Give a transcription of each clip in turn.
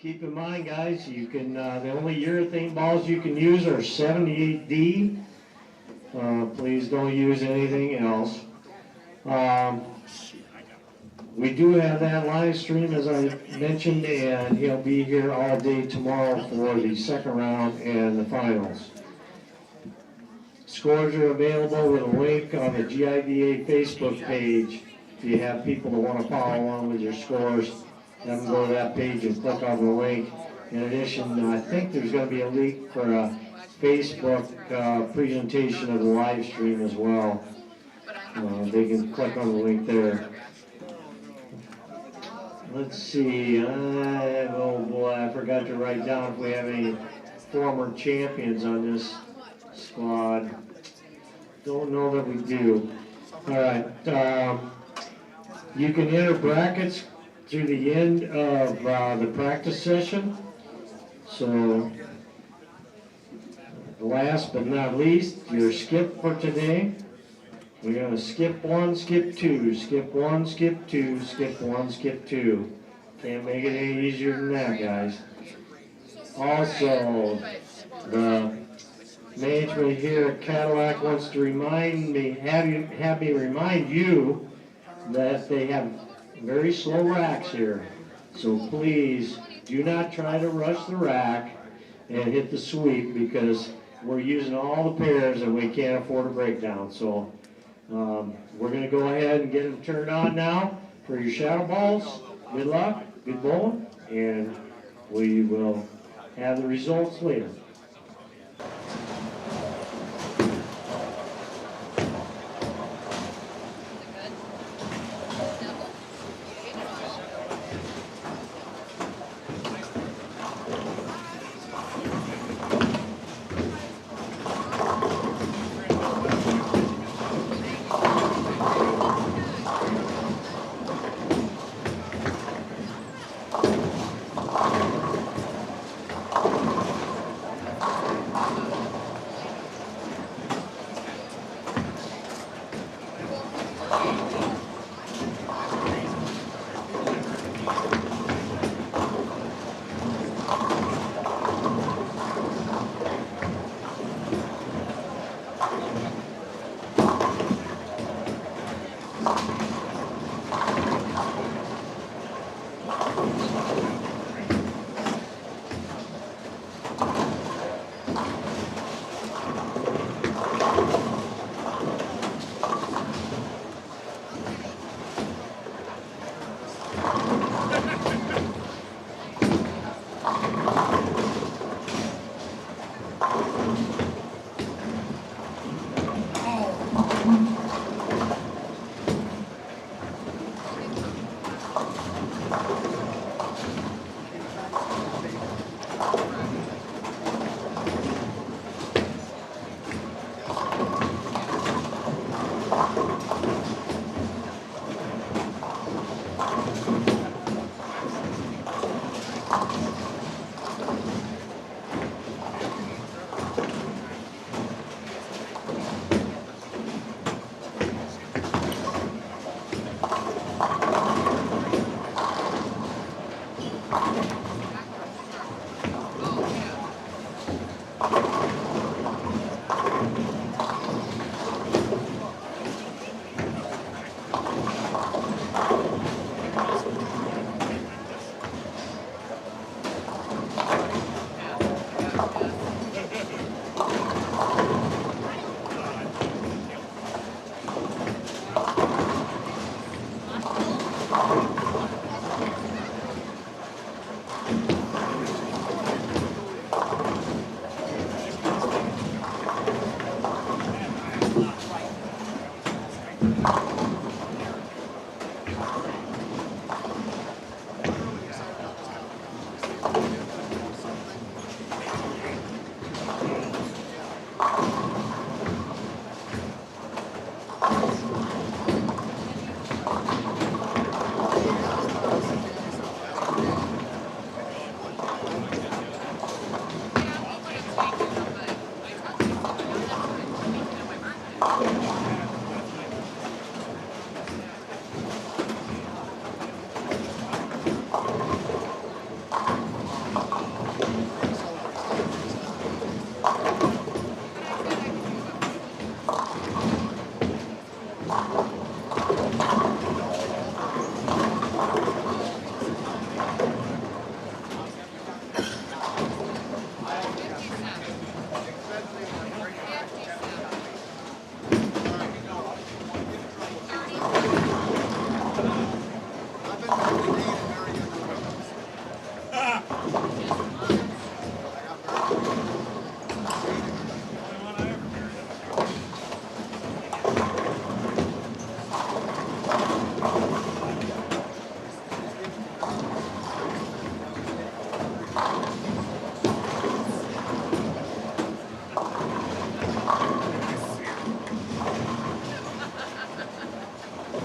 keep in mind, guys, you can, the only urethane balls you can use are 78D. Please don't use anything else. We do have that live stream, as I mentioned, and he'll be here all day tomorrow for the second round and the finals. Scores are available with a link on the GIBA Facebook page. If you have people that want to follow along with your scores, have them go to that page and click on the link. In addition, I think there's going to be a link for a Facebook presentation of the live stream as well. They can click on the link there. Let's see. Oh boy, I forgot to write down if we have any former champions on this squad. Don't know that we do. All right. You can enter brackets through the end of the practice session. So, last but not least, your skip for today. We're going to skip one, skip two, skip one, skip two, skip one, skip two. Can't make it any easier than that, guys. Also, the management here at Cadillac wants to remind me, have me remind you that they have very slow racks here. So please do not try to rush the rack and hit the sweep, because we're using all the pairs and we can't afford a breakdown. So we're going to go ahead and get them turned on now for your shadow balls. Good luck, good bowling, and we will have the results later.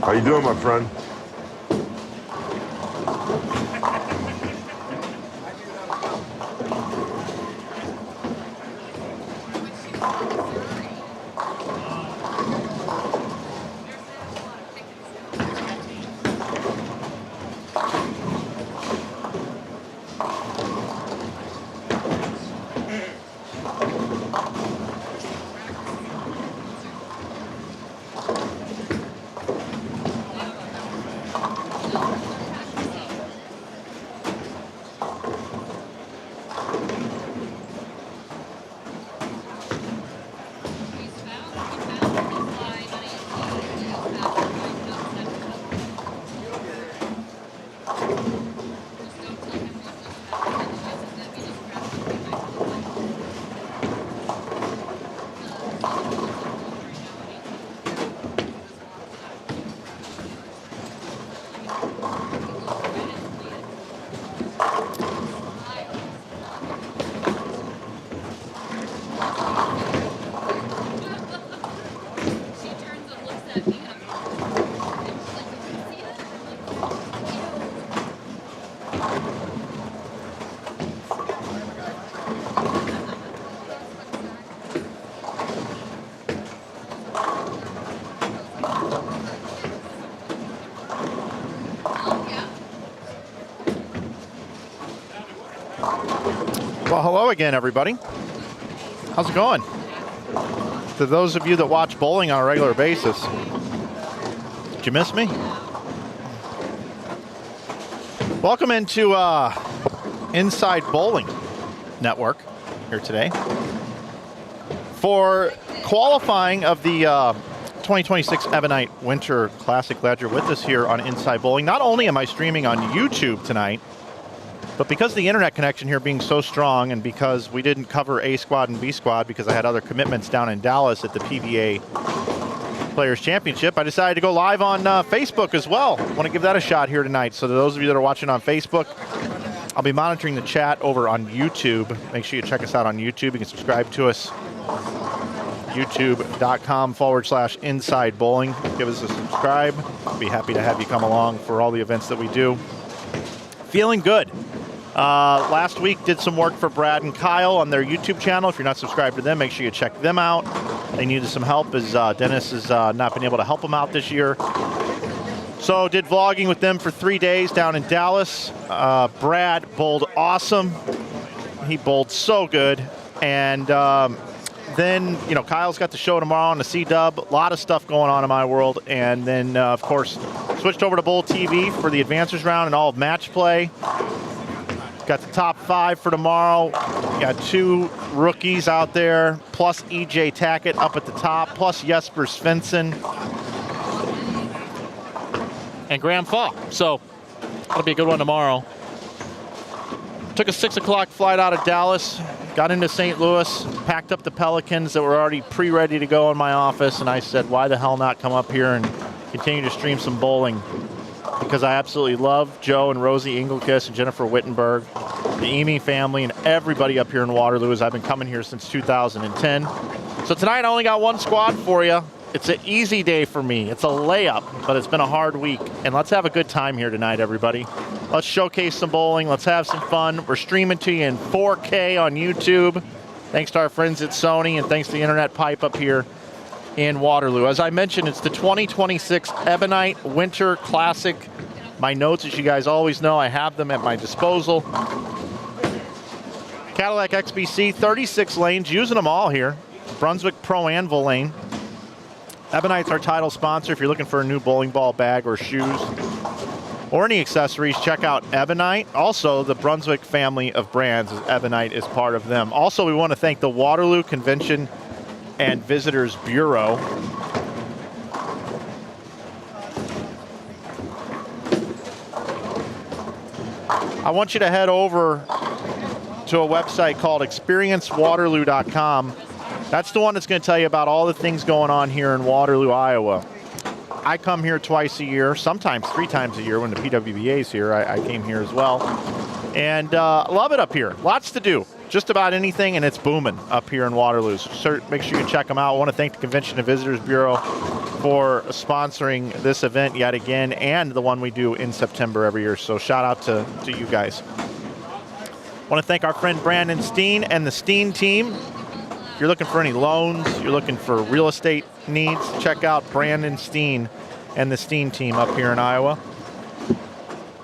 How you doing, my friend? Well, hello again, everybody. How's it going? To those of you that watch bowling on a regular basis, did you miss me? Welcome into Inside Bowling Network here today for qualifying of the 2026 Ebonite Winter Classic. Glad you're with us here on Inside Bowling. Not only am I streaming on YouTube tonight, but because the internet connection here being so strong and because we didn't cover A Squad and B Squad because I had other commitments down in Dallas at the PBA Players Championship, I decided to go live on Facebook as well. I want to give that a shot here tonight. So to those of you that are watching on Facebook, I'll be monitoring the chat over on YouTube. Make sure you check us out on YouTube. You can subscribe to us, youtube.com/Inside Bowling. Give us a subscribe. I'll be happy to have you come along for all the events that we do. Feeling good. Last week did some work for Brad and Kyle on their YouTube channel. If you're not subscribed to them, make sure you check them out. They needed some help as Dennis has not been able to help them out this year. So did vlogging with them for 3 days down in Dallas. Brad bowled awesome. He bowled so good. And then, you know, Kyle's got the show tomorrow on the C-Dub. A lot of stuff going on in my world. And then, of course, switched over to Bowl TV for the Advancers round and all of match play. Got the top 5 for tomorrow. Got 2 rookies out there, plus EJ Tackett up at the top, plus Jesper Svensson and Graham Falk. So that'll be a good one tomorrow. Took a 6 o'clock flight out of Dallas, got into St. Louis, packed up the Pelicans that were already pre-ready to go in my office, and I said, why the hell not come up here and continue to stream some bowling? Because I absolutely love Joe and Rosie Engelkiss and Jennifer Wittenberg, the Emi family, and everybody up here in Waterloo, as I've been coming here since 2010. So tonight I only got one squad for you. It's an easy day for me. It's a layup, but it's been a hard week. And let's have a good time here tonight, everybody. Let's showcase some bowling. Let's have some fun. We're streaming to you in 4K on YouTube. Thanks to our friends at Sony, and thanks to the Internet Pipe up here in Waterloo. As I mentioned, it's the 2026 Ebonite Winter Classic. My notes, as you guys always know, I have them at my disposal. Cadillac XBC, 36 lanes, using them all here. Brunswick Pro Anvil lane. Ebonite's our title sponsor. If you're looking for a new bowling ball bag or shoes or any accessories, check out Ebonite. Also, the Brunswick family of brands, as Ebonite is part of them. Also, we want to thank the Waterloo Convention and Visitors Bureau. I want you to head over to a website called experiencewaterloo.com. That's the one that's going to tell you about all the things going on here in Waterloo, Iowa. I come here twice a year, sometimes 3 times a year when the PWBA is here. I came here as well. And love it up here. Lots to do. Just about anything, and it's booming up here in Waterloo. So make sure you check them out. I want to thank the Convention and Visitors Bureau for sponsoring this event yet again, and the one we do in September every year. So shout out to you guys. I want to thank our friend Brandon Steen and the Steen team. If you're looking for any loans, you're looking for real estate needs, check out Brandon Steen and the Steen team up here in Iowa.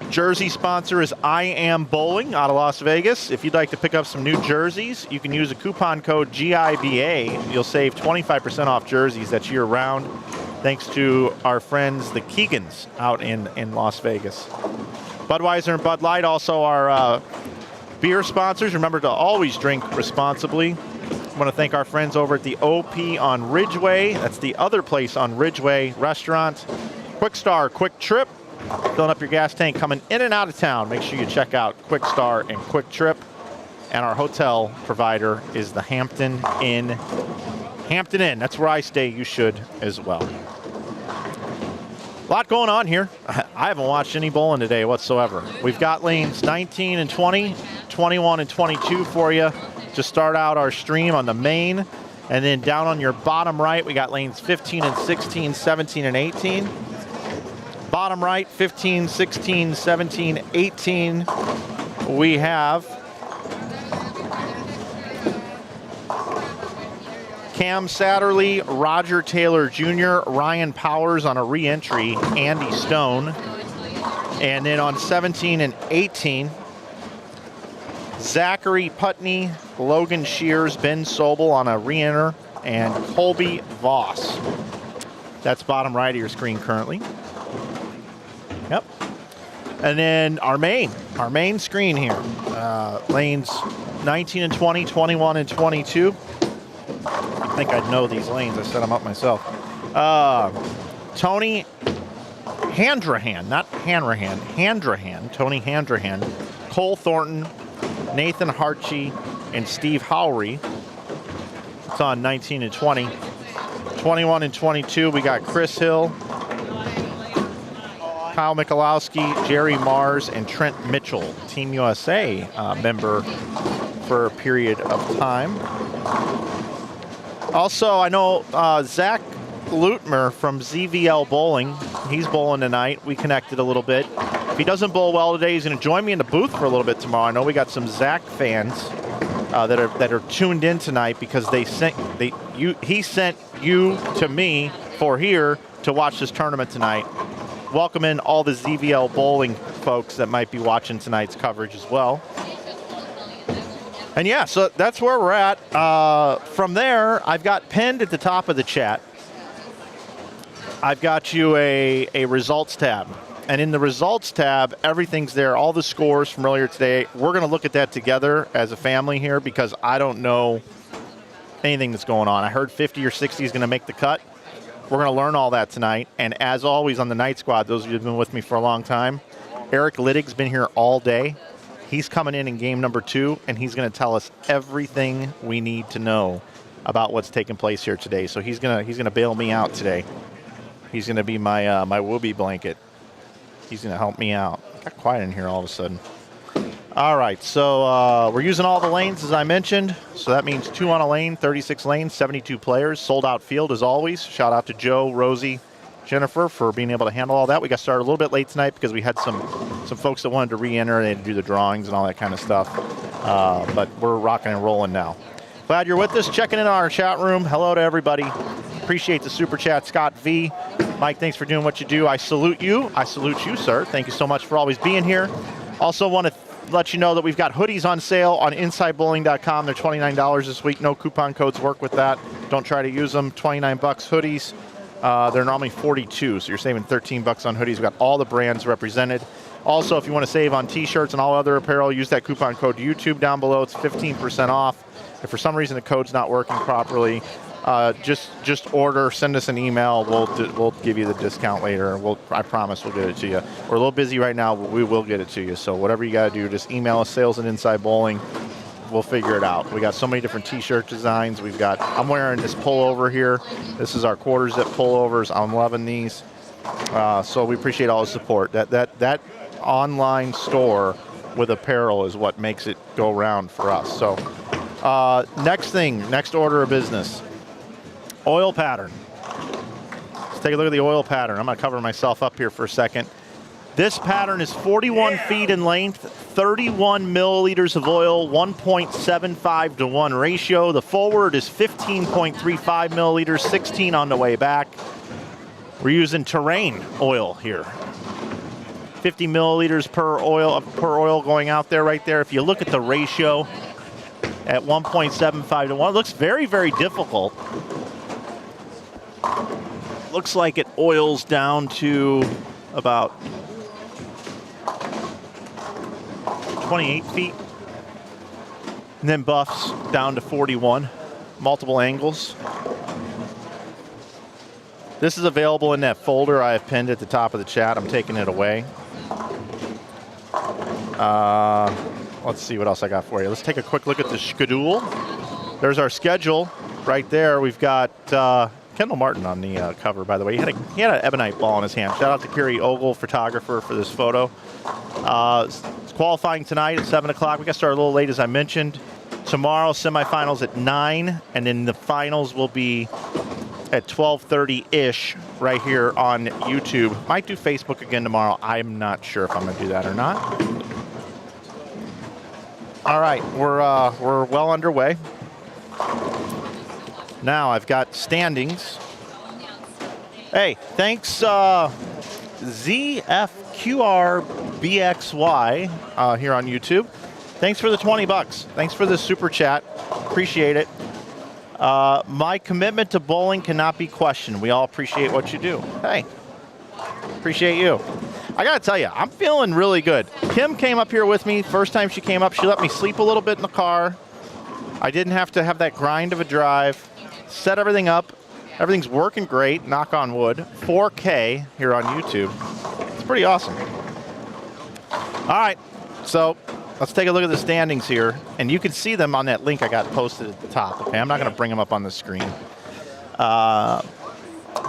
Jersey sponsor is I Am Bowling out of Las Vegas. If you'd like to pick up some new jerseys, you can use a coupon code GIBA. You'll save 25% off jerseys. That's year round. Thanks to our friends, the Keegans, out in Las Vegas. Budweiser and Bud Light, also our beer sponsors. Remember to always drink responsibly. I want to thank our friends over at the OP on Ridgeway. That's the other place on Ridgeway restaurant. Kwik Star, Kwik Trip. Filling up your gas tank coming in and out of town. Make sure you check out Kwik Star and Kwik Trip. And our hotel provider is the Hampton Inn. Hampton Inn, that's where I stay. You should as well. A lot going on here. I haven't watched any bowling today whatsoever. We've got lanes 19 and 20, 21 and 22 for you to start out our stream on the main. And then down on your bottom right, we got lanes 15 and 16, 17 and 18. Bottom right, 15, 16, 17, 18. We have Cam Satterley, Roger Taylor Jr., Ryan Powers on a re-entry, Andy Stone. And then on 17 and 18, Zachary Putney, Logan Shears, Ben Sobel on a re-enter, and Colby Voss. That's bottom right of your screen currently. Yep. And then our main screen here. Lanes 19 and 20, 21 and 22. I think I'd know these lanes. I set them up myself. Tony Handrahan, not Hanrahan, Handrahan. Tony Handrahan, Cole Thornton, Nathan Hartchie, and Steve Howry. It's on 19 and 20. 21 and 22, we got Chris Hill, Kyle Michalowski, Jerry Mars, and Trent Mitchell, Team USA member for a period of time. Also, I know Zach Lutmer from ZVL Bowling. He's bowling tonight. We connected a little bit. If he doesn't bowl well today, he's going to join me in the booth for a little bit tomorrow. I know we got some Zach fans that are tuned in tonight because he sent you to me for here to watch this tournament tonight. Welcome in all the ZVL Bowling folks that might be watching tonight's coverage as well. And yeah, so that's where we're at. From there, I've got pinned at the top of the chat, I've got you a results tab. And in the results tab, everything's there, all the scores from earlier today. We're going to look at that together as a family here because I don't know anything that's going on. I heard 50 or 60 is going to make the cut. We're going to learn all that tonight. And as always on the night squad, those of you who have been with me for a long time, Eric Litig's been here all day. He's coming in game number 2, and he's going to tell us everything we need to know about what's taking place here today. So he's gonna bail me out today. He's going to be my my whoopee blanket. He's going to help me out. It got quiet in here all of a sudden. All right, so we're using all the lanes, as I mentioned. So that means 2 on a lane, 36 lanes, 72 players. Sold out field, as always. Shout out to Joe, Rosie, Jennifer for being able to handle all that. We got started a little bit late tonight because we had some folks that wanted to re-enter. They had to do the drawings and all that kind of stuff. But we're rocking and rolling now. Glad you're with us. Checking in on our chat room. Hello to everybody. Appreciate the super chat, Scott V. Mike, thanks for doing what you do. I salute you. I salute you, sir. Thank you so much for always being here. Also want to let you know that we've got hoodies on sale on InsideBowling.com. They're $29 this week. No coupon codes work with that. Don't try to use them. 29 bucks hoodies. They're normally 42, so you're saving 13 bucks on hoodies. We've got all the brands represented. Also, if you want to save on t-shirts and all other apparel, use that coupon code YouTube down below. It's 15% off. If for some reason the code's not working properly, just order, send us an email. We'll give you the discount later. I promise we'll get it to you. We're a little busy right now, but we will get it to you. So whatever you got to do, just email us, sales@InsideBowling. We'll figure it out. We got so many different T-shirt designs. I'm wearing this pullover here. This is our quarter zip pullovers. I'm loving these. So we appreciate all the support. That online store with apparel is what makes it go round for us. So next order of business. Oil pattern. Let's take a look at the oil pattern. I'm going to cover myself up here for a second. This pattern is 41 feet in length, 31 milliliters of oil, 1.75 to 1 ratio. The forward is 15.35 milliliters, 16 on the way back. We're using terrain oil here. 50 milliliters per oil going out there right there. If you look at the ratio at 1.75 to 1, it looks very, very difficult. Looks like it oils down to about 28 feet, and then buffs down to 41, multiple angles. This is available in that folder I have pinned at the top of the chat. I'm taking it away. Let's see what else I got for you. Let's take a quick look at the schedule. There's our schedule right there. We've got Kendall Martin on the cover, by the way. He had an Ebonite ball in his hand. Shout out to Kerry Ogle, photographer, for this photo. It's qualifying tonight at 7 o'clock. We got started a little late, as I mentioned. Tomorrow, semifinals at 9, and then the finals will be at 12:30-ish right here on YouTube. Might do Facebook again tomorrow. I'm not sure if I'm going to do that or not. All right, we're well underway. Now I've got standings. Hey, thanks ZFQRBXY here on YouTube. Thanks for the $20. Thanks for the super chat. Appreciate it. My commitment to bowling cannot be questioned. We all appreciate what you do. Hey, appreciate you. I gotta tell you, I'm feeling really good. Kim came up here with me. First time she came up, she let me sleep a little bit in the car. I didn't have to have that grind of a drive. Set everything up. Everything's working great, knock on wood. 4K here on YouTube. It's pretty awesome. All right, so let's take a look at the standings here. And you can see them on that link I got posted at the top. Okay, I'm not going to bring them up on the screen.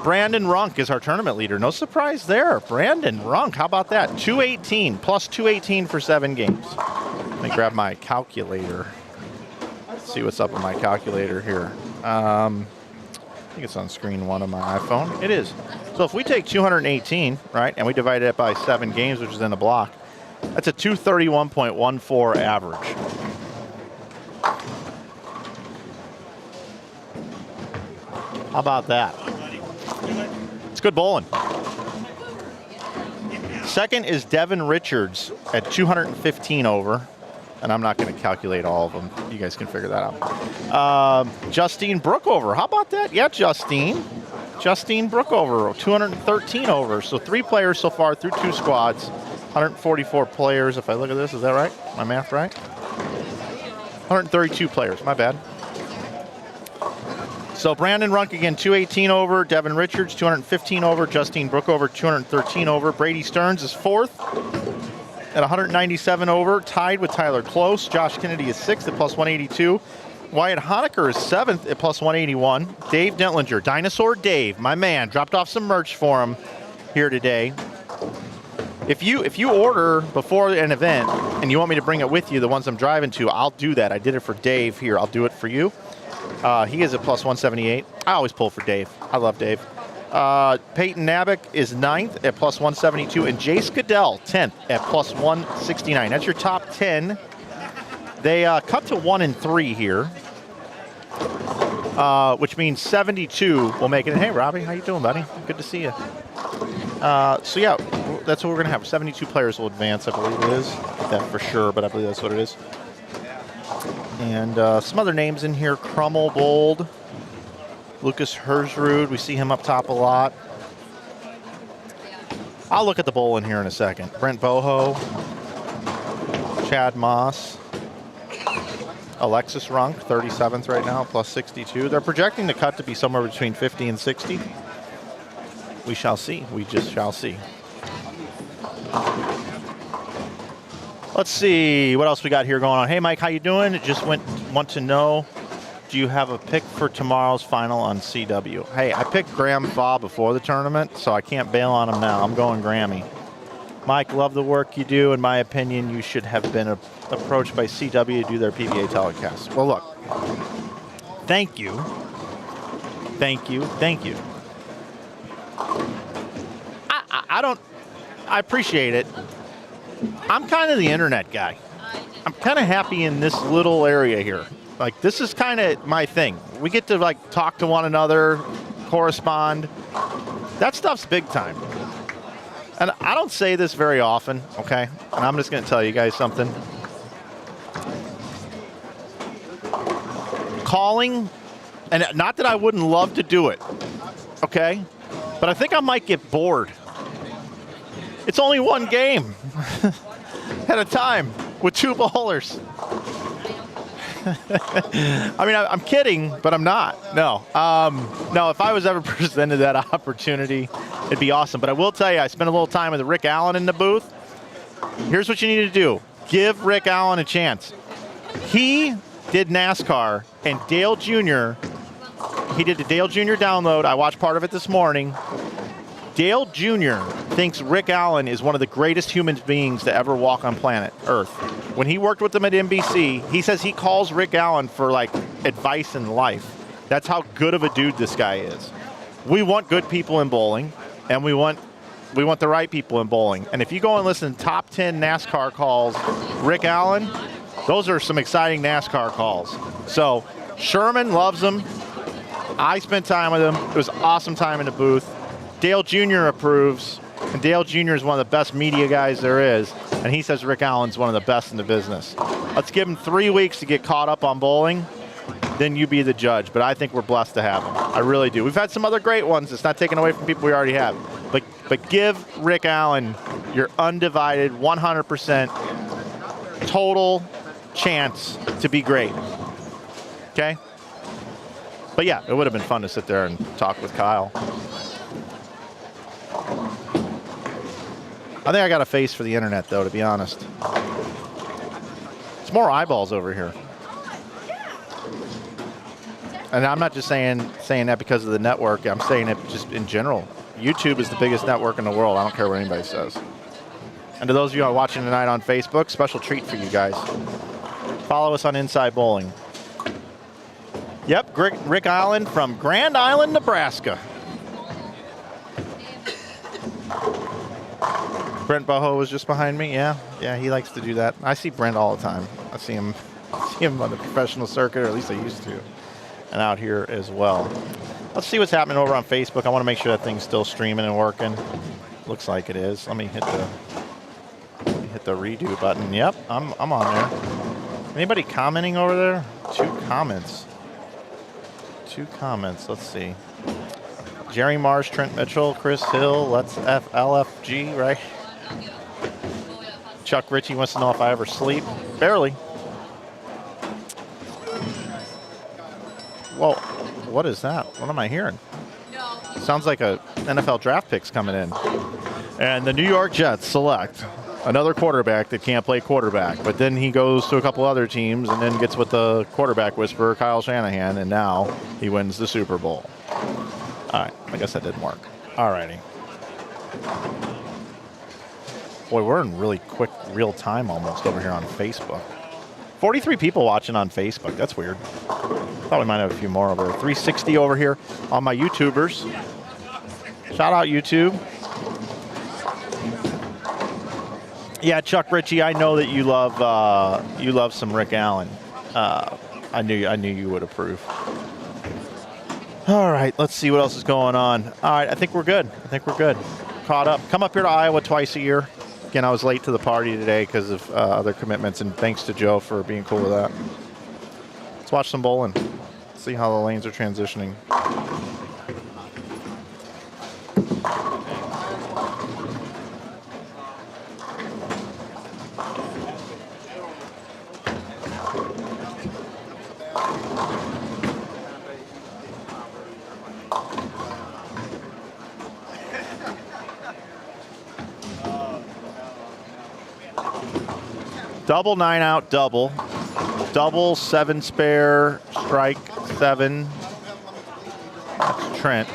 Brandon Runk is our tournament leader. No surprise there. Brandon Runk, how about that? 218, plus 218 for 7 games. Let me grab my calculator. See what's up on my calculator here. I think it's on screen 1 of my iPhone. It is. So if we take 218, right, and we divide it by 7 games, which is in the block, that's a 231.14 average. How about that? It's good bowling. Second is Devin Richards at 215 over. And I'm not going to calculate all of them. You guys can figure that out. Justine Brookover. How about that? Yeah, Justine. Justine Brookover, 213 over. So 3 players so far through 2 squads. 144 players. If I look at this, is that right? My math right? 132 players. My bad. So Brandon Runk again, 218 over. Devin Richards, 215 over. Justine Brookover, 213 over. Brady Stearns is 4th. At 197 over, tied with Tyler Close. Josh Kennedy is 6th at plus 182. Wyatt Honecker is 7th at plus 181. Dave Dentlinger, Dinosaur Dave, my man, dropped off some merch for him here today. If you order before an event and you want me to bring it with you, the ones I'm driving to, I'll do that. I did it for Dave here. I'll do it for you. He is at plus 178. I always pull for Dave. I love Dave. Peyton Nabick is 9th at plus 172, and Jace Goodell 10th at plus 169. That's your top 10. They cut to 1 and 3 here, which means 72 will make it. Hey, Robbie, how you doing, buddy? Good to see you. So yeah, that's what we're gonna have. 72 players will advance, I believe it is. That for sure, but I believe that's what it is. And some other names in here: Crummel Bold. Lucas Hersrud, we see him up top a lot. I'll look at the bowl in here in a second. Brent Boho, Chad Moss. Alexis Runk, 37th right now, plus 62. They're projecting the cut to be somewhere between 50 and 60. We shall see. We just shall see. Let's see what else we got here going on. Hey, Mike, how you doing? Just want to know, do you have a pick for tomorrow's final on CW? Hey, I picked Graham Faw before the tournament, so I can't bail on him now. I'm going Grammy. Mike, love the work you do. In my opinion, you should have been approached by CW to do their PBA telecast. Well, look, thank you. Thank you. Thank you. I appreciate it. I'm kind of the internet guy. I'm kind of happy in this little area here. Like, this is kind of my thing. We get to, like, talk to one another, correspond. That stuff's big time. And I don't say this very often, okay? And I'm just going to tell you guys something. Calling, and not that I wouldn't love to do it, okay? But I think I might get bored. It's only one game at a time with 2 bowlers. I mean, I'm kidding, but I'm not. No. No, if I was ever presented that opportunity, it'd be awesome. But I will tell you, I spent a little time with Rick Allen in the booth. Here's what you need to do. Give Rick Allen a chance. He did NASCAR, and Dale Jr., he did the Dale Jr. download. I watched part of it this morning. Dale Jr. thinks Rick Allen is one of the greatest human beings to ever walk on planet Earth. When he worked with him at NBC, he says he calls Rick Allen for, like, advice in life. That's how good of a dude this guy is. We want good people in bowling, and we want the right people in bowling. And if you go and listen to top 10 NASCAR calls, Rick Allen, those are some exciting NASCAR calls. So Sherman loves him. I spent time with him. It was an awesome time in the booth. Dale Jr. approves, and Dale Jr. is one of the best media guys there is, and he says Rick Allen's one of the best in the business. Let's give him 3 weeks to get caught up on bowling, then you be the judge. But I think we're blessed to have him. I really do. We've had some other great ones. It's not taken away from people we already have. But give Rick Allen your undivided 100% total chance to be great. Okay? But yeah, it would have been fun to sit there and talk with Kyle. I think I got a face for the internet, though, to be honest. It's more eyeballs over here. And I'm not just saying that because of the network. I'm saying it just in general. YouTube is the biggest network in the world. I don't care what anybody says. And to those of you who are watching tonight on Facebook, special treat for you guys. Follow us on Inside Bowling. Yep, Rick Allen from Grand Island, Nebraska. Brent Boho was just behind me. Yeah, he likes to do that. I see Brent all the time. I see him on the professional circuit, or at least I used to, and out here as well. Let's see what's happening over on Facebook. I want to make sure that thing's still streaming and working. Looks like it is. Let me hit the redo button. Yep, I'm on there. Anybody commenting over there? 2 comments. 2 comments. Let's see. Jerry Marsh, Trent Mitchell, Chris Hill. Let's LFG, right? Chuck Ritchie wants to know if I ever sleep. Barely. Whoa, what is that? What am I hearing? Sounds like a NFL draft pick's coming in. And the New York Jets select another quarterback that can't play quarterback. But then he goes to a couple other teams and then gets with the quarterback whisperer, Kyle Shanahan, and now he wins the Super Bowl. All right, I guess that didn't work. All righty. Boy, we're in really quick, real time almost over here on Facebook. 43 people watching on Facebook. That's weird. Thought we might have a few more over there. 360 over here on my YouTubers. Shout out YouTube. Yeah, Chuck Ritchie, I know that you love some Rick Allen. I knew you would approve. All right, let's see what else is going on. All right, I think we're good. Caught up. Come up here to Iowa twice a year. Again, I was late to the party today because of other commitments, and thanks to Joe for being cool with that. Let's watch some bowling. See how the lanes are transitioning. Double 9 out, double. Double 7 spare, strike 7. That's Trent.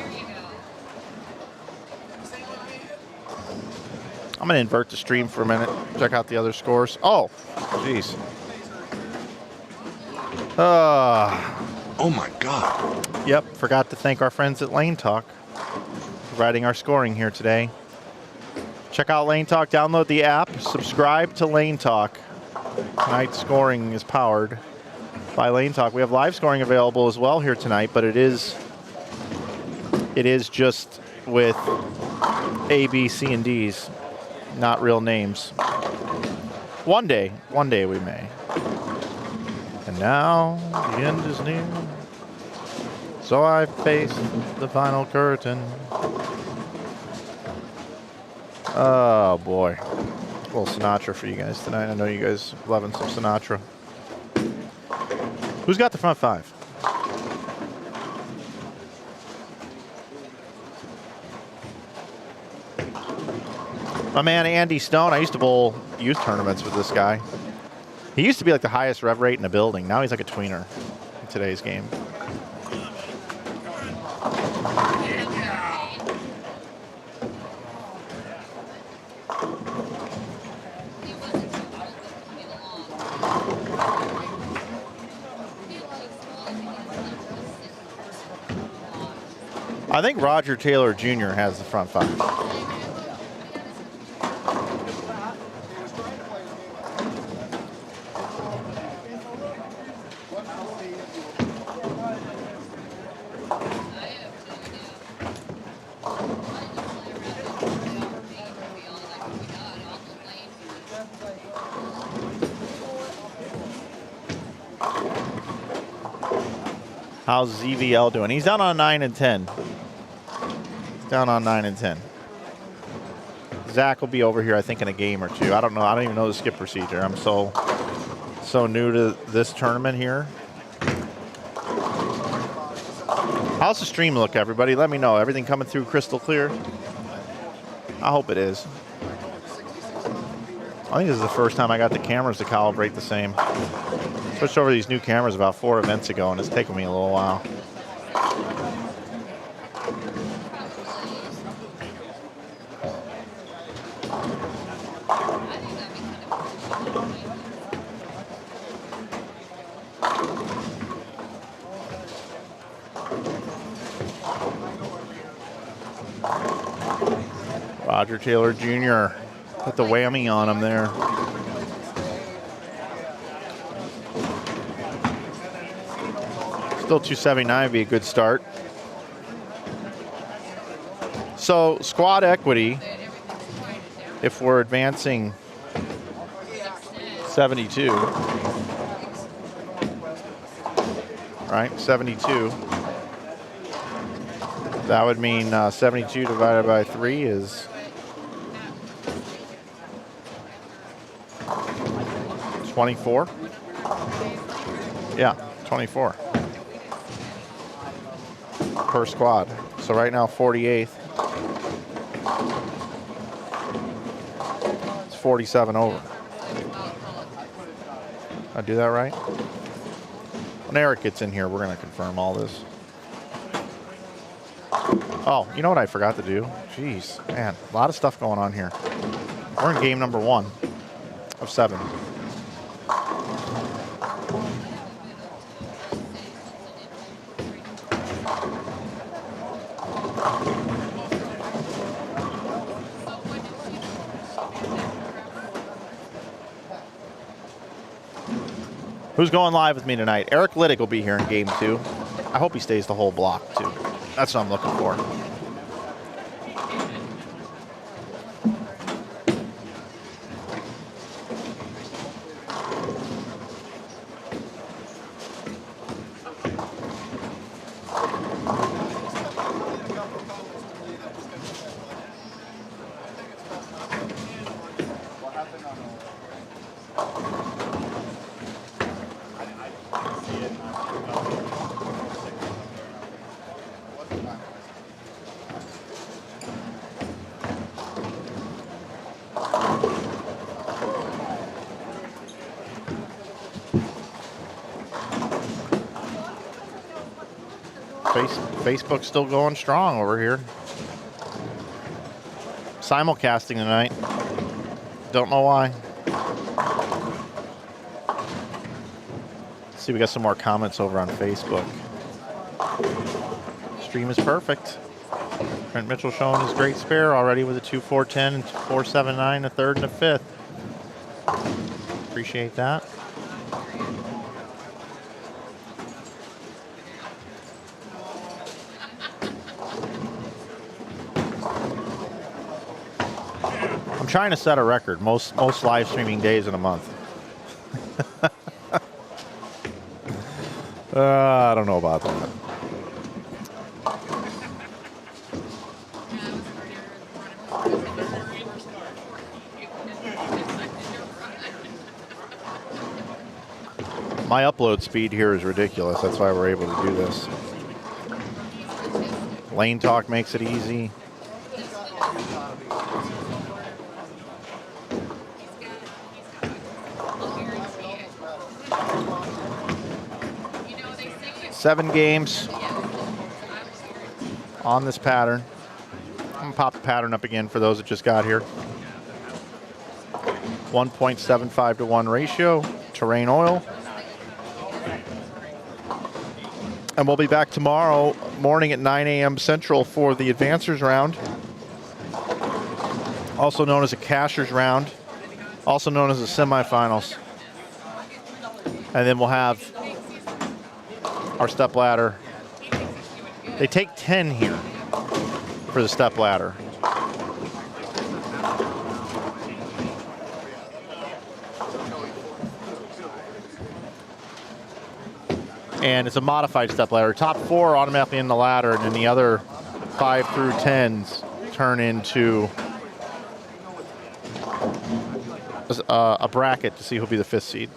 I'm going to invert the stream for a minute. Check out the other scores. Oh, jeez. Oh my God. Yep, forgot to thank our friends at Lane Talk for providing our scoring here today. Check out Lane Talk, download the app, subscribe to Lane Talk. Tonight's scoring is powered by Lane Talk. We have live scoring available as well here tonight, but it is just with A, B, C, and D's, not real names. One day we may. And now the end is near. So I face the final curtain. Oh boy. A little Sinatra for you guys tonight. I know you guys loving some Sinatra. Who's got the front five? My man Andy Stone. I used to bowl youth tournaments with this guy. He used to be like the highest rev rate in the building. Now he's like a tweener in today's game. I think Roger Taylor Jr. has the front five. How's ZVL doing? He's down on 9 and 10. He's down on 9 and 10. Zach will be over here, I think, in a game or two. I don't know. I don't even know the skip procedure. I'm so new to this tournament here. How's the stream look, everybody? Let me know. Everything coming through crystal clear? I hope it is. I think this is the first time I got the cameras to calibrate the same. Switched over these new cameras about 4 events ago, and it's taken me a little while. Roger Taylor Jr. Put the whammy on him there. Still 279 would be a good start. So squad equity, if we're advancing 72, right? 72. That would mean 72 divided by 3 is 24. Yeah, 24 per squad. So right now 48th. It's 47 over. I do that right? When Eric gets in here, we're going to confirm all this. Oh, you know what I forgot to do? Jeez, man, a lot of stuff going on here. We're in game number 1 of 7. Who's going live with me tonight? Eric Litig will be here in game 2. I hope he stays the whole block, too. That's what I'm looking for. Facebook's still going strong over here. Simulcasting tonight. Don't know why. Let's see, we got some more comments over on Facebook. Stream is perfect. Trent Mitchell showing his great spare already with a 2.410 and 4.79, a third and a fifth. Appreciate that. I'm trying to set a record, most live streaming days in a month. I don't know about that. My upload speed here is ridiculous. That's why we're able to do this. Lane Talk makes it easy. Seven games on this pattern. I'm going to pop the pattern up again for those that just got here. 1.75 to 1 ratio, terrain oil. And we'll be back tomorrow morning at 9 a.m. Central for the Advancers round, also known as a Cashers round, also known as the semifinals. And then we'll have our step ladder. They take 10 here for the step ladder. And it's a modified step ladder. Top 4 automatically in the ladder, and then the other 5 through 10s turn into a bracket to see who'll be the 5th seed.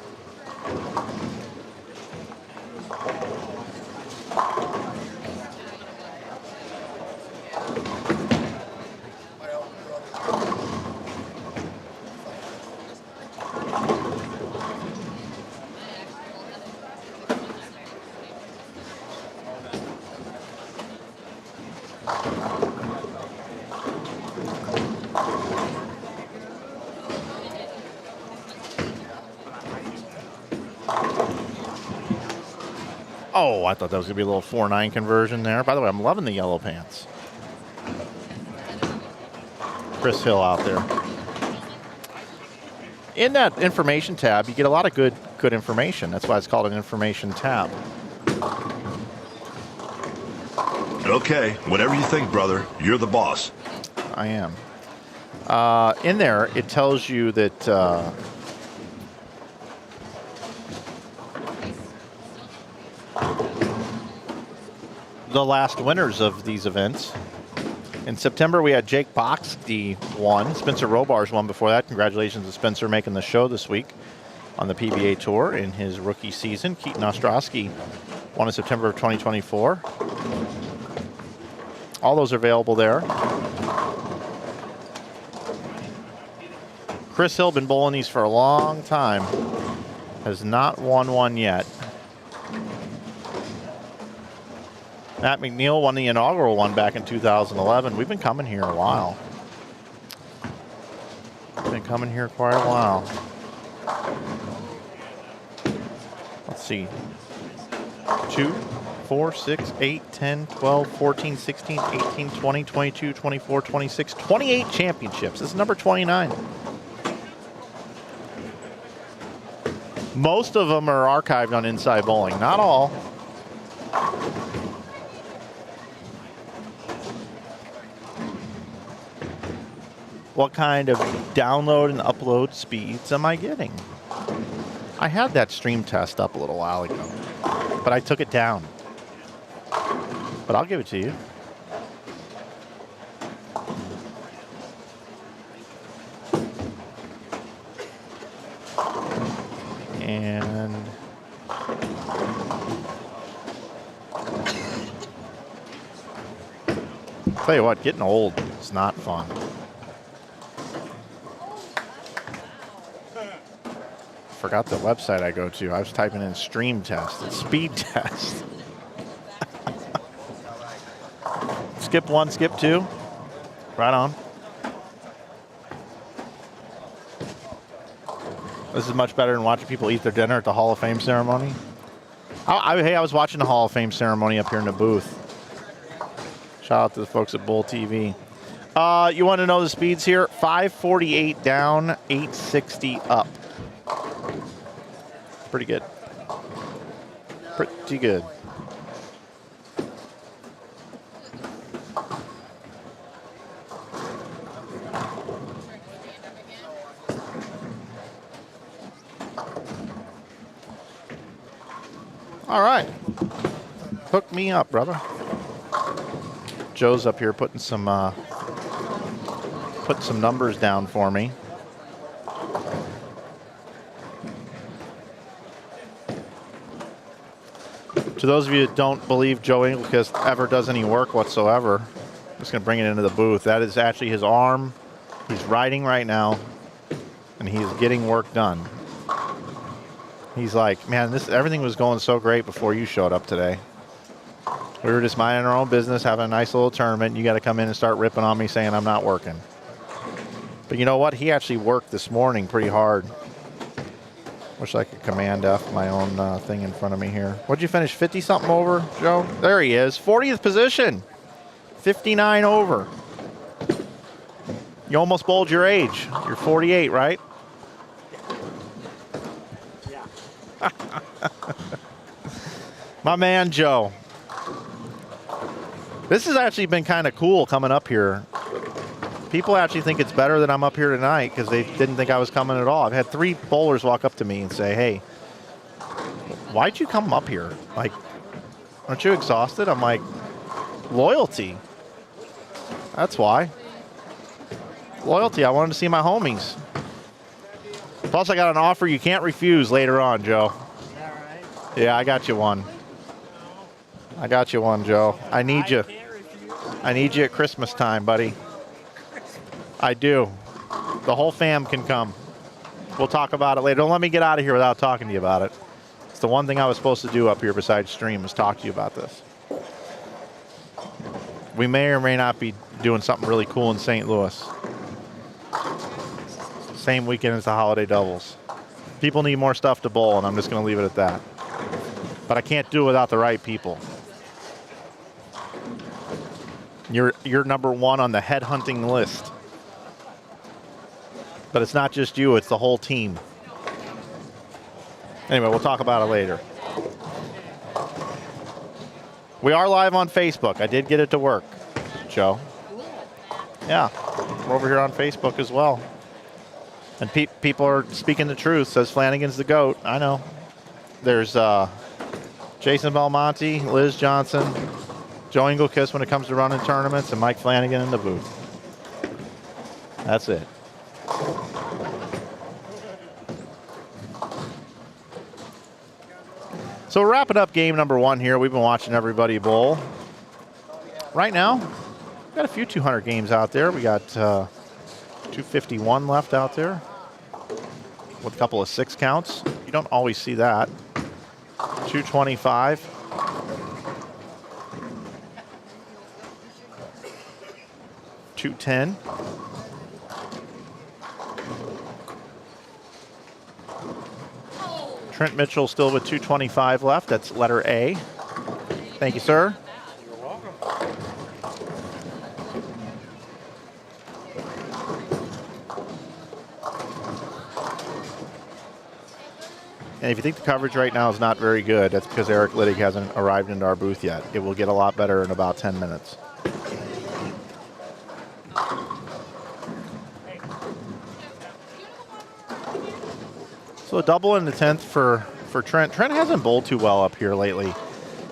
Oh, I thought that was going to be a little 4.9 conversion there. By the way, I'm loving the yellow pants. Chris Hill out there. In that information tab, you get a lot of good information. That's why it's called an information tab. Okay, whatever you think, brother. You're the boss. I am. In there, it tells you that the last winners of these events. In September, we had Jake Boxty won. Spencer Robar's won before that. Congratulations to Spencer making the show this week on the PBA Tour in his rookie season. Keaton Ostrowski won in September of 2024. All those are available there. Chris Hill, been bowling these for a long time. Has not won one yet. Matt McNeil won the inaugural one back in 2011. We've been coming here a while. Been coming here quite a while. Let's see. 2, 4, 6, 8, 10, 12, 14, 16, 18, 20, 22, 24, 26, 28 championships. This is number 29. Most of them are archived on Inside Bowling. Not all. What kind of download and upload speeds am I getting? I had that stream test up a little while ago, but I took it down. But I'll give it to you. And tell you what, getting old is not fun. Forgot the website I go to. I was typing in stream test and speed test. Skip 1, skip 2. Right on. This is much better than watching people eat their dinner at the Hall of Fame ceremony. Hey, I was watching the Hall of Fame ceremony up here in the booth. Shout out to the folks at Bull TV. You want to know the speeds here? 548 down, 860 up. Pretty good. Pretty good. All right. Hook me up, brother. Joe's up here putting some numbers down for me. To those of you that don't believe Joe Inglicus ever does any work whatsoever, I'm just going to bring it into the booth. That is actually his arm. He's riding right now, and he's getting work done. He's like, man, everything was going so great before you showed up today. We were just minding our own business, having a nice little tournament. You got to come in and start ripping on me saying I'm not working. But you know what? He actually worked this morning pretty hard. Wish I could Command F my own thing in front of me here. What'd you finish, 50-something over, Joe? There he is, 40th position. 59 over. You almost bowled your age. You're 48, right? My man, Joe. This has actually been kind of cool coming up here. People actually think it's better that I'm up here tonight because they didn't think I was coming at all. I've had 3 bowlers walk up to me and say, hey, why'd you come up here? Like, aren't you exhausted? I'm like, loyalty. That's why. Loyalty. I wanted to see my homies. Plus, I got an offer you can't refuse later on, Joe. Is that right? Yeah, I got you one. I got you one, Joe. I need you. I need you at Christmas time, buddy. I do. The whole fam can come. We'll talk about it later. Don't let me get out of here without talking to you about it. It's the one thing I was supposed to do up here besides stream is talk to you about this. We may or may not be doing something really cool in St. Louis. Same weekend as the holiday doubles. People need more stuff to bowl, and I'm just going to leave it at that. But I can't do it without the right people. You're number 1 on the headhunting list. But it's not just you, it's the whole team. Anyway, we'll talk about it later. We are live on Facebook. I did get it to work, Joe. Yeah, we're over here on Facebook as well. And people are speaking the truth. Says Flanagan's the GOAT. I know. There's Jason Belmonte, Liz Johnson, Joe Inglicus when it comes to running tournaments, and Mike Flanagan in the booth. That's it. So we're wrapping up game number 1 here. We've been watching everybody bowl. Right now, we've got a few 200 games out there. We got 251 left out there with a couple of 6 counts. You don't always see that. 225. .210. Trent Mitchell still with 225 left. That's letter A. Thank you, sir. You're welcome. And if you think the coverage right now is not very good, that's because Eric Litig hasn't arrived into our booth yet. It will get a lot better in about 10 minutes. So a double in the 10th for Trent. Trent hasn't bowled too well up here lately.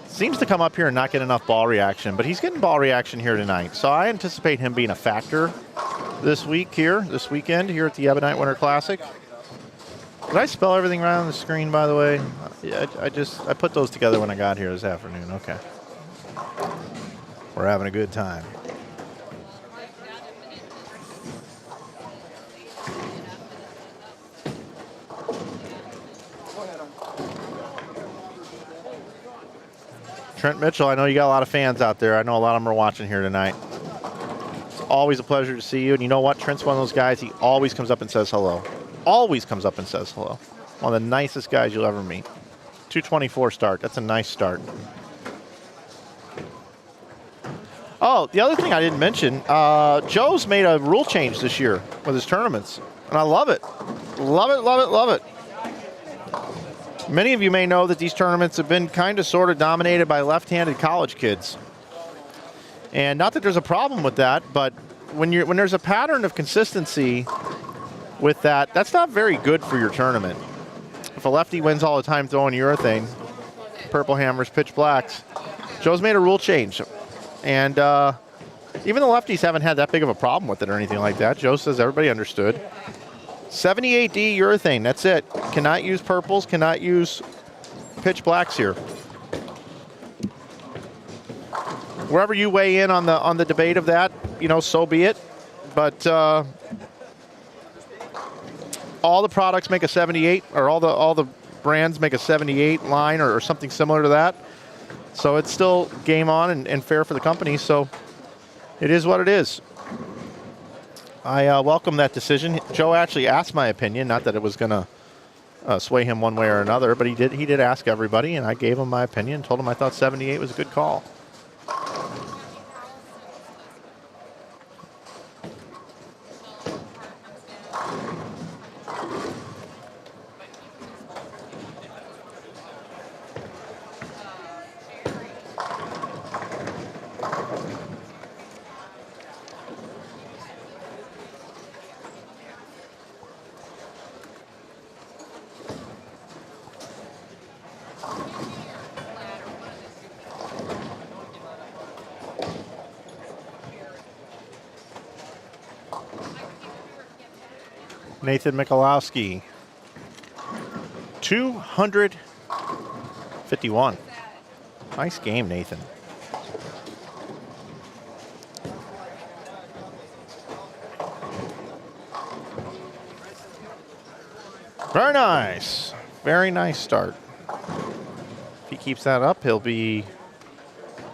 Seems to come up here and not get enough ball reaction, but he's getting ball reaction here tonight. So I anticipate him being a factor this weekend here at the Ebonite Winter Classic. Did I spell everything right on the screen, by the way? Yeah, I put those together when I got here this afternoon. Okay. We're having a good time. Trent Mitchell, I know you got a lot of fans out there. I know a lot of them are watching here tonight. It's always a pleasure to see you. And you know what? Trent's one of those guys, he always comes up and says hello. Always comes up and says hello. One of the nicest guys you'll ever meet. 224 start. That's a nice start. Oh, the other thing I didn't mention, Joe's made a rule change this year with his tournaments. And I love it. Love it, love it, love it. Many of you may know that these tournaments have been kind of sort of dominated by left-handed college kids. And not that there's a problem with that, but when there's a pattern of consistency with that, that's not very good for your tournament. If a lefty wins all the time throwing urethane, purple hammers, pitch blacks, Joe's made a rule change. And even the lefties haven't had that big of a problem with it or anything like that. Joe says everybody understood. 78D urethane, that's it. Cannot use purples, cannot use pitch blacks here. Wherever you weigh in on the debate of that, you know, so be it. But all the products make a 78, or all the brands make a 78 line or something similar to that. So it's still game on and fair for the company. So it is what it is. I welcome that decision. Joe actually asked my opinion, not that it was going to sway him one way or another, but he did ask everybody, and I gave him my opinion, told him I thought 78 was a good call. Nathan Michalowski, 251. Nice game, Nathan. Very nice. Very nice start. If he keeps that up, he'll be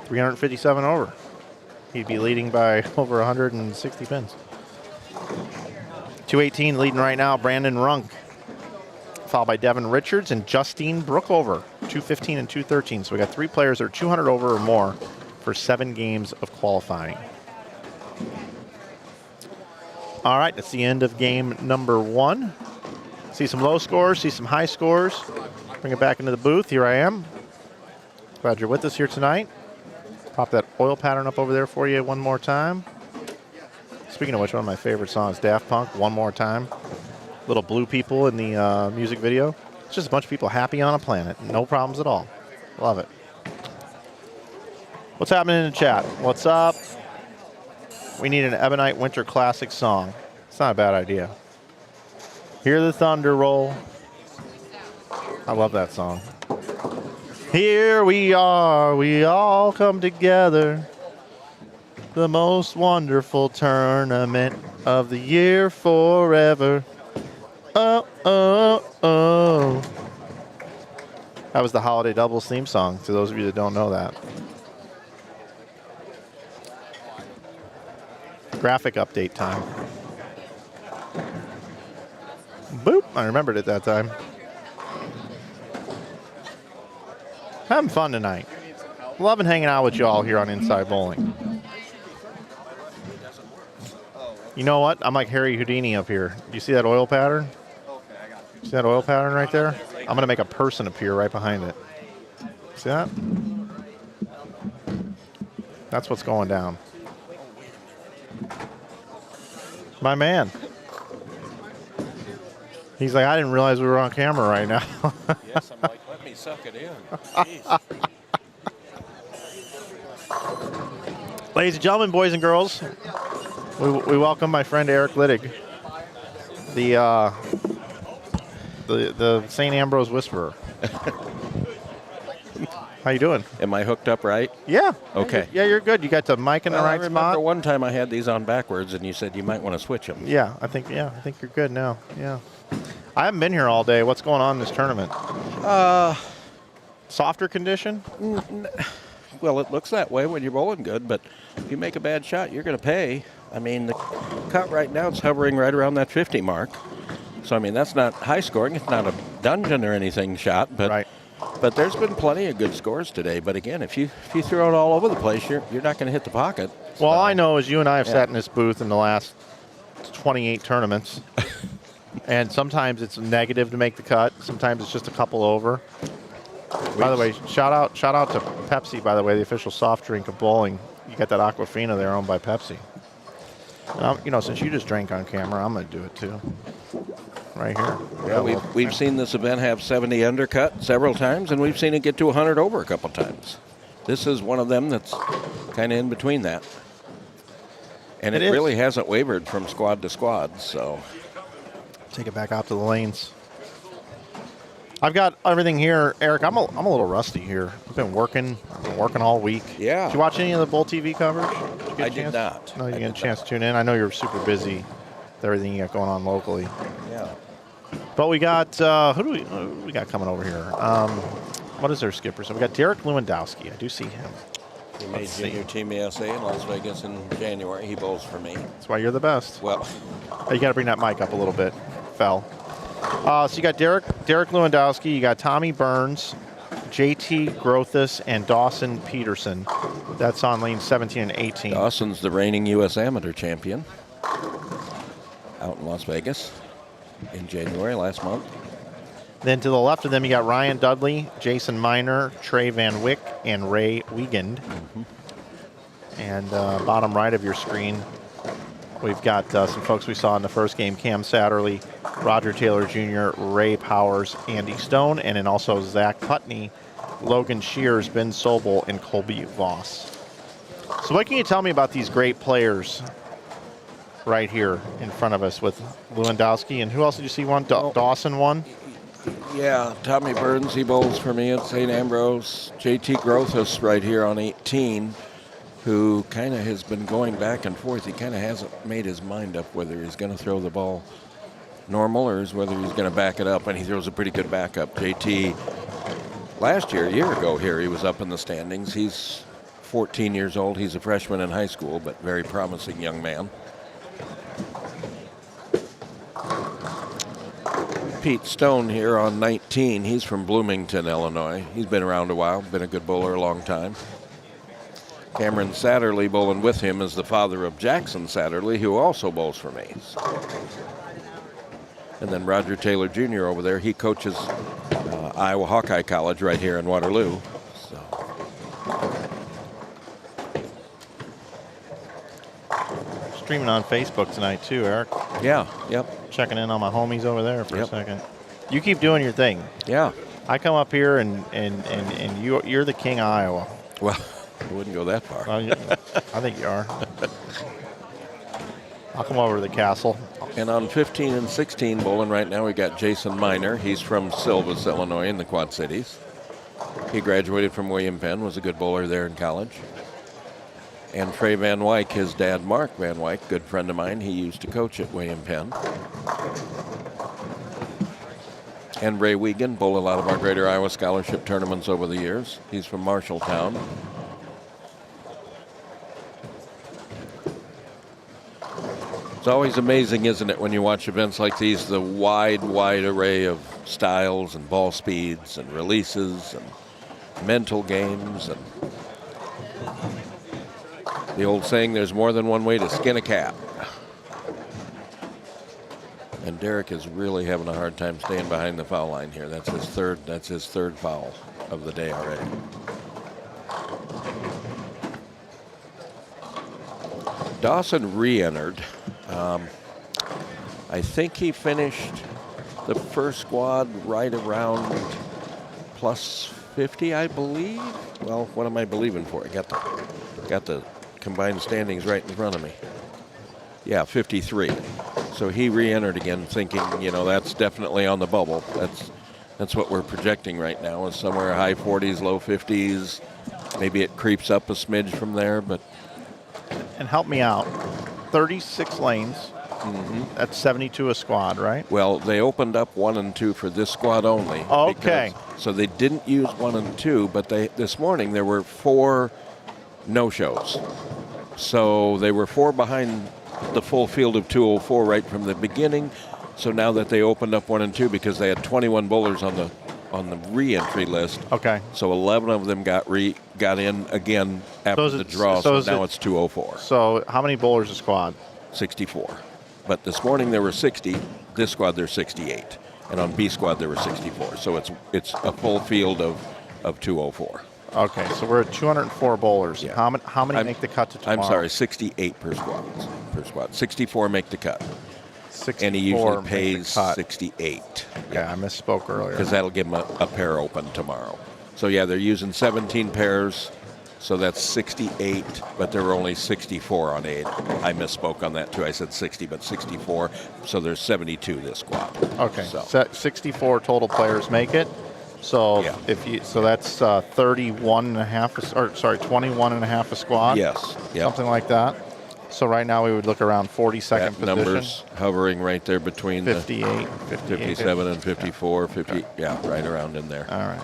357 over. He'd be leading by over 160 pins. 218 leading right now, Brandon Runk. Followed by Devin Richards and Justine Brookover, 215 and 213. So we got three players that are 200 over or more for 7 games of qualifying. All right, that's the end of game number 1. See some low scores, see some high scores. Bring it back into the booth. Here I am. Glad you're with us here tonight. Pop that oil pattern up over there for you one more time. Speaking of which, one of my favorite songs, Daft Punk, One More Time. Little blue people in the music video. It's just a bunch of people happy on a planet. No problems at all. Love it. What's happening in the chat? What's up? We need an Ebonite Winter Classic song. It's not a bad idea. Hear the thunder roll. I love that song. Here we are, we all come together. The most wonderful tournament of the year forever. Oh, oh, oh. That was the Holiday Doubles theme song, to those of you that don't know that. Graphic update time. Boop, I remembered it that time. Having fun tonight. Loving hanging out with y'all here on Inside Bowling. You know what? I'm like Harry Houdini up here. Do you see that oil pattern? See that oil pattern right there? I'm going to make a person appear right behind it. See that? That's what's going down. My man. He's like, I didn't realize we were on camera right now. Yes, I'm like, let me suck it in. Jeez. Ladies and gentlemen, boys and girls, we welcome my friend Eric Litig, the St. Ambrose Whisperer. How you doing? Am I hooked up right? Yeah. Okay. Yeah, you're good. You got the mic in the right I remember spot. one time I had these on backwards, and you said you might want to switch them. Yeah, I think you're good now. Yeah. I haven't been here all day. What's going on in this tournament? Softer condition? Well, it looks that way when you're bowling good, but if you make a bad shot, you're going to pay. I mean, the cut right now is hovering right around that 50 mark. So, I mean, that's not high scoring. It's not a dungeon or anything shot, but Right. but there's been plenty of good scores today. But again, if you throw it all over the place, you're not going to hit the pocket. Well, all I know is you and I have Yeah. sat in this booth in the last 28 tournaments, and sometimes it's negative to make the cut. Sometimes it's just a couple over. By the way, shout out to Pepsi. By the way, the official soft drink of bowling. You got that Aquafina there, owned by Pepsi. And since you just drank on camera, I'm going to do it too. Right here. Yeah, we've seen this event have 70 undercut several times, and we've seen it get to 100 over a couple times. This is one of them that's kind of in between that. And it really hasn't wavered from squad to squad, so. Take it back out to the lanes. I've got everything here, Eric. I'm a little rusty here. I've been working all week. Yeah. Did you watch any of the Bull TV coverage? I did not. No, you get a chance to tune in. I know you're super busy with everything you got going on locally. Yeah. But we got who do we got coming over here? What is their skipper? So we got Derek Lewandowski. I do see him. He made junior team ESA in Las Vegas in January. He bowls for me. That's why you're the best. Well, You got to bring that mic up a little bit. Fell. So you got Derek Lewandowski. You got Tommy Burns, JT Grothus, and Dawson Peterson. That's on lanes 17 and 18. Dawson's the reigning U.S. amateur champion out in Las Vegas in January last month. Then to the left of them, you got Ryan Dudley, Jason Miner, Trey Van Wyck, and Ray Wiegand. And bottom right of your screen, we've got some folks we saw in the first game: Cam Satterley, Roger Taylor Jr., Ray Powers, Andy Stone, and then also Zach Putney, Logan Shears, Ben Sobel, and Colby Voss. So what can you tell me about these great players right here in front of us with Lewandowski? And who else did you see won? Dawson won? Yeah, Tommy Burns, he bowls for me at St. Ambrose. JT Grothus right here on 18, who kind of has been going back and forth. He kind of hasn't made his mind up whether he's going to throw the ball normal or whether he's going to back it up, and he throws a pretty good backup. JT, last year, a year ago here, he was up in the standings. He's 14 years old. He's a freshman in high school, but very promising young man. Pete Stone here on 19. He's from Bloomington, Illinois. He's been around a while, been a good bowler a long time. Cameron Satterley bowling with him is the father of Jackson Satterley, who also bowls for me. And then Roger Taylor Jr. over there, he coaches Iowa Hawkeye College right here in Waterloo. So. Streaming on Facebook tonight too, Eric. Yeah, yep. Checking in on my homies over there for a second. You keep doing your thing. Yeah. I come up here and you're the king of Iowa. Well, I wouldn't go that far. Well, I think you are. I'll come over to the castle. And on 15 and 16 bowling right now, we got Jason Miner. He's from Silvis, Illinois, in the Quad Cities. He graduated from William Penn, was a good bowler there in college. And Trey Van Wyck, his dad, Mark Van Wyck, good friend of mine, he used to coach at William Penn. And Ray Wiegand, bowled a lot of our Greater Iowa Scholarship tournaments over the years. He's from Marshalltown. It's always amazing, isn't it, when you watch events like these, the wide array of styles and ball speeds and releases and mental games. And the old saying, there's more than one way to skin a cat. And Derek is really having a hard time staying behind the foul line here. That's his third foul of the day already. Dawson re-entered. I think he finished the first squad right around plus 50, I believe. Well, what am I believing for? I got the combined standings right in front of me. Yeah, 53. So he re-entered again, thinking, that's definitely on the bubble. That's what we're projecting right now, is somewhere high 40s, low 50s. Maybe it creeps up a smidge from there, but. And help me out. 36 lanes. That's 72 a squad, right? Well, they opened up 1 and 2 for this squad only. Okay. So they didn't use 1 and 2, but this morning there were 4 no-shows. So they were 4 behind the full field of 204 right from the beginning. So now that they opened up 1 and 2 because they had 21 bowlers on the re-entry list. Okay. So 11 of them got in again after the draw. So now it's 204. So how many bowlers a squad? 64. But this morning there were 60. This squad there's 68. And on B squad there were 64. So it's a full field of 204. Okay, so we're at 204 bowlers. Yeah. How many make the cut to tomorrow? I'm sorry, 68 per squad. 64 make the cut. 64 And he usually make the pays cut. 68. Yeah, I misspoke earlier. Because that'll give them a pair open tomorrow. So yeah, they're using 17 pairs. So that's 68, but there were only 64 on 8. I misspoke on that too. I said 60, but 64. So there's 72 this squad. Okay, So 64 total players make it. So Yeah. so that's 31 and a half, or sorry, 21 and a half a squad. yes, yep. Something like that. So right now we would look around 42nd That position. number's hovering right there between 58, 57 and 54, 50, yeah, right around in there. All right.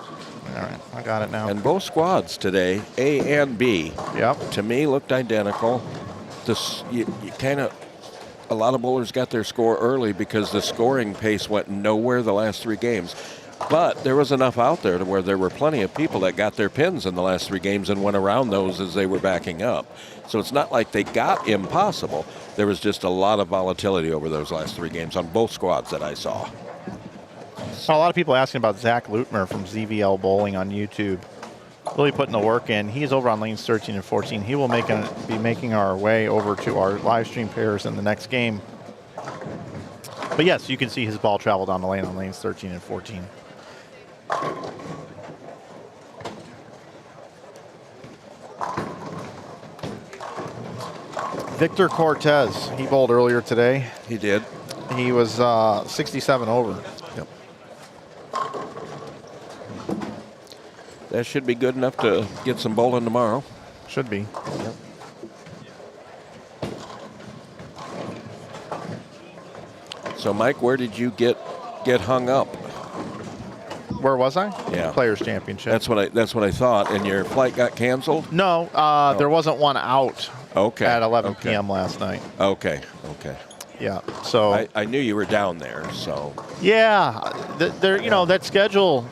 I got it now. And both squads today, A and B, Yep. to me looked identical. You kind of, a lot of bowlers got their score early because the scoring pace went nowhere the last 3 games. But there was enough out there to where there were plenty of people that got their pins in the last 3 games and went around those as they were backing up. So it's not like they got impossible. There was just a lot of volatility over those last 3 games on both squads that I saw. A lot of people asking about Zach Lutmer from ZVL Bowling on YouTube. Really putting the work in. He's over on lanes 13 and 14. He will be making our way over to our live stream pairs in the next game. But yes, you can see his ball travel down the lane on lanes 13 and 14. Victor Cortez, he bowled earlier today. He did. He was 67 over. Yep. That should be good enough to get some bowling tomorrow. Should be. Yep. So, Mike, where did you get hung up? Where was I? Yeah. Players Championship. That's what I thought. And your flight got canceled? No, there wasn't one out Okay. at 11 Okay. p.m. last night. Okay. Yeah. So I knew you were down there, so. yeah, that schedule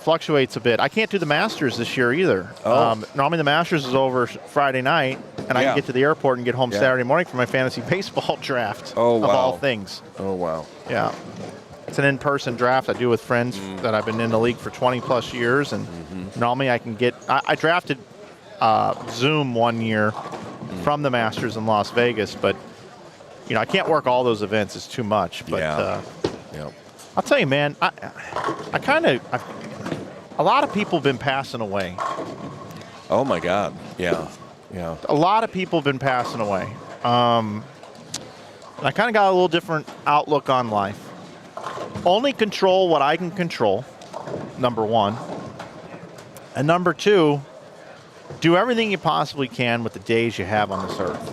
fluctuates a bit. I can't do the Masters this year either. Oh. Normally the Masters is over Friday night, and I Yeah. can get to the airport and get home Yeah. Saturday morning for my fantasy baseball draft. Oh, Of wow. all things. Oh, wow. Yeah. It's an in-person draft I do with friends that I've been in the league for 20 plus years, and normally I can get. I drafted Zoom one year from the Masters in Las Vegas, but I can't work all those events. It's too much. But Yeah. I'll tell you, man, a lot of people have been passing away. Oh, my God. Yeah. A lot of people have been passing away. I kind of got a little different outlook on life. Only control what I can control, number one. And number two, do everything you possibly can with the days you have on this earth.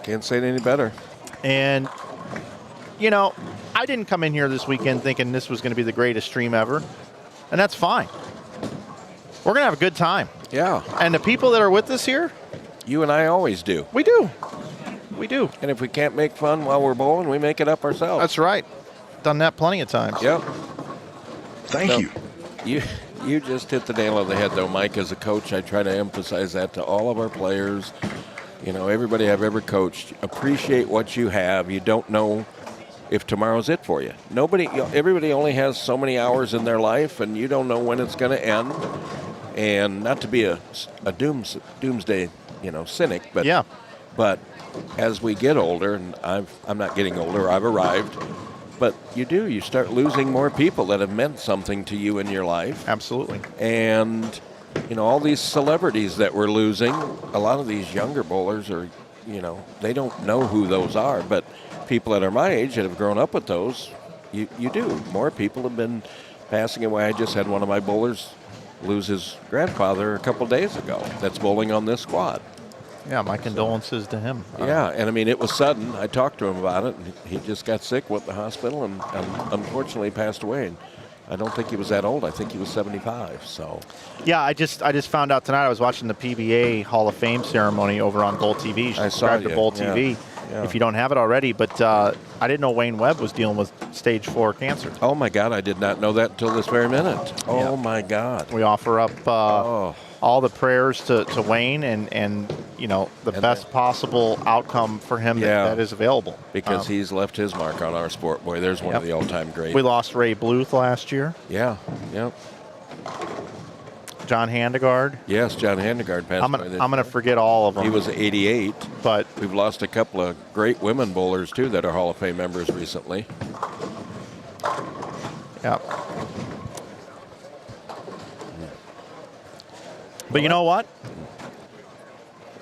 Can't say it any better. And, I didn't come in here this weekend thinking this was going to be the greatest stream ever. And that's fine. We're going to have a good time. Yeah. And the people that are with us here, You and I always do. we do. We do. And if we can't make fun while we're bowling, we make it up ourselves. That's right. Done that plenty of times. Yep. Thank So, you. You just hit the nail on the head, though, Mike. As a coach, I try to emphasize that to all of our players. Everybody I've ever coached, appreciate what you have. You don't know if tomorrow's it for you. Everybody only has so many hours in their life, and you don't know when it's going to end. And not to be a doomsday, cynic, but Yeah. But as we get older, and I'm not getting older, I've arrived. But you start losing more people that have meant something to you in your life. Absolutely. And, all these celebrities that we're losing, a lot of these younger bowlers are, they don't know who those are. But people that are my age that have grown up with those, you do. More people have been passing away. I just had one of my bowlers lose his grandfather a couple days ago that's bowling on this squad. Yeah, my condolences to him. Yeah, and I mean, it was sudden. I talked to him about it, and he just got sick, went to the hospital, and unfortunately passed away. And I don't think he was that old. I think he was 75. So. Yeah, I just found out tonight. I was watching the PBA Hall of Fame ceremony over on Bowl TV. You should subscribe to Bowl TV if you don't have it already. But I didn't know Wayne Webb was dealing with stage 4 cancer. Oh my God, I did not know that until this very minute. Oh my God. We offer up all the prayers to Wayne and the best possible outcome for him that is available. Because he's left his mark on our sport. Boy, there's one of the all-time greats. We lost Ray Bluth last year. Yeah, yep. John Handegard. Yes, John Handegard passed away. I'm going to forget all of them. He was 88. But we've lost a couple of great women bowlers, too, that are Hall of Fame members recently. Yeah. But you know what?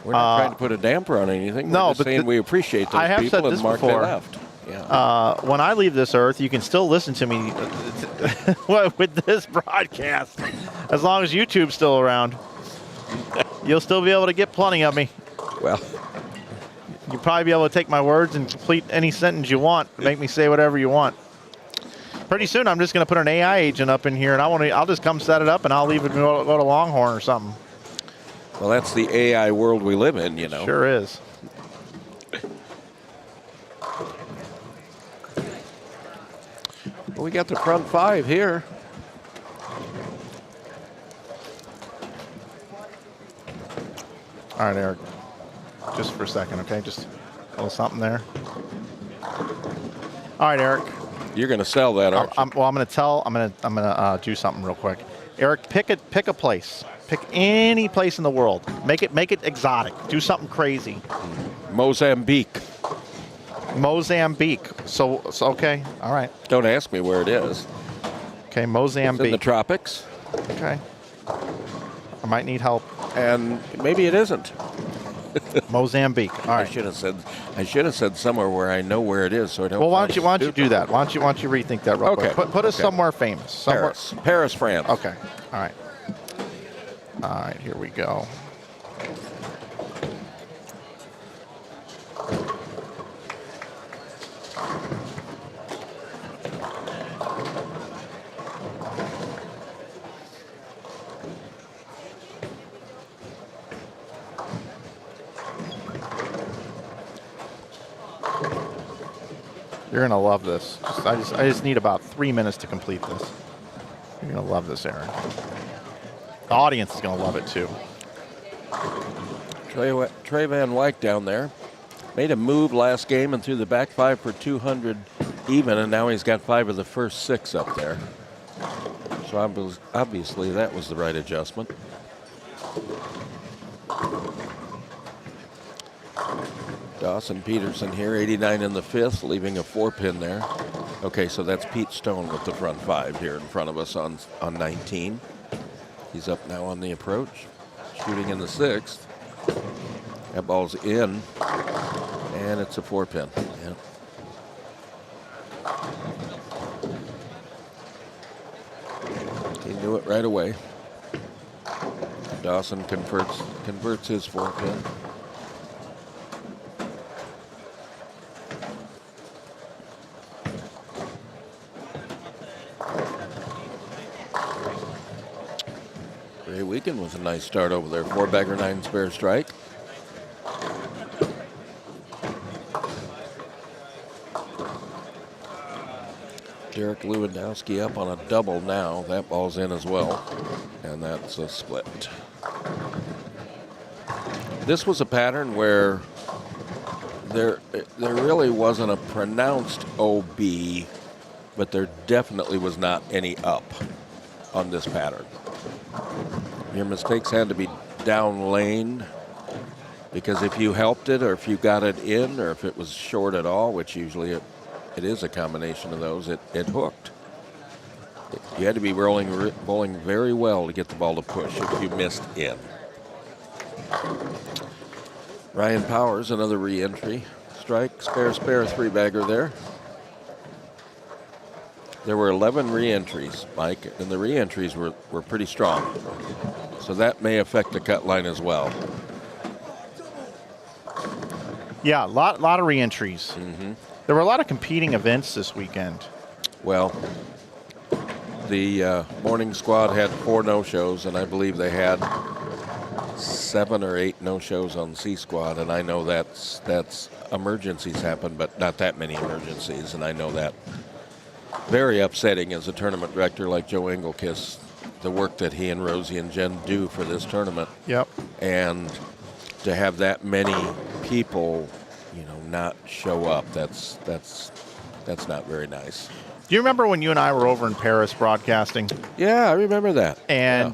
We're not trying to put a damper on anything. We're just saying we appreciate those people and mark they left. Yeah. When I leave this earth, you can still listen to me with this broadcast. As long as YouTube's still around, you'll still be able to get plenty of me. Well, you'll probably be able to take my words and complete any sentence you want, make me say whatever you want. Pretty soon, I'm just going to put an AI agent up in here, and I'll just come set it up, and I'll leave it and go to Longhorn or something. Well, that's the AI world we live in, you know. Sure is. Well, we got the front 5 here. All right, Eric. Just for a second, okay? Just a little something there. All right, Eric. You're going to sell that, aren't you? I'm going to do something real quick. Eric, pick a place. Pick any place in the world. Make it exotic. Do something crazy. Mozambique. So okay. All right. Don't ask me where it is. Okay, Mozambique. It's in the tropics. Okay. I might need help. And maybe it isn't. Mozambique. All right. I should have said somewhere where I know where it is, so I don't. Well, why don't you do that? Why don't you rethink that real quick? Put us somewhere famous. Somewhere. Paris, France. Okay. All right. All right. Here we go. You're going to love this. I just need about 3 minutes to complete this. You're going to love this, Aaron. The audience is going to love it, too. Trey Van Wyk down there. Made a move last game and threw the back 5 for 200 even, and now he's got 5 of the first 6 up there. So obviously that was the right adjustment. Dawson Peterson here, 89 in the 5th, leaving a 4-pin there. Okay, so that's Pete Stone with the front 5 here in front of us on 19. He's up now on the approach, shooting in the 6th. That ball's in, and it's a 4-pin. Yeah. He knew it right away. Dawson converts his 4-pin. Ray Weekend with a nice start over there. 4-bagger, 9-spare strike. Derek Lewandowski up on a double now. That ball's in as well. And that's a split. This was a pattern where there really wasn't a pronounced OB, but there definitely was not any up on this pattern. Your mistakes had to be down lane, because if you helped it or if you got it in or if it was short at all, which usually it is a combination of those, it hooked. You had to be bowling very well to get the ball to push if you missed in. Ryan Powers, another re-entry. Strike, spare, 3-bagger there. There were 11 re-entries, Mike, and the re-entries were pretty strong. So that may affect the cut line as well. Yeah, a lot of re-entries. There were a lot of competing events this weekend. Well, the morning squad had 4 no-shows, and I believe they had 7 or 8 no-shows on C squad, and I know that's emergencies happen, but not that many emergencies, and I know that very upsetting as a tournament director like Joe Engelkiss, the work that he and Rosie and Jen do for this tournament. Yep. And to have that many people, not show up, that's not very nice. Do you remember when you and I were over in Paris broadcasting? Yeah, I remember that. And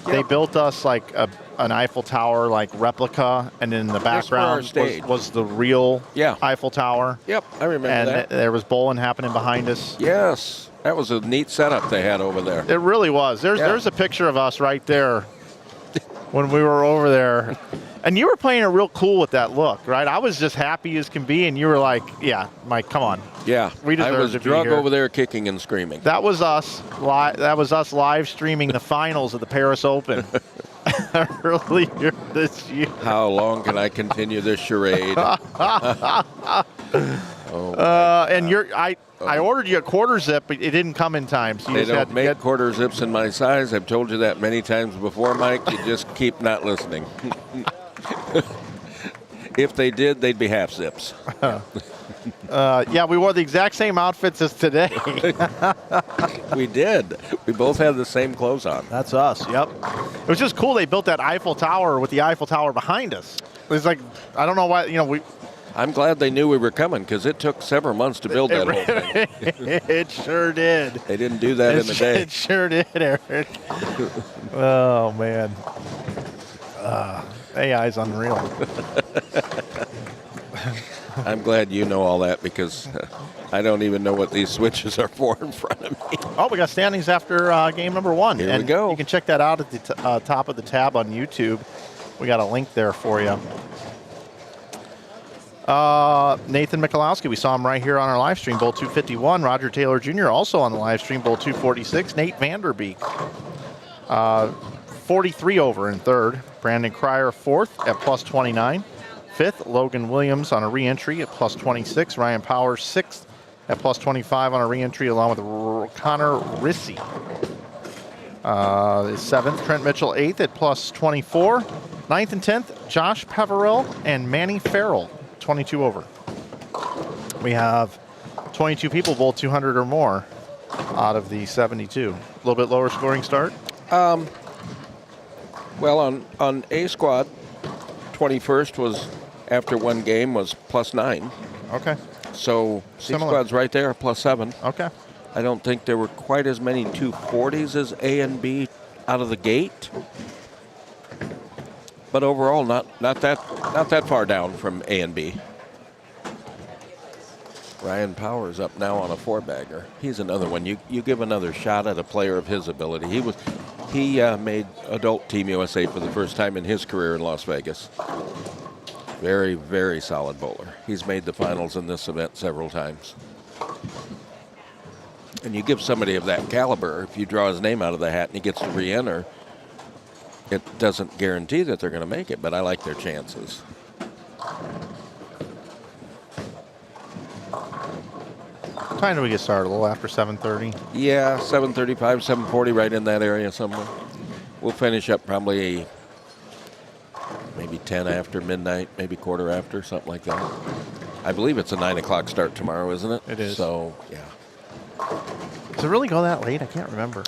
they built us like an Eiffel Tower like replica, and in the background was the real Eiffel Tower. Yep, I remember that. And there was bowling happening behind us. Yes, that was a neat setup they had over there. It really was. There's a picture of us right there when we were over there. And you were playing it real cool with that look, right? I was just happy as can be, and you were like, yeah, Mike, come on. Yeah, we deserve I was to be drunk here. over there kicking and screaming. That was us. That was us live streaming the finals of the Paris Open earlier this year. How long can I continue this charade? I ordered you a quarter zip, but it didn't come in time. So they don't make quarter zips in my size. I've told you that many times before, Mike. You just keep not listening. If they did, they'd be half zips. Yeah, we wore the exact same outfits as today. We did. We both had the same clothes on. That's us, yep. It was just cool they built that Eiffel Tower with the Eiffel Tower behind us. It was like, I don't know why, I'm glad they knew we were coming because it took several months to build that whole thing. It sure did. They didn't do that in a day. It sure did, Eric. Oh, man. AI is unreal. I'm glad you know all that because I don't even know what these switches are for in front of me. Oh, we got standings after game number 1. Here we go. You can check that out at the top of the tab on YouTube. We got a link there for you. Nathan Michalowski, we saw him right here on our live stream, bowl 251. Roger Taylor Jr. also on the live stream, bowl 246. Nate Vanderbeek, 43 over in third. Brandon Cryer, fourth at plus 29. Fifth, Logan Williams on a re-entry at plus 26. Ryan Powers, sixth at plus 25 on a re-entry, along with Connor Rissy. Seventh, Trent Mitchell, eighth at plus 24. Ninth and 10th, Josh Peverell and Manny Farrell, 22 over. We have 22 people bowl 200 or more out of the 72. A little bit lower scoring start? Well, on A squad, 21st was, after one game, was plus 9. Okay. So C Similar. squad's right there, plus 7. Okay. I don't think there were quite as many 240s as A and B out of the gate. But overall, not that far down from A and B. Ryan Powers up now on a 4-bagger. He's another one. You give another shot at a player of his ability. He made adult Team USA for the first time in his career in Las Vegas. Very, very solid bowler. He's made the finals in this event several times. And you give somebody of that caliber, if you draw his name out of the hat and he gets to re-enter, it doesn't guarantee that they're going to make it, but I like their chances. What time do we get started? A little after 7:30? Yeah, 7:35, 7:40, right in that area somewhere. We'll finish up probably maybe 10 after midnight, maybe quarter after, something like that. I believe it's a 9 o'clock start tomorrow, isn't it? It is. So, yeah. Does it really go that late? I can't remember.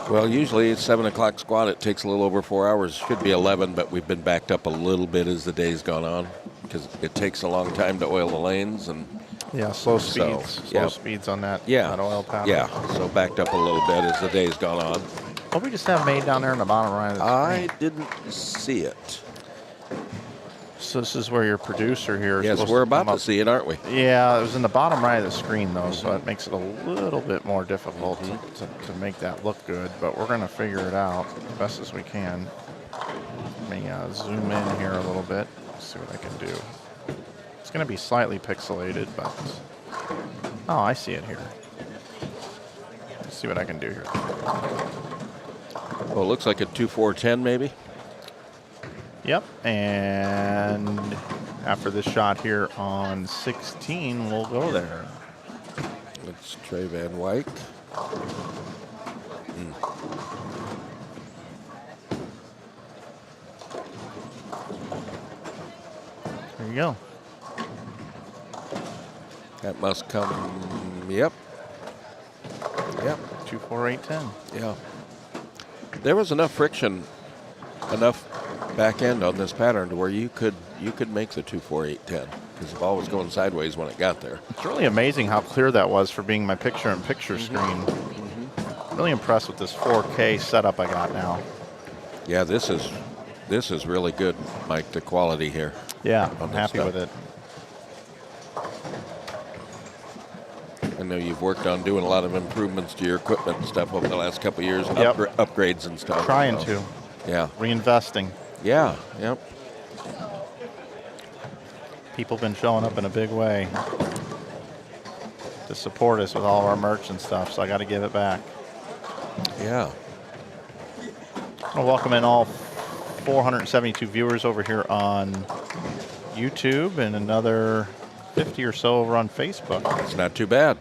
Well, usually it's 7 o'clock squad. It takes a little over 4 hours. Should be 11, but we've been backed up a little bit as the day's gone on because it takes a long time to oil the lanes. And yeah, slow speeds. Slow yeah. speeds on that, Yeah. that oil pattern. Yeah, so backed up a little bit as the day's gone on. What we just have made down there in the bottom right of the I screen? didn't see it. So this is where your producer here is Yes, supposed we're to come about to up. see it, aren't we? Yeah, it was in the bottom right of the screen, though, so it makes it a little bit more difficult to make that look good, but we're going to figure it out as best as we can. Let me zoom in here a little bit, see what I can do. It's going to be slightly pixelated, but... Oh, I see it here. Let's see what I can do here. Well, it looks like a 2-4-10 maybe. Yep, and after this shot here on 16, we'll go there. It's Trey Van Wyk. There you go. That must come, yep. Yep. 2, 4, 8, 10. Yeah. There was enough friction, enough back end on this pattern to where you could make the 2, 4, 8, 10 because the ball was going sideways when it got there. It's really amazing how clear that was for being my picture-in-picture screen. Really impressed with this 4K setup I got now. Yeah, this is really good, Mike, the quality here. Yeah, on I'm this happy stuff. with it. I know you've worked on doing a lot of improvements to your equipment and stuff over the last couple of years, and Yep. upgrades and stuff. Trying so, to. Yeah. Reinvesting. Yeah, yep. People have been showing up in a big way to support us with all of our merch and stuff, so I got to give it back. Yeah. I'll welcome in all 472 viewers over here on YouTube and another 50 or so over on Facebook. It's not too bad.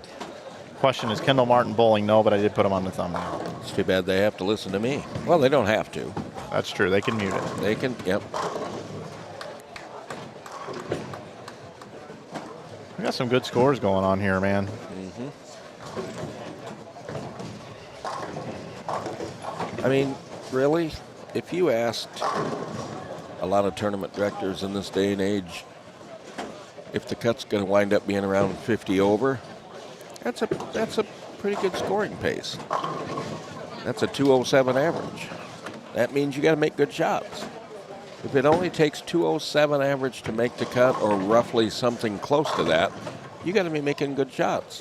Question is Kendall Martin bowling? No, but I did put him on the thumbnail. It's too bad they have to listen to me. Well, they don't have to. That's true. They can mute it. They can, yep. We got some good scores going on here, man. I mean, really, if you asked a lot of tournament directors in this day and age if the cut's going to wind up being around 50 over, that's a pretty good scoring pace. That's a 207 average. That means you got to make good shots. If it only takes 207 average to make the cut, or roughly something close to that, you got to be making good shots.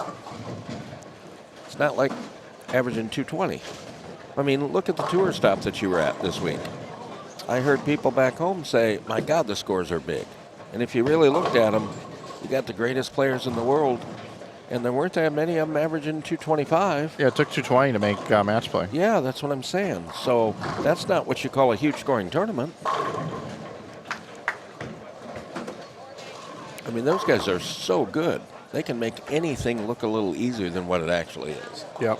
It's not like averaging 220. I mean, look at the tour stop that you were at this week. I heard people back home say, my God, the scores are big. And if you really looked at them, you got the greatest players in the world, and there weren't that many of them averaging 225. Yeah, it took 220 to make match play. Yeah, that's what I'm saying. So that's not what you call a huge scoring tournament. I mean, those guys are so good. They can make anything look a little easier than what it actually is. Yep.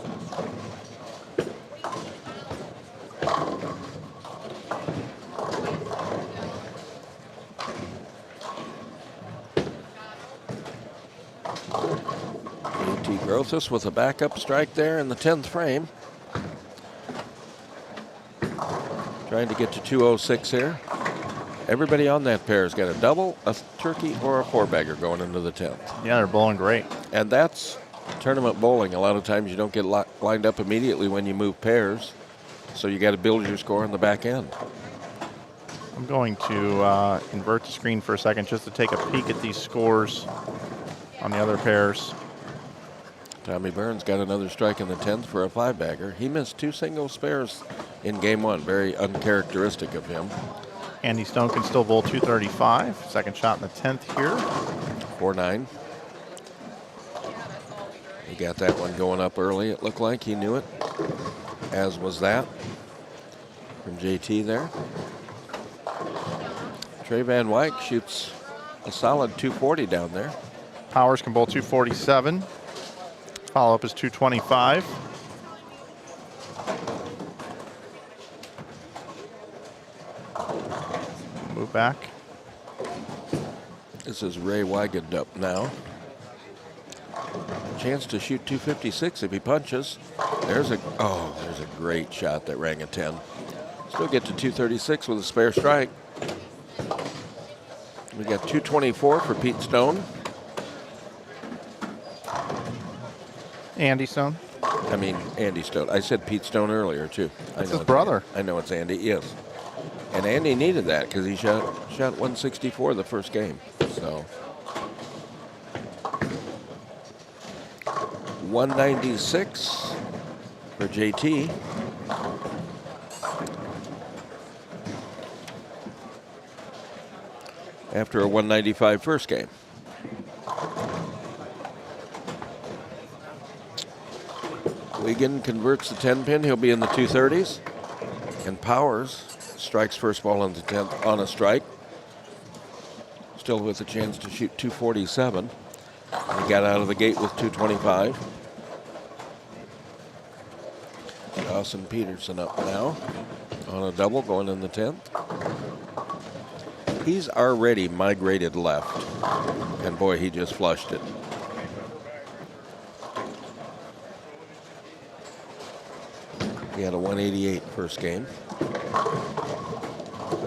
Grothus with a backup strike there in the 10th frame. Trying to get to 206 here. Everybody on that pair has got a double, a turkey, or a four-bagger going into the 10th. Yeah, they're bowling great. And that's tournament bowling. A lot of times you don't get lined up immediately when you move pairs, so you got to build your score on the back end. I'm going to invert the screen for a second just to take a peek at these scores on the other pairs. Tommy Burns got another strike in the 10th for a five-bagger. He missed two single spares in game one. Very uncharacteristic of him. Andy Stone can still bowl 235. Second shot in the 10th here. 4-9. He got that one going up early, it looked like. He knew it, as was that from JT there. Trey Van Wyk shoots a solid 240 down there. Powers can bowl 247. Follow-up is 225. Move back. This is Ray Wygand up now. Chance to shoot 256 if he punches. There's a great shot that rang a 10. Still get to 236 with a spare strike. We got 224 for Pete Stone. Andy Stone. I mean, Andy Stone. I said Pete Stone earlier, too. That's his brother. I know it's Andy, yes. And Andy needed that because he shot 164 the first game. So 196 for JT. After a 195 first game. Wigan converts the 10 pin. He'll be in the 230s. And Powers strikes first ball in the 10th on a strike. Still with a chance to shoot 247. He got out of the gate with 225. Dawson Peterson up now on a double going in the 10th. He's already migrated left. And boy, he just flushed it. He had a 188 first game.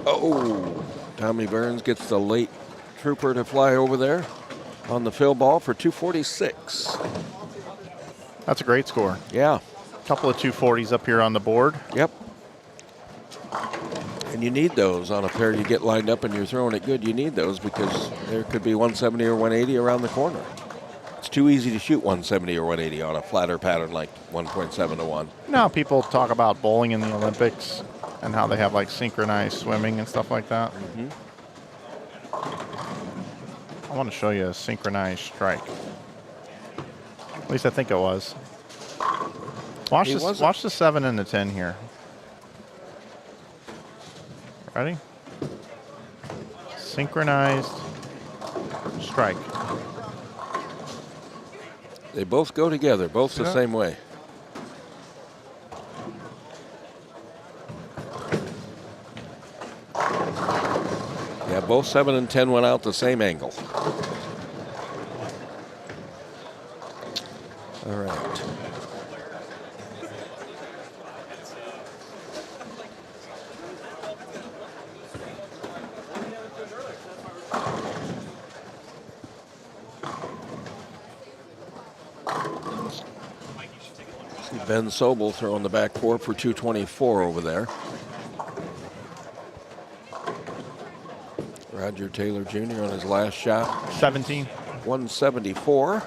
Oh, Tommy Burns gets the late trooper to fly over there on the fill ball for 246. That's a great score. Yeah. A couple of 240s up here on the board. Yep. And you need those on a pair you get lined up and you're throwing it good. You need those because there could be 170 or 180 around the corner. It's too easy to shoot 170 or 180 on a flatter pattern like 1.7 to 1. Now people talk about bowling in the Olympics and how they have like synchronized swimming and stuff like that. Mm-hmm. I want to show you a synchronized strike. At least I think it was. Watch the 7 and the 10 here. Ready? Synchronized strike. They both go together, both the same way. Yeah, both 7 and 10 went out the same angle. All right. See Ben Sobel throwing the back four for 224 over there. Roger Taylor Jr. on his last shot. 17. 174.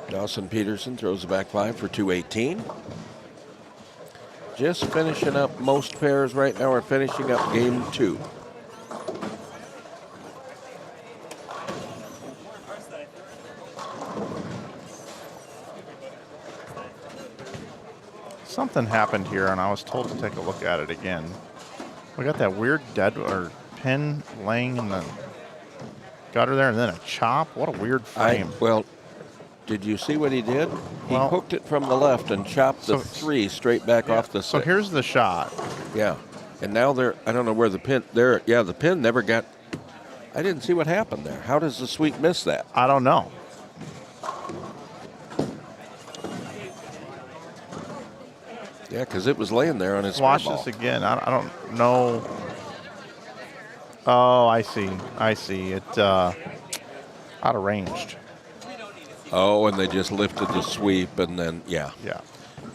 Dawson Peterson throws the back five for 218. Just finishing up most pairs right now. We're finishing up game 2. Something happened here, and I was told to take a look at it again. We got that weird dead or pin laying in the gutter there, and then a chop. What a weird frame. Well, did you see what he did? He hooked it from the left and chopped the 3 straight back off the 6. So here's the shot. Yeah. And now I don't know where the pin, there, yeah, the pin never got, I didn't see what happened there. How does the sweep miss that? I don't know. Yeah, because it was laying there on his Watch ball. this again. I don't know. Oh, I see. I see. It out of ranged. Oh, and they just lifted the sweep and then, yeah. Yeah.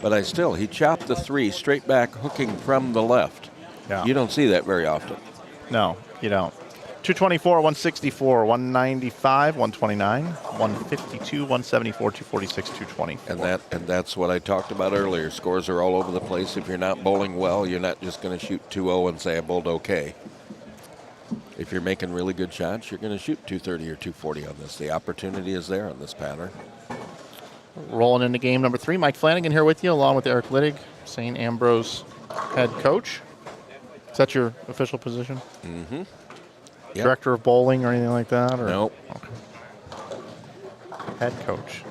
But he chopped the 3 straight back, hooking from the left. Yeah. You don't see that very often. No, you don't. 224, 164, 195, 129, 152, 174, 246, 224. And that's what I talked about earlier. Scores are all over the place. If you're not bowling well, you're not just going to shoot 2-0 and say I bowled okay. If you're making really good shots, you're going to shoot 230 or 240 on this. The opportunity is there on this pattern. Rolling into game number 3. Mike Flanagan here with you, along with Eric Litig, St. Ambrose head coach. Is that your official position? Mm-hmm. Yep. Director of bowling or anything like that? Or? Nope. Okay. Head coach.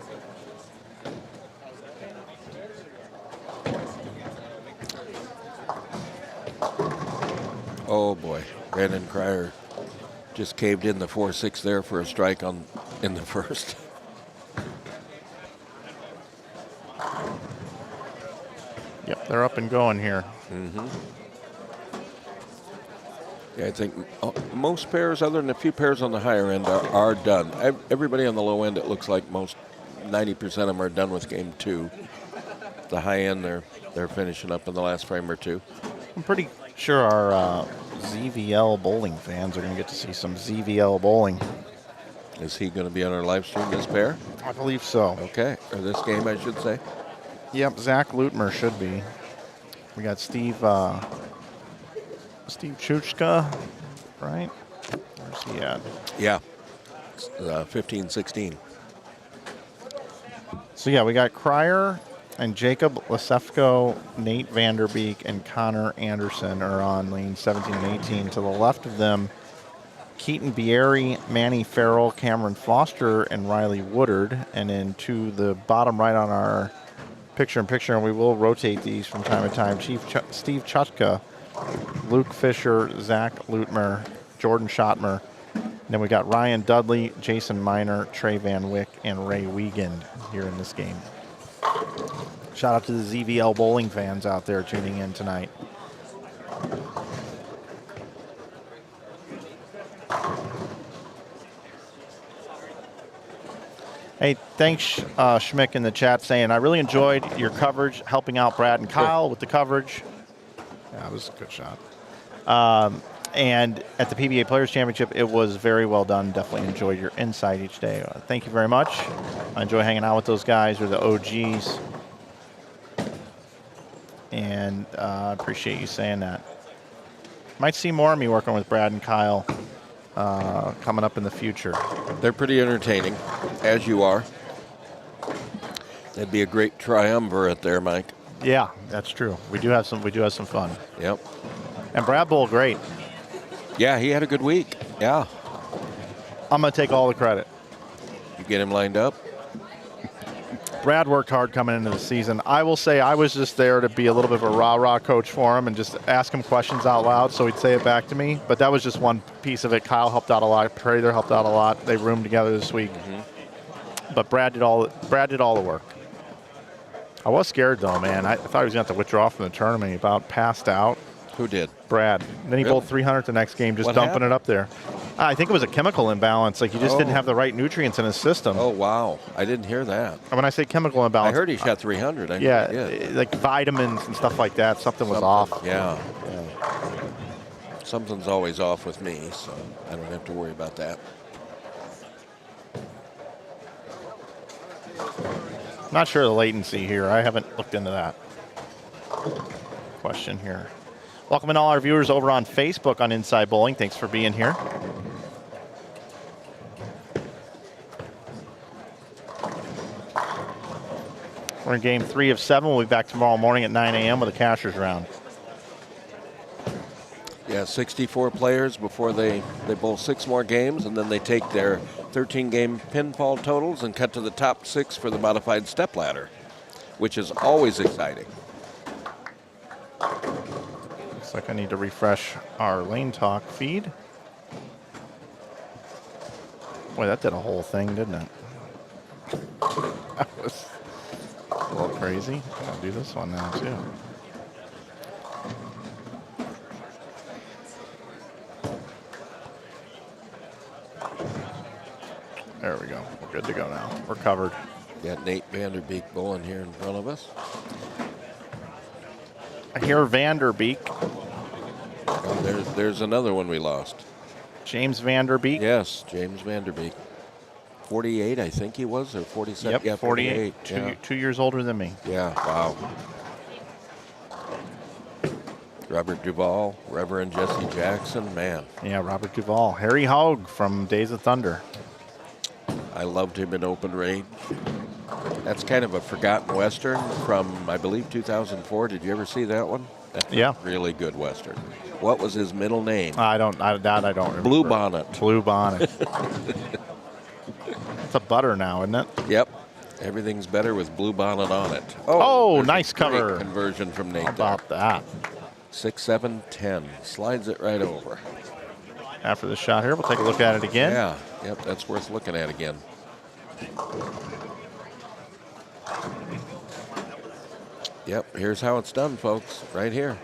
Oh boy, Brandon Cryer just caved in the 4-6 there for a strike in the first. Yep, they're up and going here. Mm-hmm. Yeah, I think most pairs, other than a few pairs on the higher end, are done. Everybody on the low end, it looks like 90% of them are done with game 2. The high end, they're finishing up in the last frame or 2. I'm pretty sure our ZVL bowling fans are going to get to see some ZVL bowling. Is he going to be on our live stream, this pair? I believe so. Okay, or this game, I should say. Yep, Zach Lutmer should be. We got Steve Chuchka, right? Where's he at? Yeah, 15-16. So yeah, we got Cryer And Jacob Lasefko, Nate Vanderbeek, and Connor Anderson are on lane 17 and 18. To the left of them, Keaton Bieri, Manny Farrell, Cameron Foster, and Riley Woodard. And then to the bottom right on our picture-in-picture, and we will rotate these from time to time, Steve Chutka, Luke Fisher, Zach Lutmer, Jordan Schottmer. And then we got Ryan Dudley, Jason Miner, Trey Van Wyck, and Ray Wiegand here in this game. Shout out to the ZVL bowling fans out there tuning in tonight. Hey, thanks Schmick in the chat saying, I really enjoyed your coverage, helping out Brad and Kyle with the coverage. Yeah, that was a good shot. And at the PBA Players Championship, it was very well done. Definitely enjoyed your insight each day. Thank you very much. I enjoy hanging out with those guys. They're the OGs. And I appreciate you saying that. Might see more of me working with Brad and Kyle coming up in the future. They're pretty entertaining, as you are. That'd be a great triumvirate there, Mike. Yeah, that's true. We do have some fun. Yep. And Brad bowled great. Yeah, he had a good week. Yeah. I'm going to take all the credit. You get him lined up? Brad worked hard coming into the season. I will say I was just there to be a little bit of a rah-rah coach for him and just ask him questions out loud so he'd say it back to me. But that was just one piece of it. Kyle helped out a lot. Prather helped out a lot. They roomed together this week. Mm-hmm. But Brad did all the work. I was scared, though, man. I thought he was going to have to withdraw from the tournament. He about passed out. Who did? Brad. Then he bowled 300 the next game, just dumping it up there. I think it was a chemical imbalance. Like, he just didn't have the right nutrients in his system. Oh, wow. I didn't hear that. And when I say chemical imbalance, I heard he shot 300. Like vitamins and stuff like that. Something was off. Yeah. Something's always off with me, so I don't have to worry about that. Not sure of the latency here. I haven't looked into that question here. Welcome all our viewers over on Facebook on Inside Bowling. Thanks for being here. We're in game 3 of 7. We'll be back tomorrow morning at 9 a.m. with a cashers round. Yeah, 64 players before they bowl 6 more games, and then they take their 13-game pinfall totals and cut to the top 6 for the modified stepladder, which is always exciting. Looks like I need to refresh our Lane Talk feed. Boy, that did a whole thing, didn't it? That was a little crazy. I'll do this one now, too. There we go. We're good to go now. We're covered. Got Nate Vanderbeek bowling here in front of us. I hear Vanderbeek. Oh, there's another one we lost. James Vanderbeek. Yes, James Vanderbeek. 48, I think he was, or 47. Yep, yeah, 48. 48. Two years older than me. Yeah, wow. Robert Duvall, Reverend Jesse Jackson, man. Yeah, Robert Duvall. Harry Haug from Days of Thunder. I loved him in Open Range. That's kind of a forgotten Western from, I believe, 2004. Did you ever see that one? That's a really good Western. What was his middle name? I don't remember. Blue Bonnet. Blue Bonnet. It's a butter now, isn't it? Yep. Everything's better with Blue Bonnet on it. Oh, nice cover. Conversion from Nate. How about that? 6, 7, 10. Slides it right over. After the shot here, we'll take a look at it again. Yeah. Yep, that's worth looking at again. Yep, here's how it's done, folks. Right here.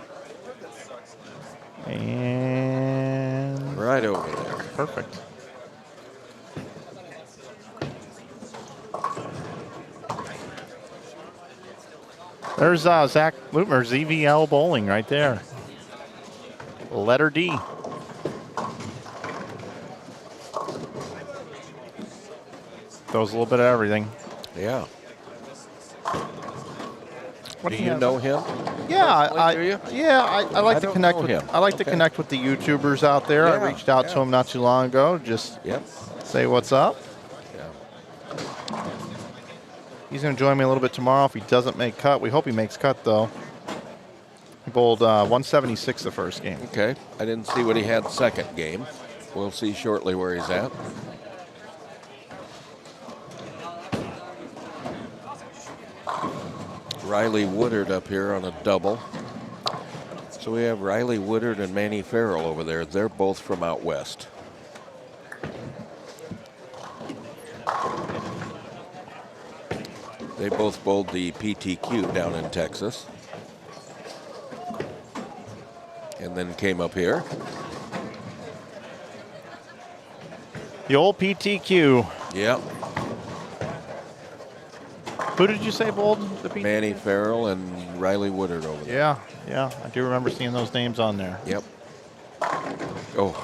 And right over there. Perfect. There's Zach Lutmer, ZVL Bowling right there. Letter D. Throws a little bit of everything. Yeah. What do you know him? Yeah, I like to connect with him. I like to connect with the YouTubers out there. Yeah, I reached out to him not too long ago. Just say what's up. Yeah. He's going to join me a little bit tomorrow if he doesn't make cut. We hope he makes cut, though. He bowled 176 the first game. Okay. I didn't see what he had second game. We'll see shortly where he's at. Riley Woodard up here on a double. So we have Riley Woodard and Manny Farrell over there. They're both from out west. They both bowled the PTQ down in Texas. And then came up here. The old PTQ. Yep. Who did you say bowled the PTQ? Manny Farrell and Riley Woodard over there. Yeah. I do remember seeing those names on there. Yep. Oh.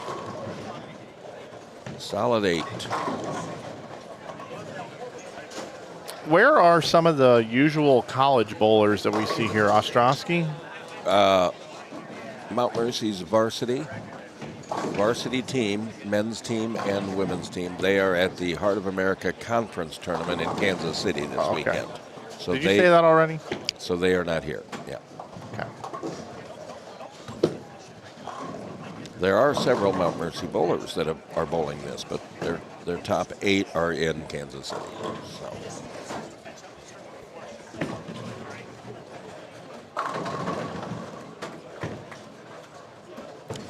Solid 8. Where are some of the usual college bowlers that we see here? Ostrowski? Mount Mercy's varsity team, men's team and women's team. They are at the Heart of America Conference Tournament in Kansas City this weekend. So did you say that already? So they are not here. Yeah. Okay. There are several Mount Mercy bowlers that are bowling this, but their top 8 are in Kansas City. So.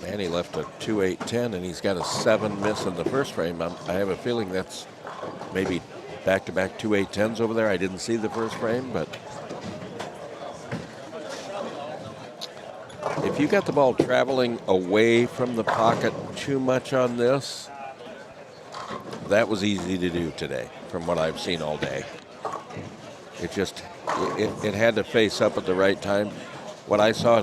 And he left a 2-8-10, and he's got a 7 miss in the first frame. I have a feeling that's maybe back-to-back 2-8-10s over there. I didn't see the first frame, but if you got the ball traveling away from the pocket too much on this, that was easy to do today from what I've seen all day. It just, it had to face up at the right time. What I saw,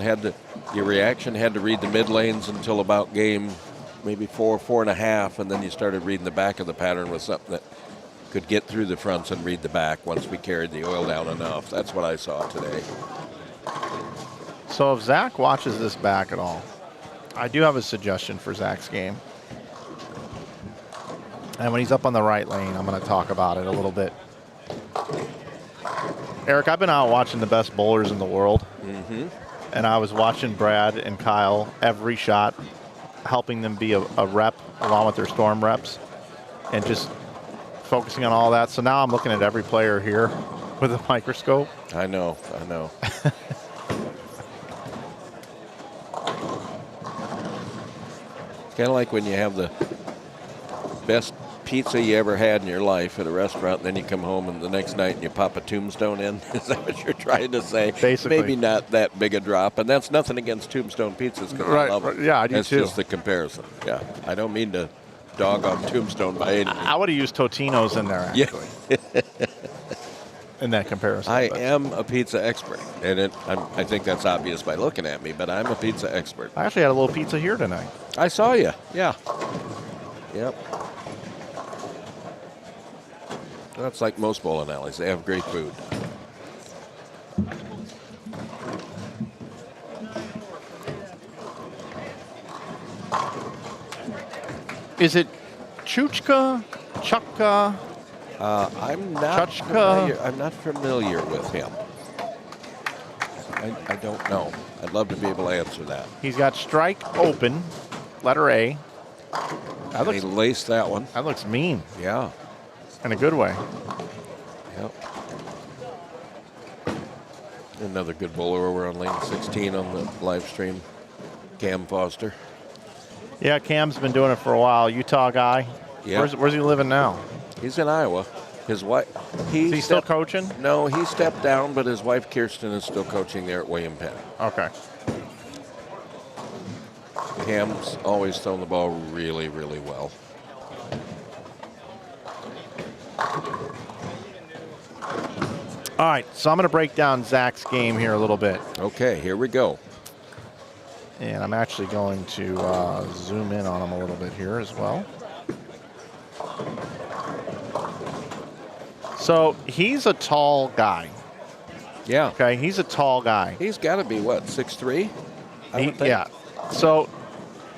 your reaction had to read the mid lanes until about game maybe 4.5, and then you started reading the back of the pattern with something that could get through the fronts and read the back once we carried the oil down enough. That's what I saw today. So if Zach watches this back at all, I do have a suggestion for Zach's game. And when he's up on the right lane, I'm going to talk about it a little bit. Eric, I've been out watching the best bowlers in the world. Mm-hmm. And I was watching Brad and Kyle every shot, helping them be a rep along with their storm reps and just focusing on all that. So now I'm looking at every player here with a microscope. I know. It's kind of like when you have the best pizza you ever had in your life at a restaurant, and then you come home and the next night and you pop a Tombstone in. Is that what you're trying to say? Basically. Maybe not that big a drop, and that's nothing against Tombstone pizzas because I love it. Yeah, I do that's too. That's just the comparison. Yeah, I don't mean to dog on Tombstone by any means. I would have used Totino's in there, actually. Yeah. In that comparison. I am a pizza expert, and I think that's obvious by looking at me, but I'm a pizza expert. I actually had a little pizza here tonight. I saw you. Yeah. Yep. That's like most bowling alleys. They have great food. Is it Chuchka? Chukka? I'm not familiar with him. I don't know. I'd love to be able to answer that. He's got strike open, letter A. He laced that one. That looks mean. Yeah. In a good way. Yep. Another good bowler over on lane 16 on the live stream, Cam Foster. Yeah, Cam's been doing it for a while. Utah guy. Yeah. Where's he living now? He's in Iowa. His wife. Is he still coaching? No, he stepped down, but his wife Kirsten is still coaching there at William Penn. Okay. Cam's always thrown the ball really, really well. All right, so I'm going to break down Zach's game here a little bit. Okay, here we go. And I'm actually going to zoom in on him a little bit here as well. So he's a tall guy. Yeah. Okay, he's a tall guy. He's got to be, what, 6'3"? Yeah. So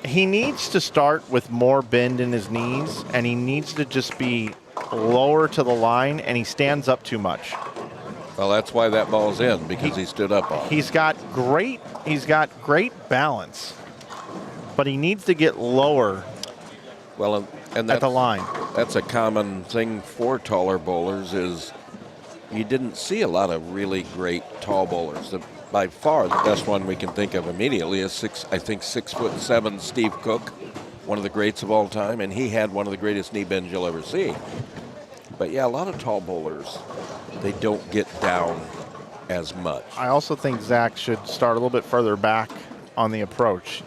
he needs to start with more bend in his knees, and he needs to just be lower to the line, and he stands up too much. Well, that's why that ball's in, because he stood up on it. He's got great balance, but he needs to get lower. Well, and at the line. That's a common thing for taller bowlers. Is you didn't see a lot of really great tall bowlers. By far, the best one we can think of immediately is 6'7" Steve Cook, one of the greats of all time, and he had one of the greatest knee bends you'll ever see. But yeah, a lot of tall bowlers, they don't get down as much. I also think Zach should start a little bit further back on the approach.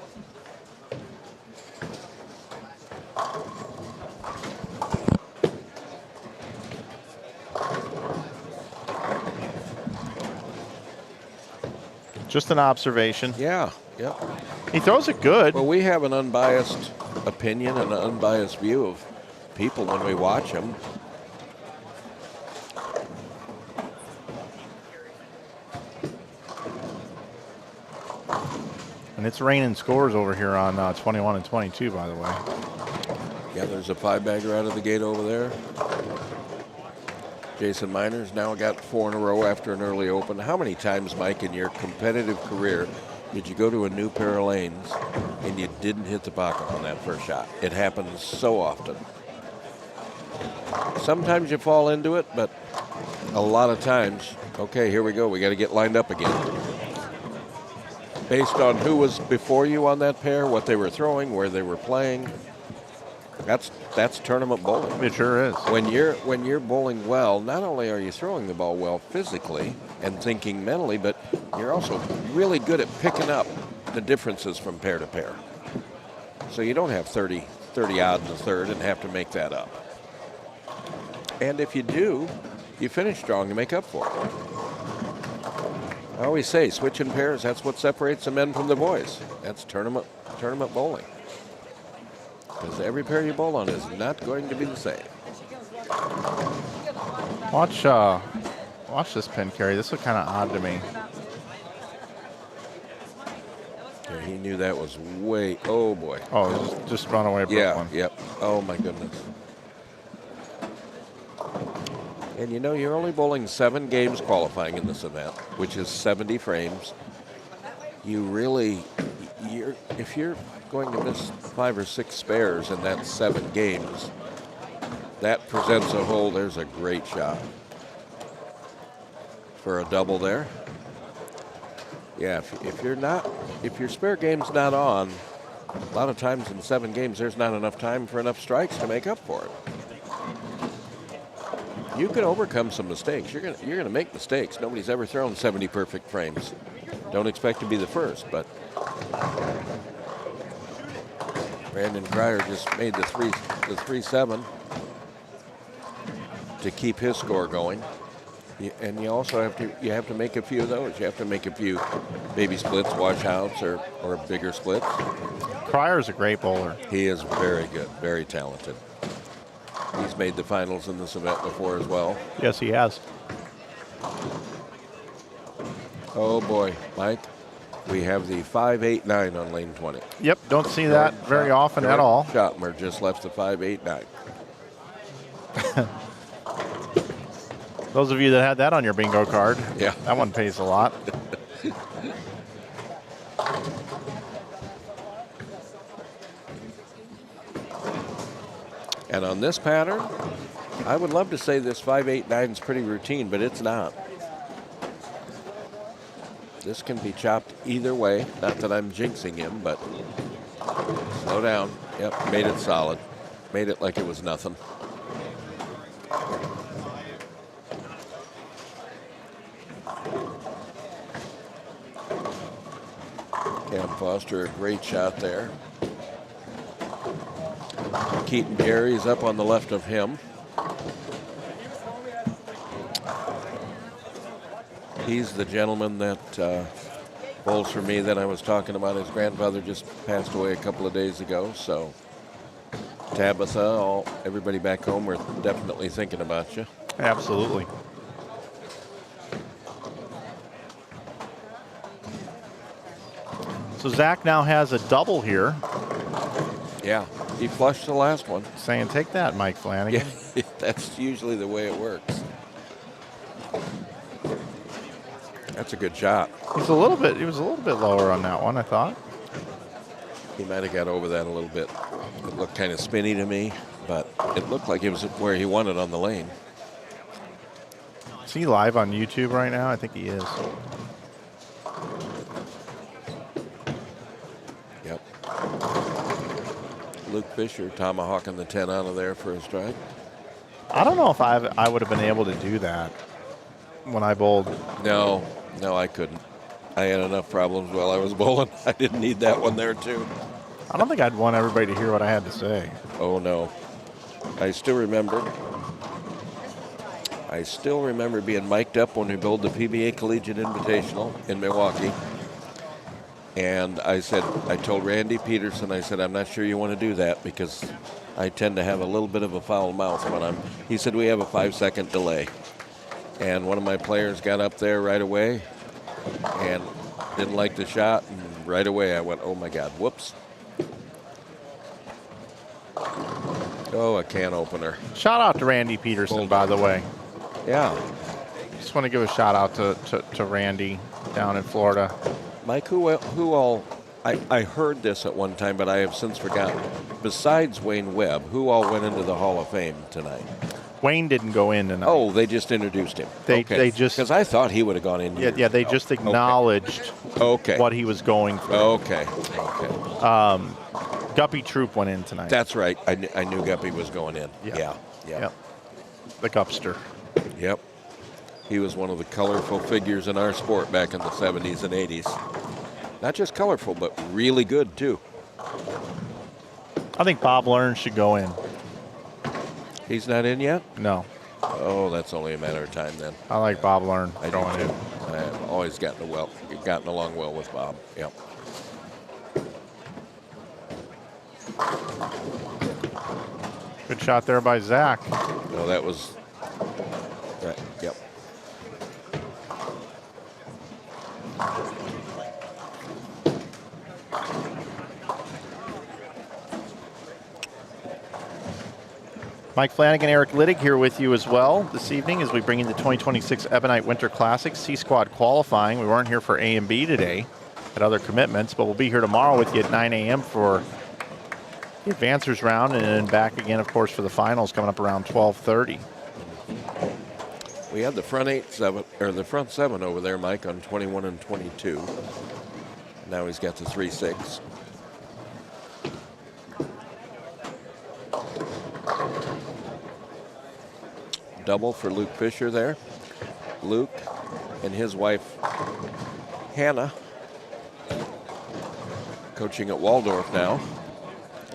Just an observation. Yeah, yeah. He throws it good. Well, we have an unbiased opinion and an unbiased view of people when we watch them. And it's raining scores over here on 21 and 22, by the way. Yeah, there's a 5-bagger out of the gate over there. Jason Miner's now got 4 in a row after an early open. How many times, Mike, in your competitive career did you go to a new pair of lanes and you didn't hit the pocket on that first shot? It happens so often. Sometimes you fall into it, but a lot of times, okay, here we go. We got to get lined up again. Based on who was before you on that pair, what they were throwing, where they were playing. That's tournament bowling. It sure is. When you're bowling well, not only are you throwing the ball well physically and thinking mentally, but you're also really good at picking up the differences from pair to pair. So you don't have 30 odd in the third and have to make that up. And if you do, you finish strong and make up for it. I always say, switching pairs, that's what separates the men from the boys. That's tournament bowling. Because every pair you bowl on is not going to be the same. Watch this pin carry. This looked kind of odd to me. Yeah, he knew that was way, oh boy. Oh, just run away from one. Yep. Oh my goodness. And you know, you're only bowling 7 games qualifying in this event, which is 70 frames. If you're going to miss 5 or 6 spares in that 7 games, that presents a hole. There's a great shot for a double there. Yeah, if your spare game's not on, a lot of times in 7 games, there's not enough time for enough strikes to make up for it. You can overcome some mistakes. You're gonna make mistakes. Nobody's ever thrown 70 perfect frames. Don't expect to be the first, but Brandon Cryer just made the 3-7 to keep his score going. And you also have to make a few of those. You have to make a few baby splits, washouts, or bigger splits. Cryer's a great bowler. He is very good, very talented. He's made the finals in this event before as well. Yes, he has. Oh boy, Mike, we have the 5-8-9 on lane 20. Yep, don't see that very often at all. Schottmer just left the 5-8-9. Those of you that had that on your bingo card, yeah, that one pays a lot. And on this pattern, I would love to say this 5-8-9 is pretty routine, but it's not. This can be chopped either way. Not that I'm jinxing him, but slow down. Yep, made it solid. Made it like it was nothing. Cam Foster, a great shot there. Keaton Gary is up on the left of him. He's the gentleman that bowls for me that I was talking about. His grandfather just passed away a couple of days ago. So Tabitha, everybody back home, we're definitely thinking about you. Absolutely. So Zach now has a double here. Yeah. He flushed the last one. Saying, take that, Mike Flanagan. Yeah, that's usually the way it works. That's a good shot. He was a little bit lower on that one, I thought. He might have got over that a little bit. It looked kind of spinny to me, but it looked like it was where he wanted on the lane. Is he live on YouTube right now? I think he is. Yep. Luke Fisher tomahawking the 10 out of there for a strike. I don't know if I would have been able to do that when I bowled. No, I couldn't. I had enough problems while I was bowling. I didn't need that one there, too. I don't think I'd want everybody to hear what I had to say. Oh, no. I still remember being mic'd up when we bowled the PBA Collegiate Invitational in Milwaukee. And I told Randy Peterson, I said, I'm not sure you want to do that because I tend to have a little bit of a foul mouth when he said, we have a 5-second delay. And one of my players got up there right away and didn't like the shot. And right away I went, oh my God, whoops. Oh, a can opener. Shout out to Randy Peterson, by the way. Yeah. Just want to give a shout out to Randy down in Florida. Mike, who all, I heard this at one time, but I have since forgotten. Besides Wayne Webb, who all went into the Hall of Fame tonight? Wayne didn't go in tonight. Oh, they just introduced him. They just, because I thought he would have gone in. Yeah, they just acknowledged what he was going for. Okay. Guppy Troop went in tonight. That's right. I knew Guppy was going in. Yeah. The Gupster. Yep. He was one of the colorful figures in our sport back in the 70s and 80s. Not just colorful, but really good, too. I think Bob Learn should go in. He's not in yet? No. Oh, that's only a matter of time then. I like Bob Learn going in. I've always gotten along well with Bob. Yep. Good shot there by Zach. No, that was right. Yep. Mike Flanagan, Eric Litig here with you as well this evening as we bring in the 2026 Ebonite Winter Classic C-Squad qualifying. We weren't here for A and B today at other commitments, but we'll be here tomorrow with you at 9 a.m. for the advancers round and then back again, of course, for the finals coming up around 12:30. We had the front seven over there, Mike, on 21 and 22. Now he's got the 3-6. Double for Luke Fisher there. Luke and his wife, Hannah, coaching at Waldorf now.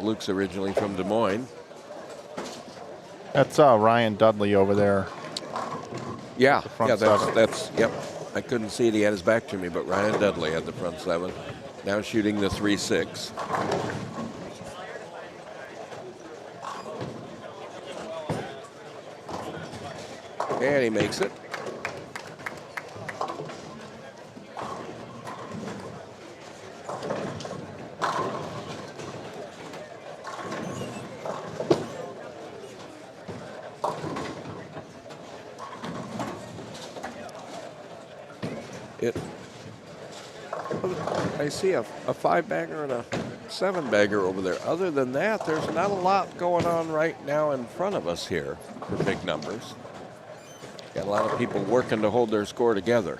Luke's originally from Des Moines. That's Ryan Dudley over there. Yeah, front seven. that's yep. I couldn't see it. He had his back to me, but Ryan Dudley had the front seven. Now shooting the 3-6. And he makes it. I see a 5-bagger and a 7-bagger over there. Other than that, there's not a lot going on right now in front of us here for big numbers. Got a lot of people working to hold their score together.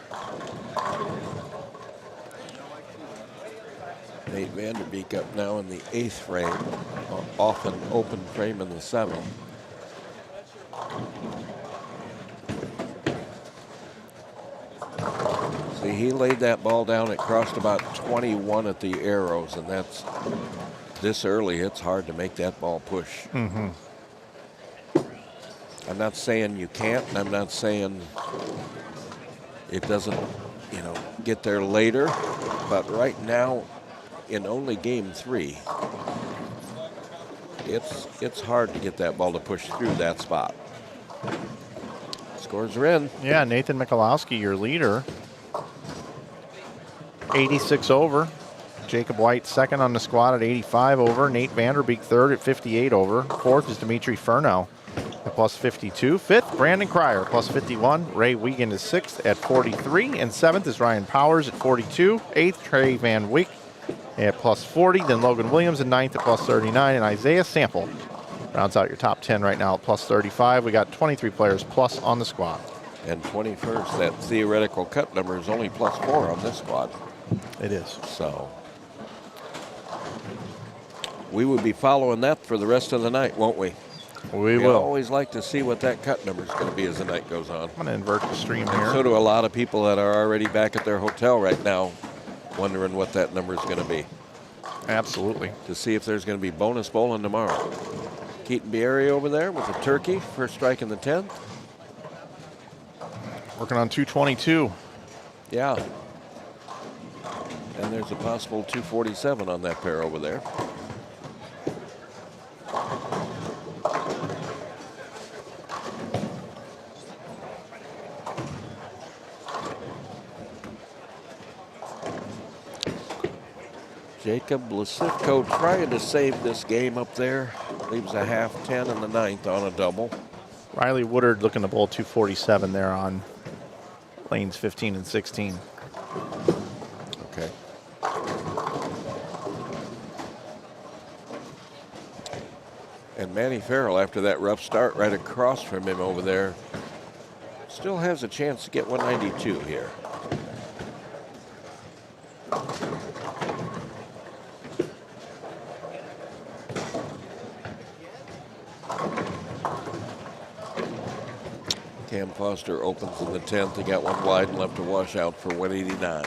Nate Vanderbeek up now in the 8th frame, off an open frame in the 7th. See, he laid that ball down. It crossed about 21 at the arrows, and that's this early. It's hard to make that ball push. Mm-hmm. I'm not saying you can't, and I'm not saying it doesn't, get there later. But right now, in only game 3, it's hard to get that ball to push through that spot. Scores are in. Yeah, Nathan Michalowski, your leader. 86 over. Jacob White second on the squad at 85 over. Nate Vanderbeek third at 58 over. Fourth is Dimitri Furno at plus 52. Fifth, Brandon Cryer, plus 51. Ray Wiegand is sixth at 43. And seventh is Ryan Powers at 42. Eighth, Trey Van Wyk at plus 40. Then Logan Williams in ninth at plus 39. And Isaiah Sample rounds out your top 10 right now at plus 35. We got 23 players plus on the squad. And 21st, that theoretical cut number is only plus 4 on this squad. It is. So we will be following that for the rest of the night, won't we? We will. Always like to see what that cut number is going to be as the night goes on. I'm going to invert the stream here. So do a lot of people that are already back at their hotel right now, wondering what that number is going to be. Absolutely. To see if there's going to be bonus bowling tomorrow. Keaton Bieri over there with a turkey, first strike in the 10th. Working on 222. Yeah. And there's a possible 247 on that pair over there. Jacob Lasivko trying to save this game up there. Leaves a half 10 in the 9th on a double. Riley Woodard looking to bowl 247 there on lanes 15 and 16. Okay. And Manny Farrell, after that rough start right across from him over there, still has a chance to get 192 here. Cam Foster opens in the 10th. He got one wide and left to wash out for 189.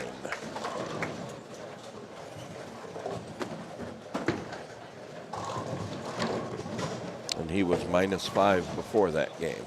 And he was -5 before that game.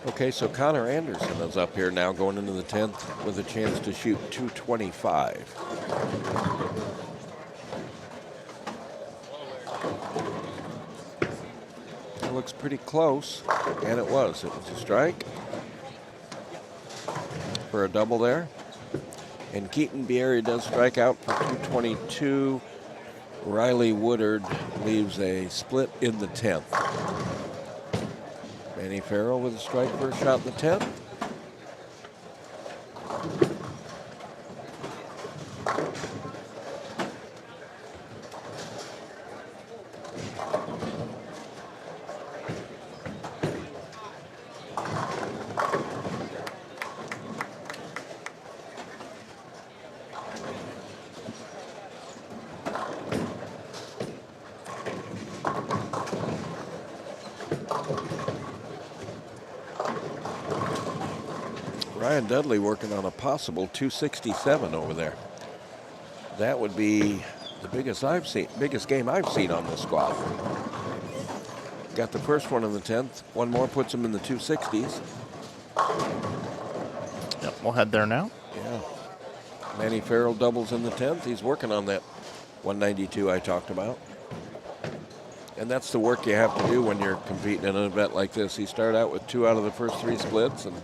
Okay, so Connor Anderson is up here now going into the 10th with a chance to shoot 225. It looks pretty close, and it was. It was a strike for a double there. And Keaton Bieri does strike out for 222. Riley Woodard leaves a split in the 10th. Manny Farrell with a strike first shot in the 10th. Ryan Dudley working on a possible 267 over there. That would be the biggest game I've seen on this squad. Got the first one in the 10th. One more puts him in the 260s. Yep, we'll head there now. Yeah. Manny Farrell doubles in the 10th. He's working on that 192 I talked about. And that's the work you have to do when you're competing in an event like this. You start out with 2 out of the first 3 splits, and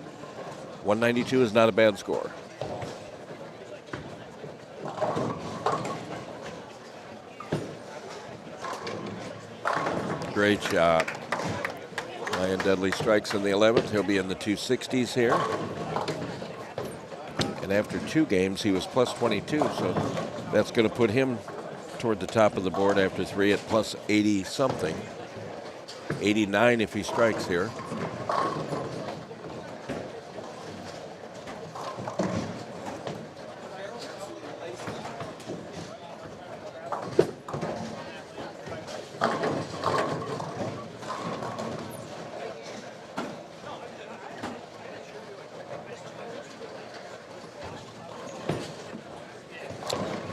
192 is not a bad score. Great shot. Ryan Dudley strikes in the 11th. He'll be in the 260s here. And after 2 games, he was plus 22, so that's going to put him toward the top of the board after 3 at plus 80 something. 89 if he strikes here.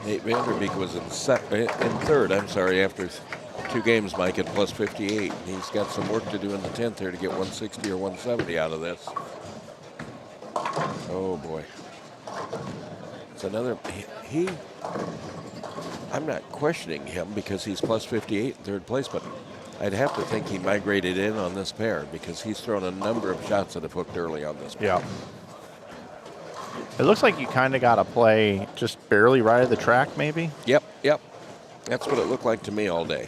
Nate Vanderbeek was in third, after 2 games, Mike, at plus 58. He's got some work to do in the 10th here to get 160 or 170 out of this. Oh, boy. It's another, I'm not questioning him because he's plus 58 in third place, but I'd have to think he migrated in on this pair because he's thrown a number of shots that have hooked early on this pair. Yeah. It looks like you kind of got to play just barely right of the track, maybe. Yep. That's what it looked like to me all day.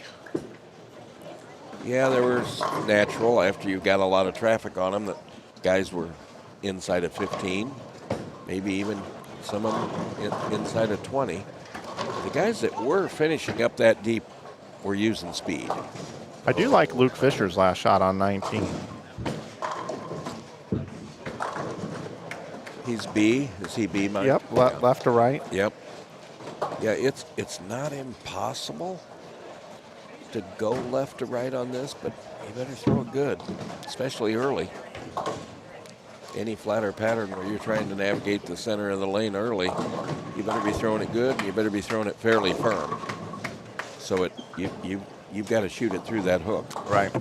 Yeah, there was natural after you got a lot of traffic on them that guys were inside of 15, maybe even some of them inside of 20. The guys that were finishing up that deep were using speed. I do like Luke Fisher's last shot on 19. He's B. Is he B, Mike? Yep, left to right. Yep. Yeah, it's not impossible to go left to right on this, but you better throw it good, especially early. Any flatter pattern where you're trying to navigate the center of the lane early, you better be throwing it good, and you better be throwing it fairly firm. So you've got to shoot it through that hook. Right.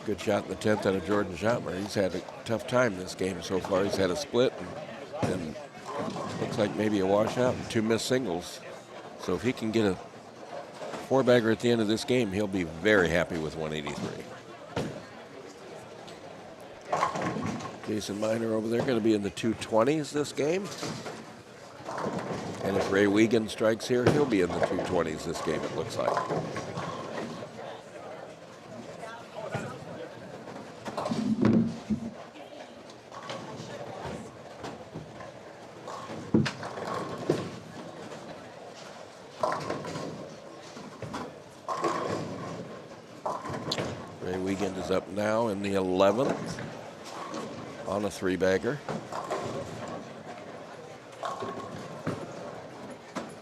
Good shot in the 10th out of Jordan Schottmer. He's had a tough time this game so far. He's had a split and looks like maybe a washout and 2 missed singles. So if he can get a 4-bagger at the end of this game, he'll be very happy with 183. Jason Miner over there going to be in the 220s this game. And if Ray Wiegand strikes here, he'll be in the 220s this game, it looks like. Ray Wiegand is up now in the 11th on a 3-bagger.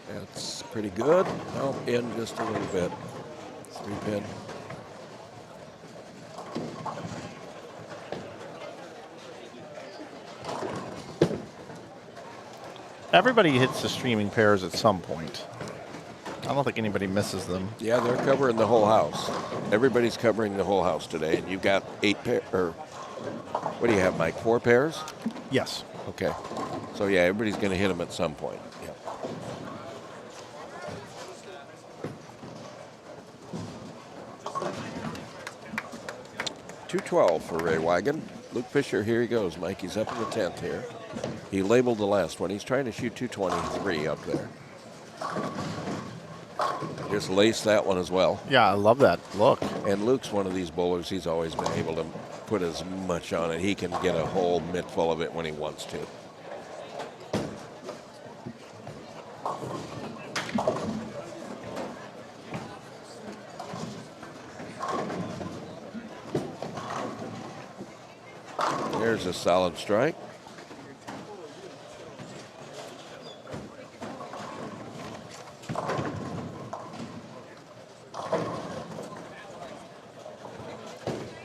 That's pretty good. Oh, in just a little bit. 3-pin. Everybody hits the streaming pairs at some point. I don't think anybody misses them. Yeah, they're covering the whole house. Everybody's covering the whole house today, and you've got 8 pair, or what do you have, Mike? 4 pairs? Yes. Okay. So yeah, everybody's going to hit them at some point. Yeah. .212 for Ray Wiegand. Luke Fisher, here he goes, Mike. He's up in the 10th here. He labeled the last one. He's trying to shoot 223 up there. Just lace that one as well. Yeah, I love that look. And Luke's one of these bowlers. He's always been able to put as much on it. He can get a whole mitt full of it when he wants to. There's a solid strike.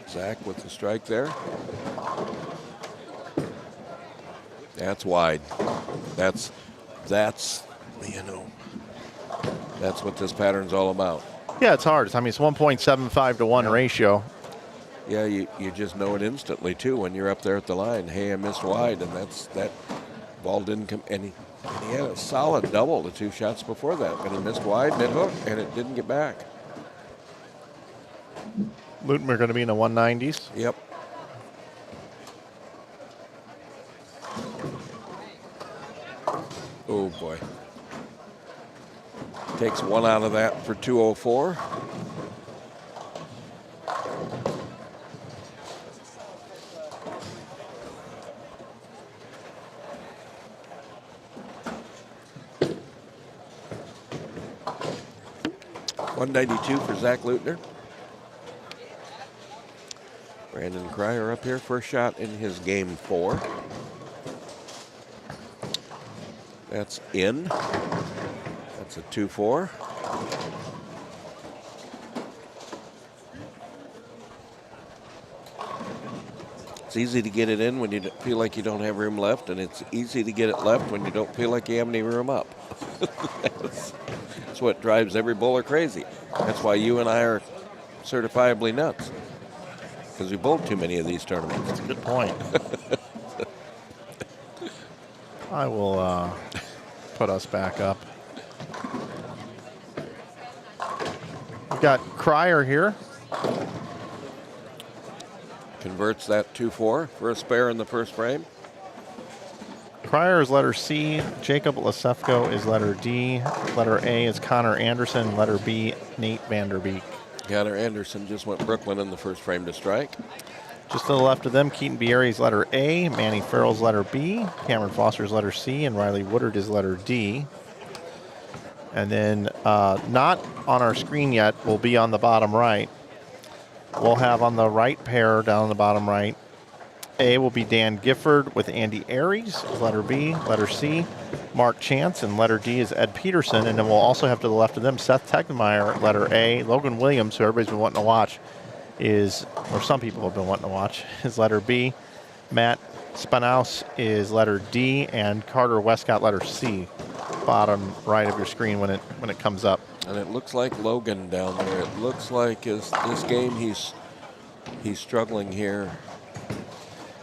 Zach with the strike there. That's wide. That's you know, that's what this pattern's all about. Yeah, it's hard. I mean, it's 1.75 to 1 ratio. Yeah, you just know it instantly too when you're up there at the line. Hey, I missed wide, and that ball didn't come. And he had a solid double the 2 shots before that, but he missed wide mid hook, and it didn't get back. Luton, we're going to be in the 190s. Yep. Oh boy. Takes 1 out of that for 204. .192 for Zach Lutner. Brandon Cryer up here, first shot in his game 4. That's in. That's a 2-4. It's easy to get it in when you feel like you don't have room left, and it's easy to get it left when you don't feel like you have any room up. That's what drives every bowler crazy. That's why you and I are certifiably nuts, because we bowled too many of these tournaments. That's a good point. I will put us back up. We've got Cryer here. Converts that 2-4 for a spare in the first frame. Cryer is letter C. Jacob Lasefko is letter D. Letter A is Connor Anderson. Letter B, Nate Vanderbeek. Connor Anderson just went Brooklyn in the first frame to strike. Just to the left of them, Keaton Bieri's letter A. Manny Farrell's letter B. Cameron Foster's letter C. And Riley Woodard is letter D. And then not on our screen yet, will be on the bottom right. We'll have on the right pair down on the bottom right, A will be Dan Gifford with Andy Aries, letter B, letter C, Mark Chance, and letter D is Ed Peterson. And then we'll also have to the left of them Seth Tegmeyer, letter A, Logan Williams, who everybody's been wanting to watch, is, or some people have been wanting to watch, is letter B. Matt Spanaus is letter D, and Carter Westcott, letter C, bottom right of your screen when it comes up. And it looks like Logan down there. It looks like this game he's struggling here.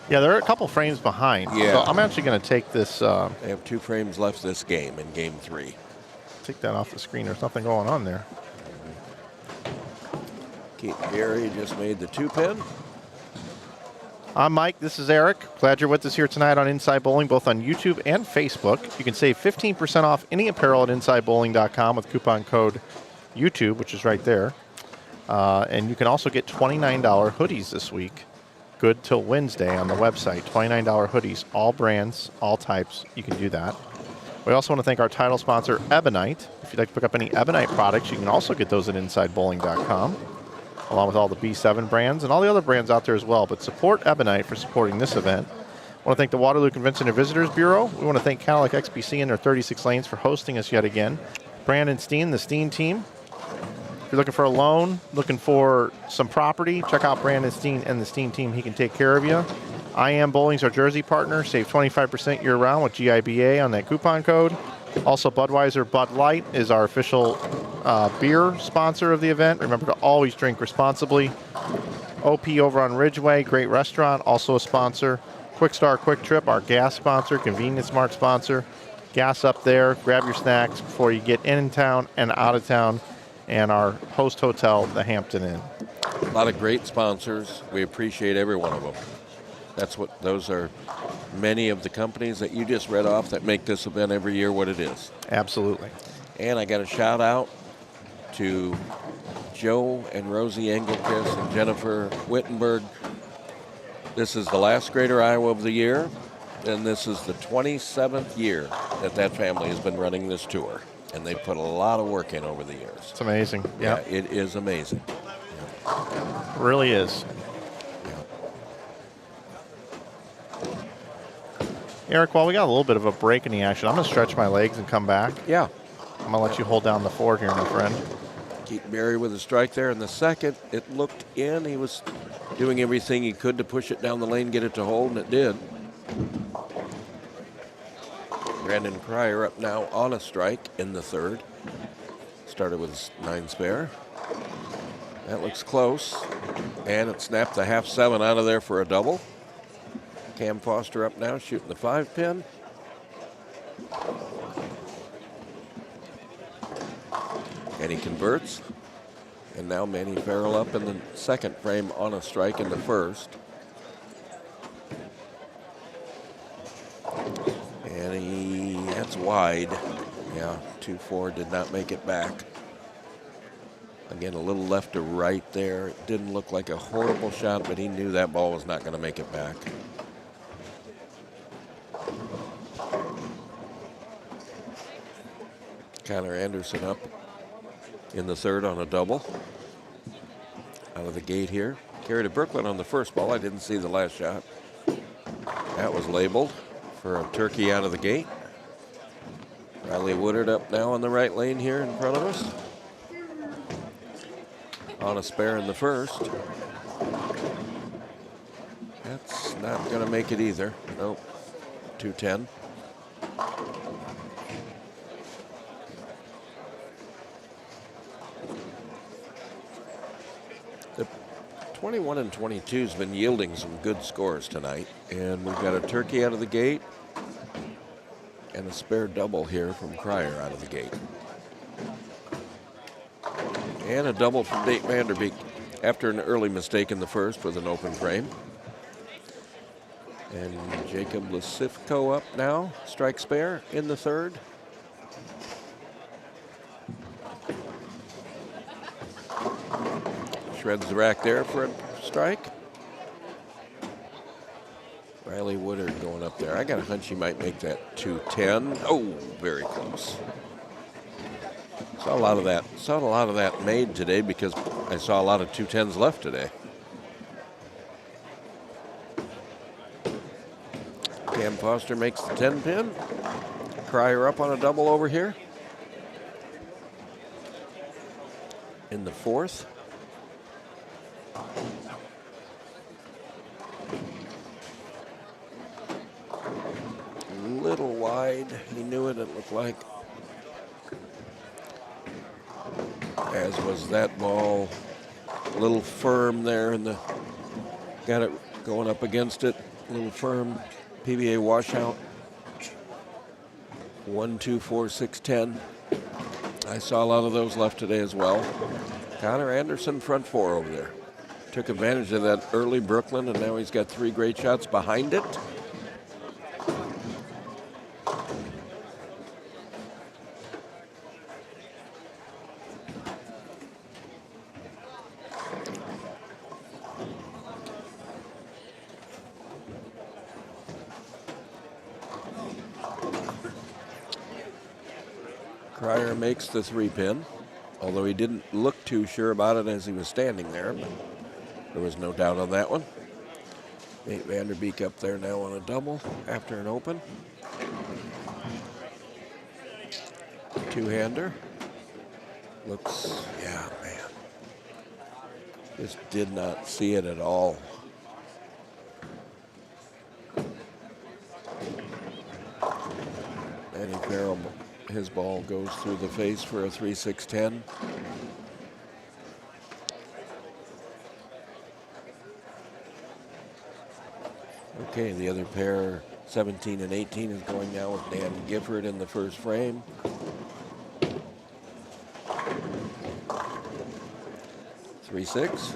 Yeah, they're a couple frames behind. Yeah. So I'm actually going to take this. They have 2 frames left this game in game 3. Take that off the screen. There's nothing going on there. Keaton Bieri just made the 2-pin. I'm Mike. This is Eric. Glad you're with us here tonight on Inside Bowling, both on YouTube and Facebook. You can save 15% off any apparel at InsideBowling.com with coupon code YouTube, which is right there. And you can also get $29 hoodies this week. Good till Wednesday on the website. $29 hoodies, all brands, all types. You can do that. We also want to thank our title sponsor, Ebonite. If you'd like to pick up any Ebonite products, you can also get those at InsideBowling.com, along with all the B7 brands and all the other brands out there as well. But support Ebonite for supporting this event. I want to thank the Waterloo Convention and Visitors Bureau. We want to thank Cadillac XPC and their 36 lanes for hosting us yet again. Brandon Steen, the Steen team. If you're looking for a loan, looking for some property, check out Brandon Steen and the Steen team. He can take care of you. I Am Bowling's our jersey partner. Save 25% year-round with GIBA on that coupon code. Also, Budweiser Bud Light is our official beer sponsor of the event. Remember to always drink responsibly. OP over on Ridgeway, great restaurant, also a sponsor. Quick Star Quick Trip, our gas sponsor, Convenience Mart sponsor. Gas up there, grab your snacks before you get in town and out of town. And our host hotel, the Hampton Inn. A lot of great sponsors. We appreciate every one of them. Those are many of the companies that you just read off that make this event every year what it is. Absolutely. And I got a shout out to Joe and Rosie Engelkist and Jennifer Wittenberg. This is the last Greater Iowa of the year, and this is the 27th year that family has been running this tour. And they put a lot of work in over the years. It's amazing. Yeah, it is amazing. It really is. Eric, while we got a little bit of a break in the action, I'm going to stretch my legs and come back. Yeah. I'm going to let you hold down the fort here, my friend. Keaton Bieri with a strike there in the second. It looked in. He was doing everything he could to push it down the lane, get it to hold, and it did. Brandon Cryer up now on a strike in the third. Started with 9 spare. That looks close. And it snapped the half 7 out of there for a double. Cam Foster up now shooting the 5-pin. And he converts. And now Manny Farrell up in the second frame on a strike in the first. And that's wide. Yeah, 2-4 did not make it back. Again, a little left to right there. It didn't look like a horrible shot, but he knew that ball was not going to make it back. Connor Anderson up in the third on a double. Out of the gate here. Carried to Brooklyn on the first ball. I didn't see the last shot. That was labeled for a turkey out of the gate. Riley Woodard up now on the right lane here in front of us. On a spare in the first. That's not going to make it either. Nope. 210. The 21 and 22 has been yielding some good scores tonight. And we've got a turkey out of the gate and a spare double here from Cryer out of the gate. And a double from Dave Vanderbeek after an early mistake in the first with an open frame. And Jacob Lasifko up now, strike spare in the third. Shreds the rack there for a strike. Riley Woodard going up there. I got a hunch he might make that 210. Oh, very close. Saw a lot of that. Saw a lot of that made today because I saw a lot of 210s left today. Cam Foster makes the 10 pin. Cryer up on a double over here. In the fourth. A little wide. He knew it, it looked like. As was that ball. A little firm there in the, got it going up against it. A little firm. PBA washout. 1, 2, 4, 6, 10. I saw a lot of those left today as well. Connor Anderson, front four over there. Took advantage of that early Brooklyn, and now he's got 3 great shots behind it. Cryer makes the 3 pin, although he didn't look too sure about it as he was standing there, but there was no doubt on that one. Nate Vanderbeek up there now on a double after an open. 2-hander. Looks, yeah, man. Just did not see it at all. Manny Farrell, his ball goes through the face for a 3-6-10. Okay, the other pair, 17 and 18, is going now with Dan Gifford in the first frame. Three, 6.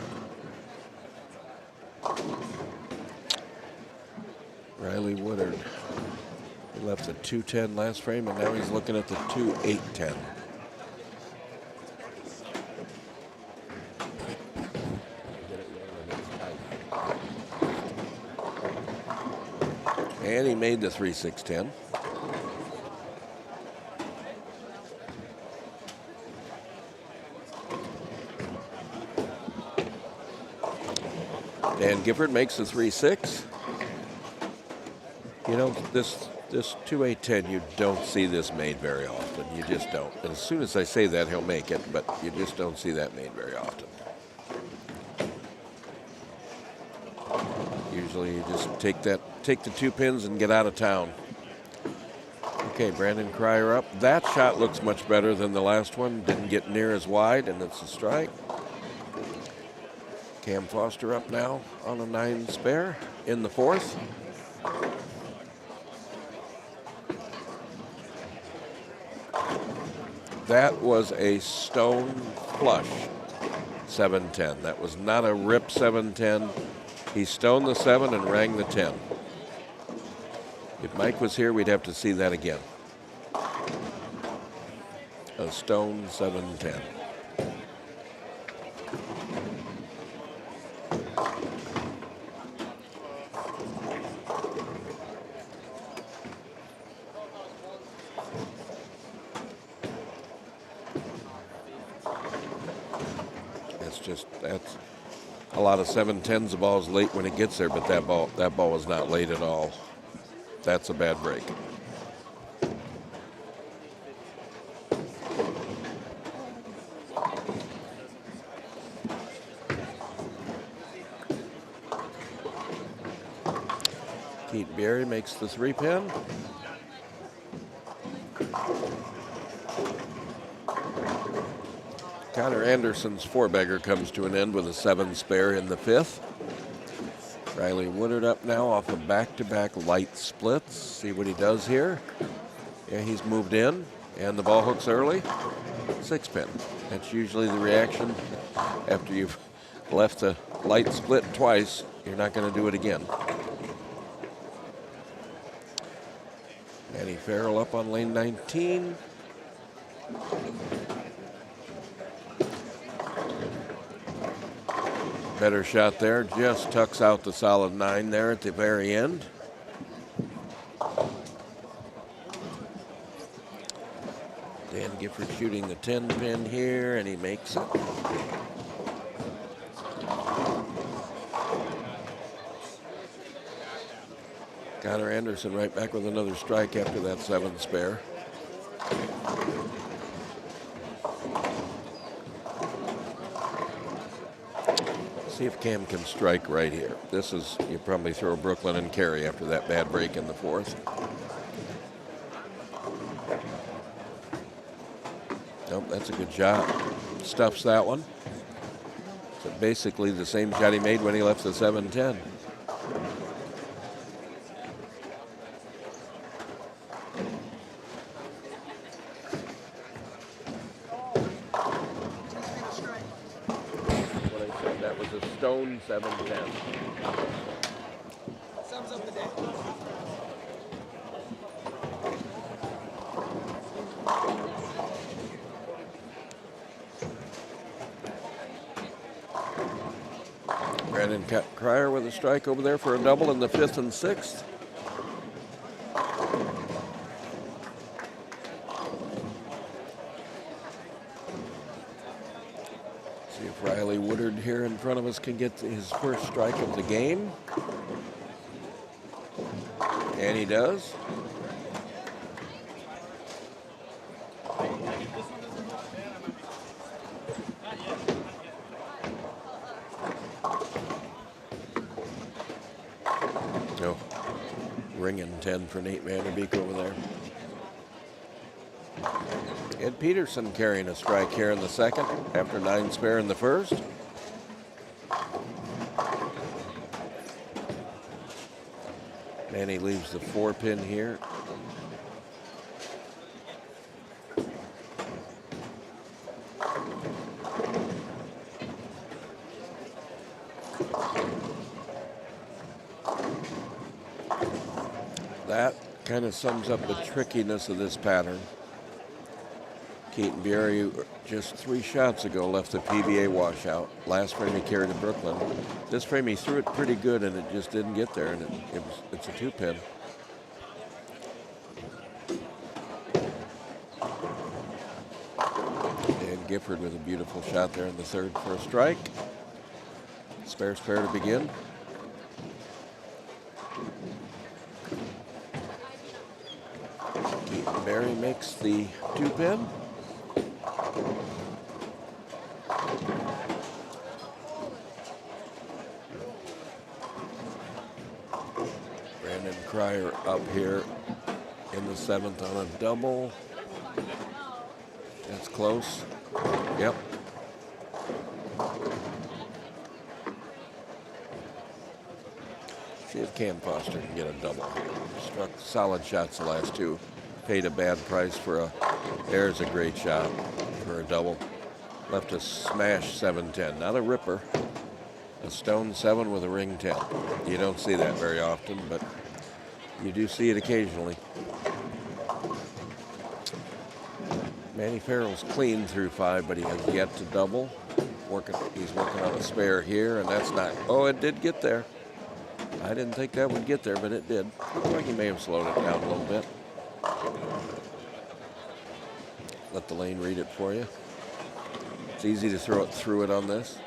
Riley Woodard. He left the 210 last frame, and now he's looking at the 2-8-10. And he made the 3-6-10. Dan Gifford makes the 3-6. You know, this 2-8-10, you don't see this made very often. You just don't. And as soon as I say that, he'll make it, but you just don't see that made very often. Usually you just take the 2 pins and get out of town. Okay, Brandon Cryer up. That shot looks much better than the last one. Didn't get near as wide, and it's a strike. Cam Foster up now on a 9 spare in the fourth. That was a stone flush 7-10. That was not a rip 7-10. He stoned the 7 and rang the 10. If Mike was here, we'd have to see that again. A stone 7-10. That's a lot of 7-10s. The ball's late when it gets there, but that ball was not late at all. That's a bad break. Keaton Berry makes the 3-pin. Connor Anderson's 4-bagger comes to an end with a 7 spare in the 5th. Riley Woodard up now off of back-to-back light splits. See what he does here. Yeah, he's moved in, and the ball hooks early. 6-pin. That's usually the reaction after you've left the light split twice. You're not going to do it again. Manny Farrell up on lane 19. Better shot there, just tucks out the solid 9 there at the very end. Dan Gifford shooting the 10-pin here, and he makes it. Connor Anderson right back with another strike after that 7 spare. See if Cam can strike right here. This is, you probably throw Brooklyn and carry after that bad break in the 4th. Nope, that's a good shot. Stuffs that one. So basically the same shot he made when he left the 7-10. Stone 7-10. Sums up the day. Brandon Cryer with a strike over there for a double in the 5th and 6th. See if Riley Woodard here in front of us can get his first strike of the game. And he does. No. Ringing 10 for Nate Vanderbeek over there. Ed Peterson carrying a strike here in the 2nd after 9 spare in the 1st. Manny leaves the 4-pin here. That kind of sums up the trickiness of this pattern. Keaton Berry just 3 shots ago left the PBA washout. Last frame he carried to Brooklyn. This frame he threw it pretty good and it just didn't get there, and it's a 2-pin. And Gifford with a beautiful shot there in the 3rd for a strike. Spare to begin. Keaton Berry makes the 2-pin. Brandon Cryer up here in the 7th on a double. That's close. Yep. See if Cam Foster can get a double. Struck solid shots the last 2. Paid a bad price for a, there's a great shot for a double. Left a smash 7-10, not a ripper. A stone 7 with a ring 10. You don't see that very often, but you do see it occasionally. Manny Farrell's clean through 5, but he has yet to double. He's working on a spare here, and that's not, oh, it did get there. I didn't think that would get there, but it did. Looked like he may have slowed it down a little bit. Let the lane read it for you. It's easy to throw it through it on this.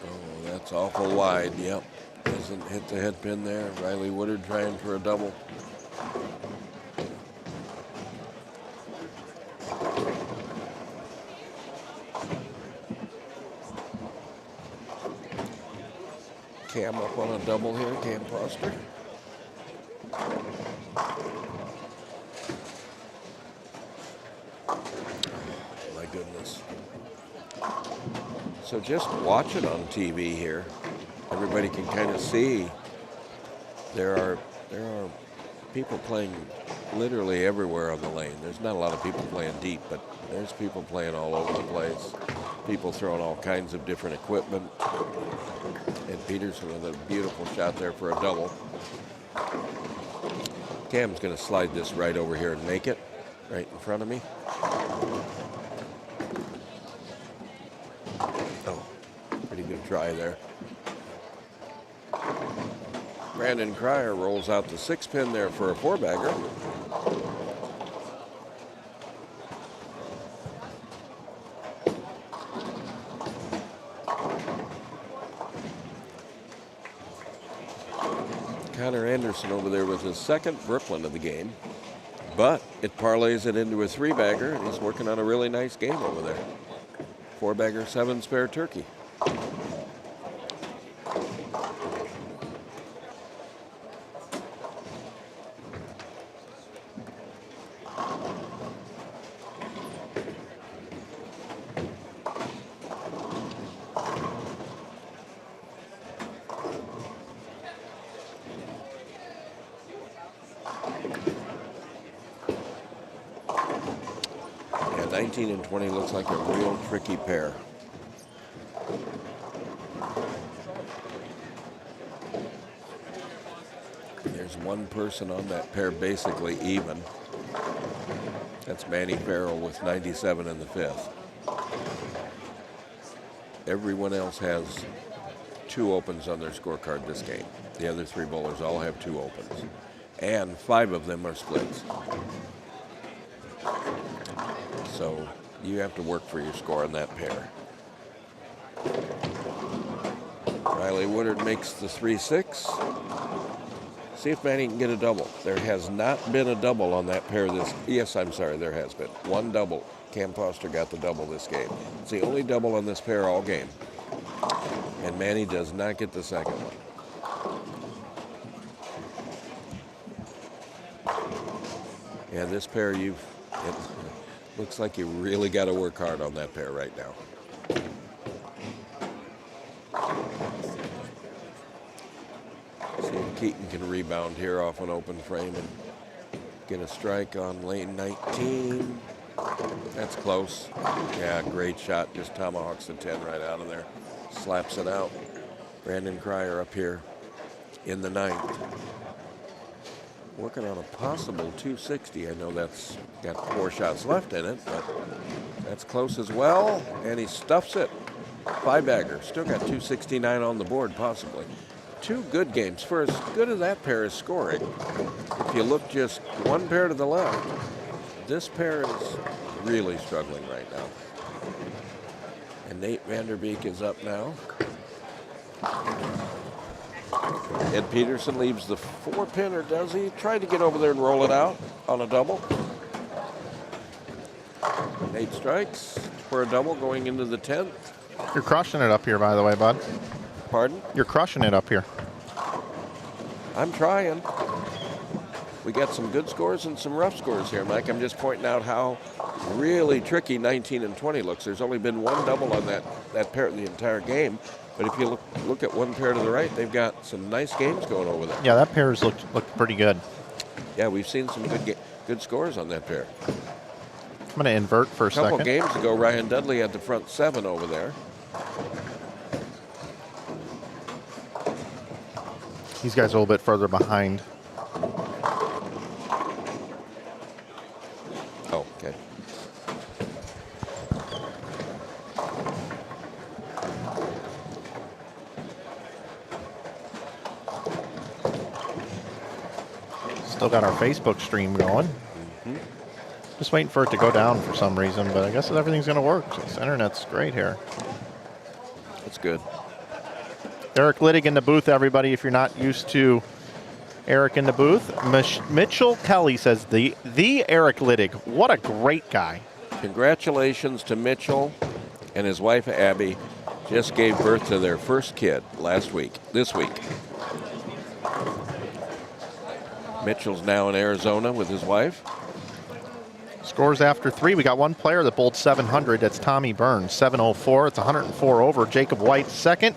Oh, that's awful wide, yep. As doesn't hit the head pin there. Riley Woodard trying for a double. Cam up on a double here, Cam Foster. My goodness. So just watch it on TV here. Everybody can kind of see there are people playing literally everywhere on the lane. There's not a lot of people playing deep, but there's people playing all over the place. People throwing all kinds of different equipment. And Peterson with a beautiful shot there for a double. Cam's going to slide this right over here and make it right in front of me. Oh, pretty good try there. Brandon Cryer rolls out the 6-pin there for a 4-bagger. Connor Anderson over there with his second Brooklyn of the game, but it parlays it into a 3-bagger, and he's working on a really nice game over there. 4-bagger, 7-spare turkey. Yeah, 19 and 20 looks like a real tricky pair. There's one person on that pair basically even. That's Manny Farrell with 97 in the 5th. Everyone else has 2 opens on their scorecard this game. The other 3 bowlers all have 2 opens. And 5 of them are splits. So you have to work for your score on that pair. Riley Woodard makes the 3-6. See if Manny can get a double. There has not been a double on that pair this. Yes, I'm sorry, there has been. 1 double. Cam Foster got the double this game. It's the only double on this pair all game. And Manny does not get the second one. Yeah, this pair, it looks like you really got to work hard on that pair right now. See if Keaton can rebound here off an open frame and get a strike on lane 19. That's close. Yeah, great shot. Just tomahawks the 10 right out of there. Slaps it out. Brandon Cryer up here in the 9th. Working on a possible 260. I know that's got 4 shots left in it, but that's close as well. And he stuffs it. 5-bagger. Still got 269 on the board, possibly. 2 good games. For as good as that pair is scoring, if you look just 1 pair to the left, this pair is really struggling right now. And Nate Vanderbeek is up now. Ed Peterson leaves the 4-pin, or does he? Tried to get over there and roll it out on a double. Nate strikes for a double going into the 10th. You're crushing it up here, by the way, bud. Pardon? You're crushing it up here. I'm trying. We got some good scores and some rough scores here, Mike. I'm just pointing out how really tricky 19 and 20 looks. There's only been 1 double on that pair the entire game. But if you look at 1 pair to the right, they've got some nice games going over there. Yeah, that pair's looked pretty good. Yeah, we've seen some good scores on that pair. I'm going to invert for a second. A couple games ago, Ryan Dudley had the front 7 over there. These guys are a little bit further behind. Oh, okay. Still got our Facebook stream going. Just waiting for it to go down for some reason, but I guess everything's going to work. This internet's great here. That's good. Eric Litig in the booth, everybody, if you're not used to Eric in the booth. Mitchell Kelly says, the Eric Litig. What a great guy. Congratulations to Mitchell and his wife, Abby. Just gave birth to their first kid this week. Mitchell's now in Arizona with his wife. Scores after 3. We got one player that bowled 700. That's Tommy Burns, 704. It's 104 over. Jacob White second,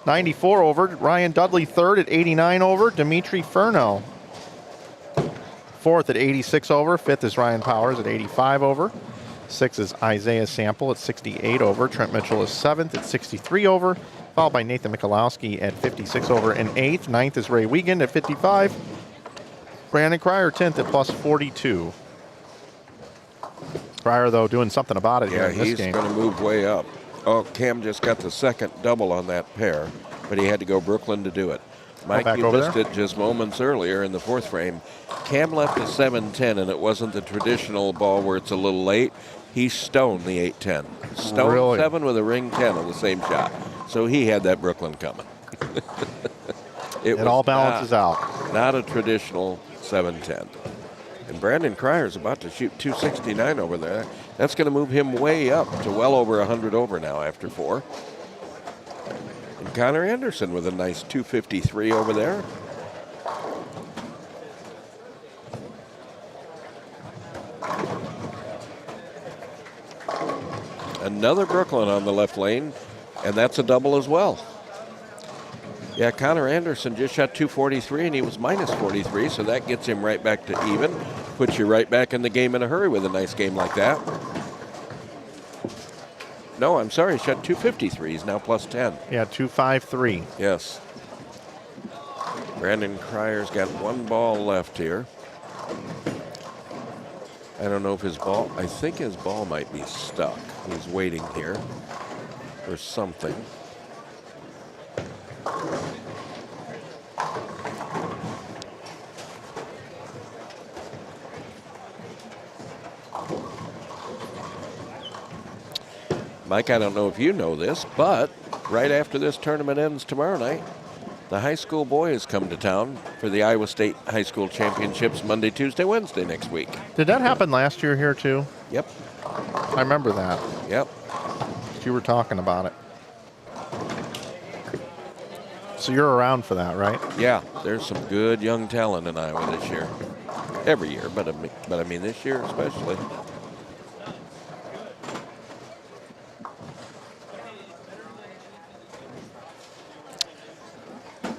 94 over. Ryan Dudley third at 89 over. Dimitri Furno fourth at 86 over. Fifth is Ryan Powers at 85 over. Sixth is Isaiah Sample at 68 over. Trent Mitchell is seventh at 63 over, followed by Nathan Michalowski at 56 over and eighth. Ninth is Ray Wiegand at 55. Brandon Cryer 10th at plus 42. Cryer, though, doing something about it here in this game. Yeah, he's going to move way up. Oh, Cam just got the second double on that pair, but he had to go Brooklyn to do it. Mike, you missed it just moments earlier in the fourth frame. Cam left a 7-10, and it wasn't the traditional ball where it's a little late. He stoned the 8-10. Stoned Really? 7 with a ring 10 on the same shot. So he had that Brooklyn coming. It all balances out. Not a traditional 7-10. And Brandon Cryer is about to shoot 269 over there. That's going to move him way up to well over 100 over now after 4. And Connor Anderson with a nice 253 over there. Another Brooklyn on the left lane, and that's a double as well. Yeah, Connor Anderson just shot 243, and he was minus 43, so that gets him right back to even. Puts you right back in the game in a hurry with a nice game like that. No, I'm sorry, he shot 253. He's now plus 10. Yeah, 253. Yes. Brandon Cryer's got one ball left here. I don't know if his ball, I think his ball might be stuck. He's waiting here for something. Mike, I don't know if you know this, but right after this tournament ends tomorrow night, the high school boys come to town for the Iowa State High School Championships Monday, Tuesday, Wednesday next week. Did that happen last year here, too? Yep. I remember that. Yep. You were talking about it. So you're around for that, right? Yeah, there's some good young talent in Iowa this year. Every year, but I mean this year especially.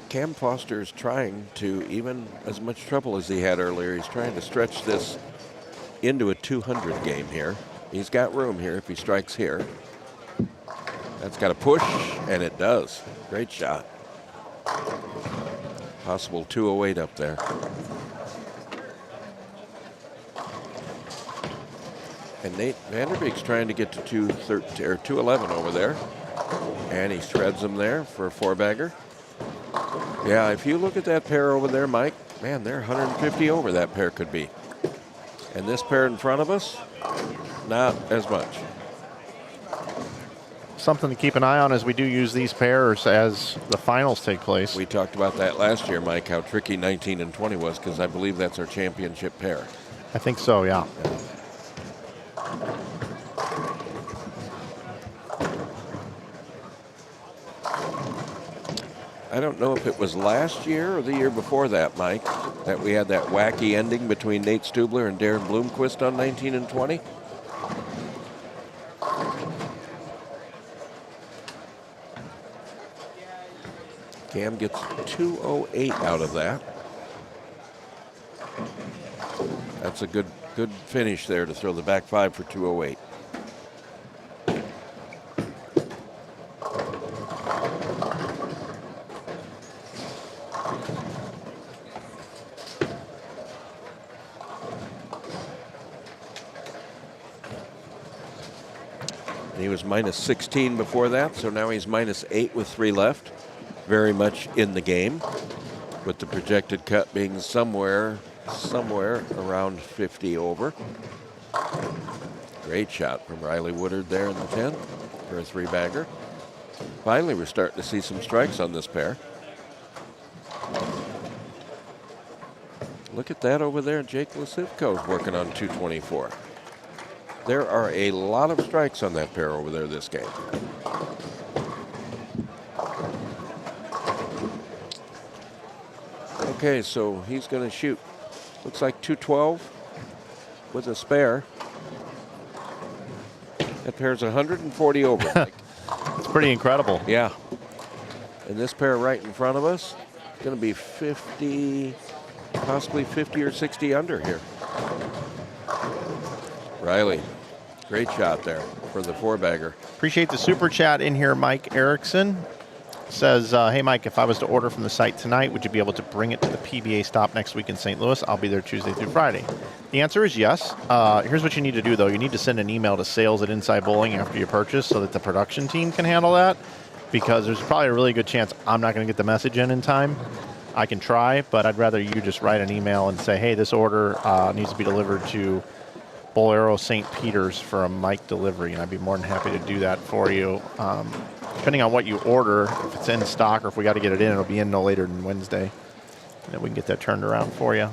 Cam Foster is trying to, even as much trouble as he had earlier, he's trying to stretch this into a 200 game here. He's got room here if he strikes here. That's got a push, and it does. Great shot. Possible 208 up there. And Nate Vanderbeek's trying to get to 213 or 211 over there. And he shreds them there for a 4-bagger. Yeah, if you look at that pair over there, Mike, man, they're 150 over that pair could be. And this pair in front of us, not as much. Something to keep an eye on as we do use these pairs as the finals take place. We talked about that last year, Mike, how tricky 19 and 20 was, because I believe that's our championship pair. I think so, yeah. I don't know if it was last year or the year before that, Mike, that we had that wacky ending between Nate Stubler and Darren Bloomquist on 19 and 20. Cam gets 208 out of that. That's a good finish there to throw the back 5 for 208. He was minus 16 before that, so now he's minus 8 with 3 left. Very much in the game, with the projected cut being somewhere around 50 over. Great shot from Riley Woodard there in the 10th for a 3-bagger. Finally, we're starting to see some strikes on this pair. Look at that over there. Jake Lasivko's working on 224. There are a lot of strikes on that pair over there this game. Okay, so he's going to shoot. Looks like 212 with a spare. That pair's 140 over. It's pretty incredible. Yeah. And this pair right in front of us is going to be 50, possibly 50 or 60 under here. Riley, great shot there for the four-bagger. Appreciate the super chat in here. Mike Erickson says, hey, Mike, if I was to order from the site tonight, would you be able to bring it to the PBA stop next week in St. Louis? I'll be there Tuesday through Friday. The answer is yes. Here's what you need to do, though. You need to send an email to sales at Inside Bowling after you purchase so that the production team can handle that, because there's probably a really good chance I'm not going to get the message in time. I can try, but I'd rather you just write an email and say, hey, this order needs to be delivered to Bolero St. Peter's for a Mike delivery, and I'd be more than happy to do that for you. Depending on what you order, if it's in stock or if we got to get it in, it'll be in no later than Wednesday. And then we can get that turned around for you.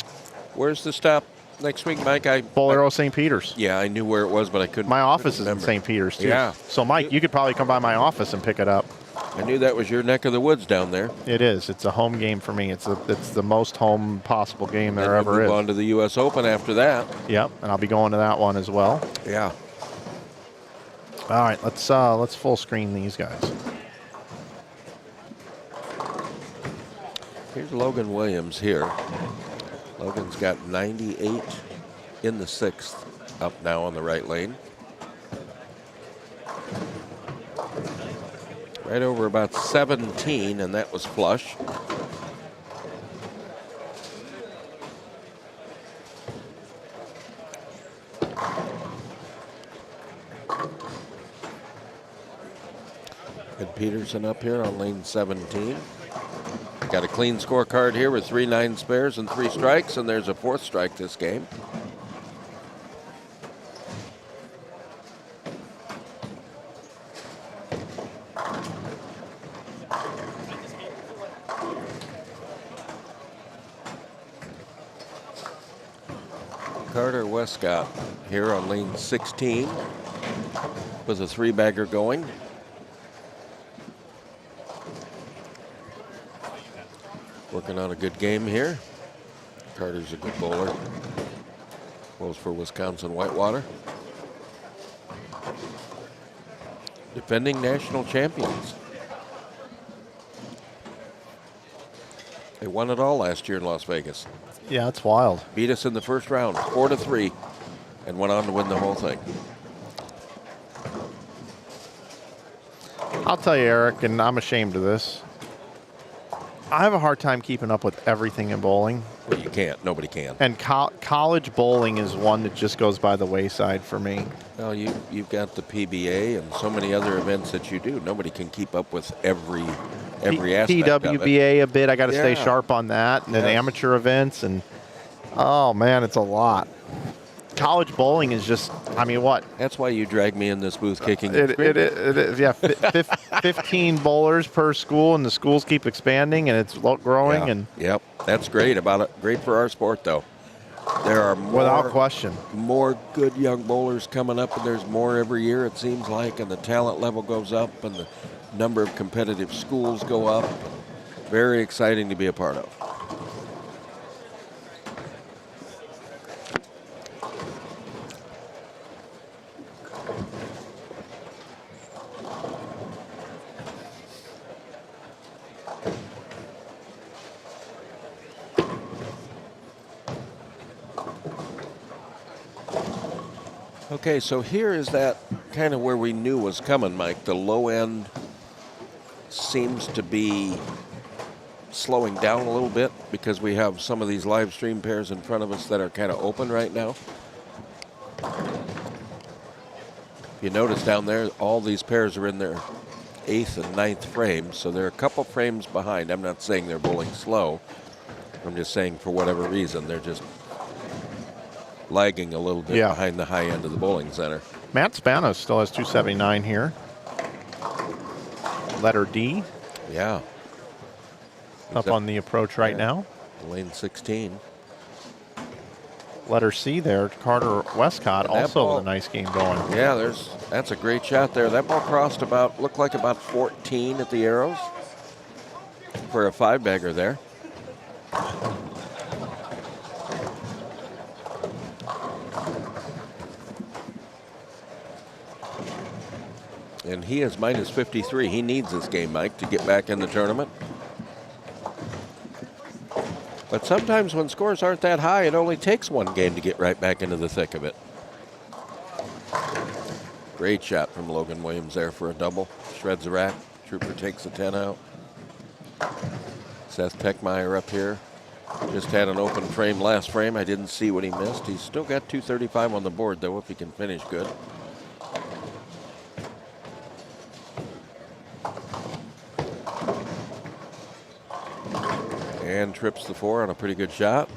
Where's the stop next week, Mike? Bolero St. Peter's. Yeah, I knew where it was, but I couldn't. My office is in remember. St. Peter's, too. Yeah. So, Mike, you could probably come by my office and pick it up. I knew that was your neck of the woods down there. It is. It's a home game for me. It's the most home possible game there And ever we'll is. move on to the U.S. Open after that. Yep, and I'll be going to that one as well. Yeah. All right, let's full screen these guys. Here's Logan Williams here. Logan's got 98 in the sixth, up now on the right lane. Right over about 17, and that was flush. And Peterson up here on lane 17. Got a clean scorecard here with 3 9 spares and 3 strikes, and there's a 4th strike this game. Carter Westcott here on lane 16 with a 3-bagger going. Working on a good game here. Carter's a good bowler. Bowls for Wisconsin Whitewater. Defending national champions. They won it all last year in Las Vegas. Yeah, it's wild. Beat us in the first round, 4-3, and went on to win the whole thing. I'll tell you, Eric, and I'm ashamed of this. I have a hard time keeping up with everything in bowling. Well, you can't. Nobody can. And college bowling is one that just goes by the wayside for me. Well, you've got the PBA and so many other events that you do. Nobody can keep up with every aspect of it. PWBA a bit. I got to stay Yeah. sharp on that. And then Yes. amateur events. And, oh, man, it's a lot. College bowling is just, I mean, what? That's why you drag me in this booth kicking. and It screaming. is, yeah. 15 bowlers per school, and the schools keep expanding, and it's growing. Yeah. And Yep, that's great about it. Great for our sport, though. There are without question. more good young bowlers coming up, and there's more every year, it seems like, and the talent level goes up, and the number of competitive schools go up. Very exciting to be a part of. Okay, so here is that kind of where we knew was coming, Mike. The low end seems to be slowing down a little bit because we have some of these live stream pairs in front of us that are kind of open right now. If you notice down there, all these pairs are in their 8th and 9th frames, so they're a couple frames behind. I'm not saying they're bowling slow. I'm just saying for whatever reason, they're just lagging a little bit behind the high end of the bowling center. Matt Spanos still has 279 here. letter D. Yeah. Up on the approach right now. Lane 16. Letter C there, Carter Westcott, also with a nice game going. Yeah, that's a great shot there. That ball crossed looked like about 14 at the arrows for a 5-bagger there. And he is minus 53. He needs this game, Mike, to get back in the tournament. But sometimes when scores aren't that high, it only takes one game to get right back into the thick of it. Great shot from Logan Williams there for a double. Shreds the rack. Trooper takes a 10 out. Seth Peckmeyer up here. Just had an open frame last frame. I didn't see what he missed. He's still got 235 on the board, though, if he can finish good. And trips the 4 on a pretty good shot.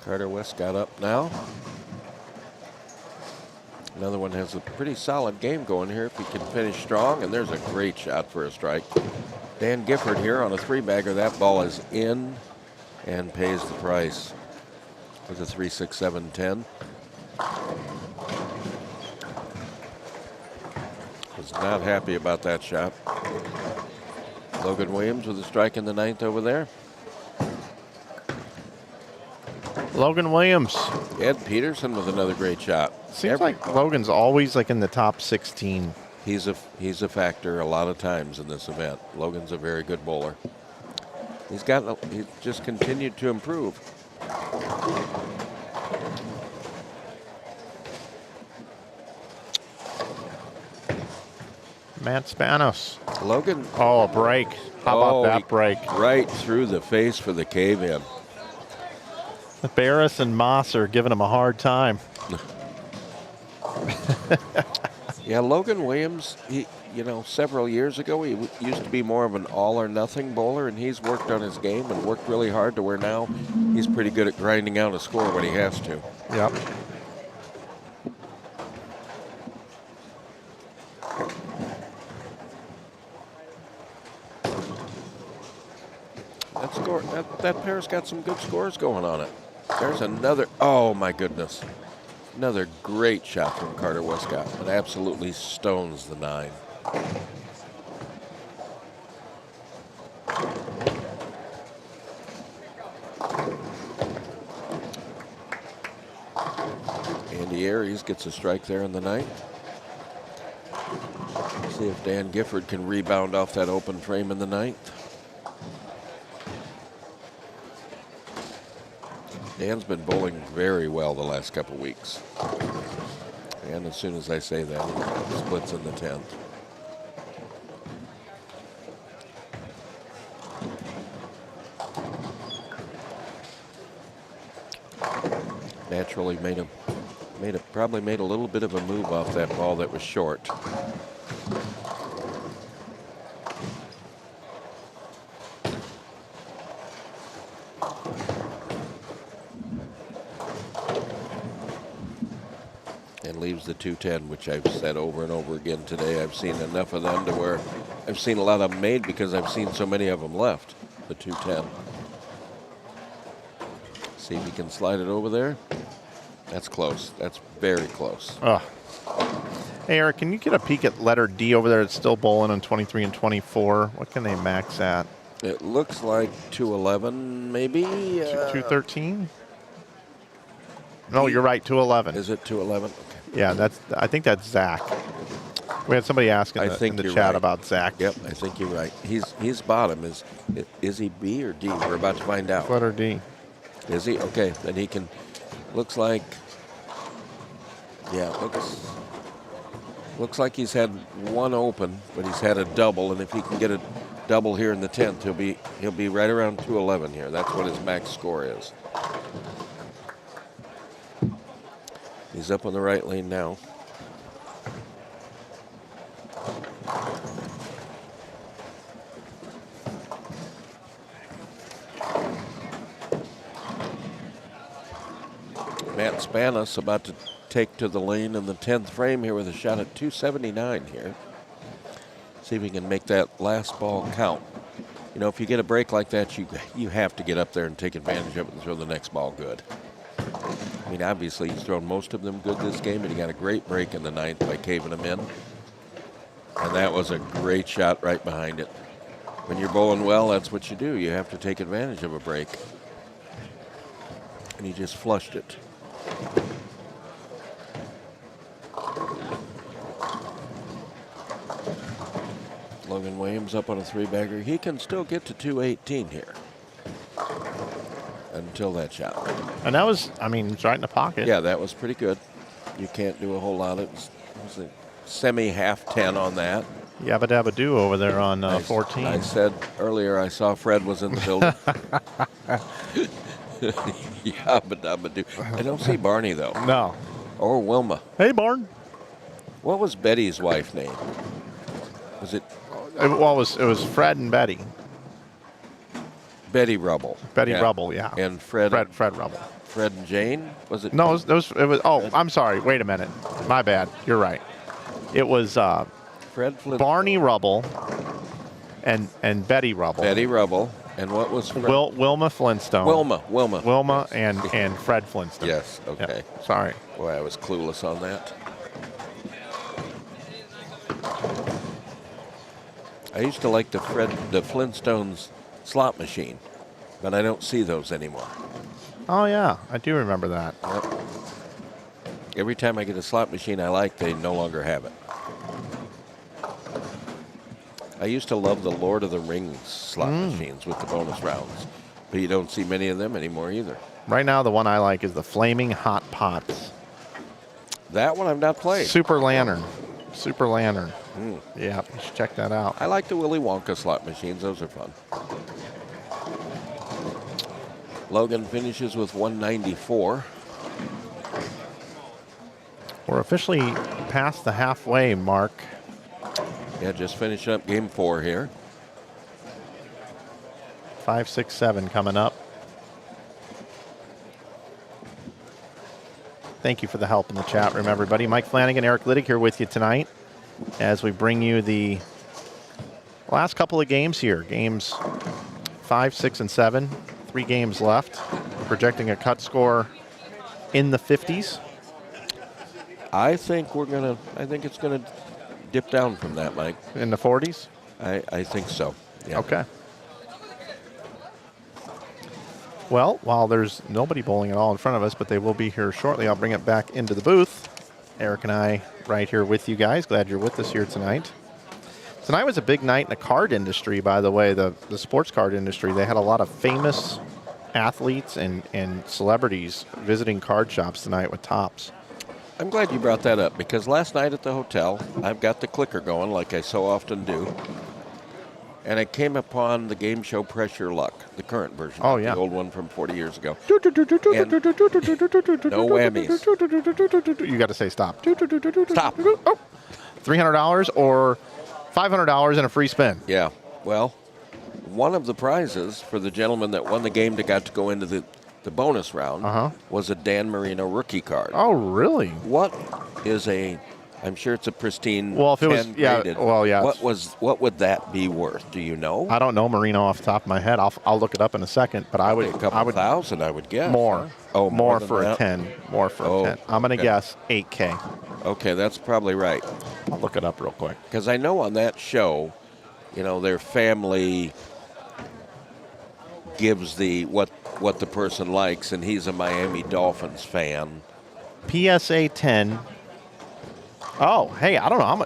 Carter West got up now. Another one has a pretty solid game going here if he can finish strong, and there's a great shot for a strike. Dan Gifford here on a 3-bagger. That ball is in and pays the price with a 3-6-7-10. Was not happy about that shot. Logan Williams with a strike in the 9th over there. Logan Williams. Ed Peterson with another great shot. Seems like Logan's always like in the top 16. He's a factor a lot of times in this event. Logan's a very good bowler. He's just continued to improve. Matt Spanos. Logan. Oh, a break. How about that break? Right through the face for the cave-in. Barris and Moss are giving him a hard time. Yeah, Logan Williams, several years ago, he used to be more of an all-or-nothing bowler, and he's worked on his game and worked really hard to where now he's pretty good at grinding out a score when he has to. Yep. That pair's got some good scores going on it. There's another, oh my goodness. Another great shot from Carter Westcott. It absolutely stones the 9. Andy Aries gets a strike there in the 9th. See if Dan Gifford can rebound off that open frame in the 9th. Dan's been bowling very well the last couple weeks. And as soon as I say that, he splits in the 10th. Naturally probably made a little bit of a move off that ball that was short. Leaves the 210, which I've said over and over again today. I've seen enough of them to where I've seen a lot of them made because I've seen so many of them left. The 210. See if he can slide it over there. That's close. That's very close. Oh. Hey, Eric, can you get a peek at letter D over there? It's still bowling on 23 and 24. What can they max at? It looks like 211, maybe. 213? No, you're right, 211. Is it 211? Okay. Yeah, I think that's Zach. We had somebody asking in the chat about Zach. Yep, I think you're right. He's bottom. Is he B or D? We're about to find out. Letter D. Is he? Okay, then he can. Looks like. Yeah, Looks like he's had one open, but he's had a double, and if he can get a double here in the 10th, he'll be right around 211 here. That's what his max score is. He's up on the right lane now. Matt Spanos about to take to the lane in the 10th frame here with a shot at 279 here. See if he can make that last ball count. You know, if you get a break like that, you have to get up there and take advantage of it and throw the next ball good. I mean, obviously he's thrown most of them good this game, and he got a great break in the 9th by caving them in. And that was a great shot right behind it. When you're bowling well, that's what you do. You have to take advantage of a break. And he just flushed it. Logan Williams up on a 3-bagger. He can still get to 218 here. Until that shot. And that was, I mean, it's right in the pocket. Yeah, that was pretty good. You can't do a whole lot. It was a semi-half 10 on that. Yabba dabba do over there on 14. I said earlier I saw Fred was in the building. Yabba dabba do. I don't see Barney, though. No. Or Wilma. Hey, Barn. What was Betty's wife's name? Was it? Well, it was Fred and Betty. Betty Rubble. Betty Rubble, yeah. And Fred Rubble. Fred and Jane? Was it? No, it was. Oh, I'm sorry. Wait a minute. My bad. You're right. It was Fred Flintstone. Barney Rubble and Betty Rubble. Betty Rubble. And what was Fred? Wilma Flintstone. Wilma. and Fred Flintstone. Yes, okay. Yep, sorry. Boy, I was clueless on that. I used to like the Flintstones slot machine, but I don't see those anymore. Oh, yeah. I do remember that. Yep. Every time I get a slot machine I like, they no longer have it. I used to love the Lord of the Rings slot machines with the bonus rounds, but you don't see many of them anymore either. Right now, the one I like is the Flaming Hot Pots. That one I've not played. Super Lantern. Yeah, you should check that out. I like the Willy Wonka slot machines. Those are fun. Logan finishes with 194. We're officially past the halfway mark. Yeah, just finishing up game 4 here. 5, 6, 7 coming up. Thank you for the help in the chat room, everybody. Mike Flanagan, Eric Litig here with you tonight as we bring you the last couple of games here. Games 5, 6, and 7. 3 games left. Projecting a cut score in the 50s. I think it's gonna dip down from that, Mike. In the 40s? I think so. Yeah. Okay. Well, while there's nobody bowling at all in front of us, but they will be here shortly, I'll bring it back into the booth. Eric and I right here with you guys. Glad you're with us here tonight. Tonight was a big night in the card industry, by the way, the sports card industry. They had a lot of famous athletes and celebrities visiting card shops tonight with tops. I'm glad you brought that up because last night at the hotel, I've got the clicker going like I so often do. And I came upon the game show Pressure Luck, the current version. Oh, yeah. The old one from 40 years ago. And no whammies. You got to say stop. Stop. Oh, $300 or $500 and a free spin. Yeah. Well, one of the prizes for the gentleman that won the game that got to go into the bonus round was a Dan Marino rookie card. Oh, really? What is I'm sure it's a pristine. Well, if it was, 10 yeah. graded. Well, yeah. What would that be worth? Do you know? I don't know Marino off the top of my head. I'll look it up in a second. But I would. A couple thousand, I would guess. More. Oh, more than for that? a 10. More for a 10. I'm gonna guess $8K. Okay, that's probably right. I'll look it up real quick. Because I know on that show, their family gives what the person likes, and he's a Miami Dolphins fan. PSA 10. Oh, hey, I don't know.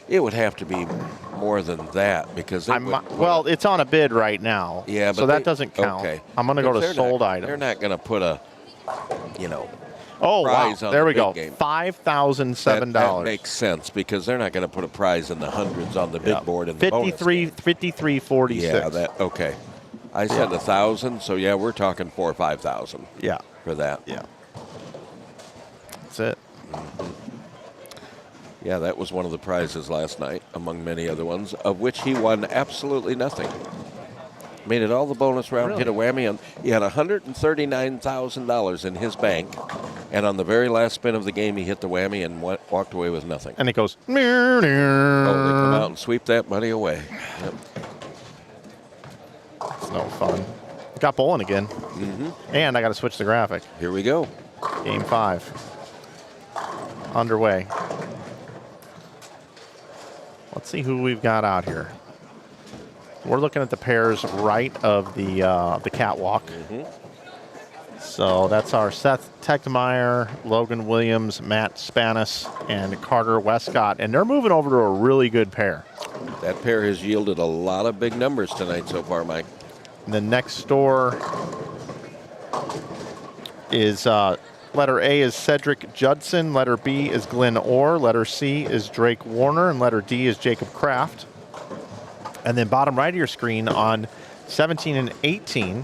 It would have to be more than that because it's on a bid right now. Yeah, but so that doesn't count. Okay. I'm going to go to sold item. They're not going to put a, Oh, wow. prize on There the we big go. game. $5,007. That makes sense because they're not going to put a prize in the hundreds on the big board in the bonus. 53.46. Yeah, that okay. I said 1,000, so yeah, we're talking 4,000 or 5,000. Yeah. For that. Yeah. That's it. Yeah, that was one of the prizes last night, among many other ones, of which he won absolutely nothing. Made it all the bonus round, Really? hit a whammy, and he had $139,000 in his bank. And on the very last spin of the game, he hit the whammy and walked away with nothing. And it goes. Oh, they come out and sweep that money away. Yep. It's no fun. Got bowling again. And I got to switch the graphic. Here we go. Game 5. Underway. Let's see who we've got out here. We're looking at the pairs right of the catwalk. So that's our Seth Tegmeyer, Logan Williams, Matt Spanis, and Carter Westcott. And they're moving over to a really good pair. That pair has yielded a lot of big numbers tonight so far, Mike. The next door is letter A is Cedric Judson, letter B is Glenn Orr, letter C is Drake Warner, and letter D is Jacob Kraft. And then bottom right of your screen on 17 and 18,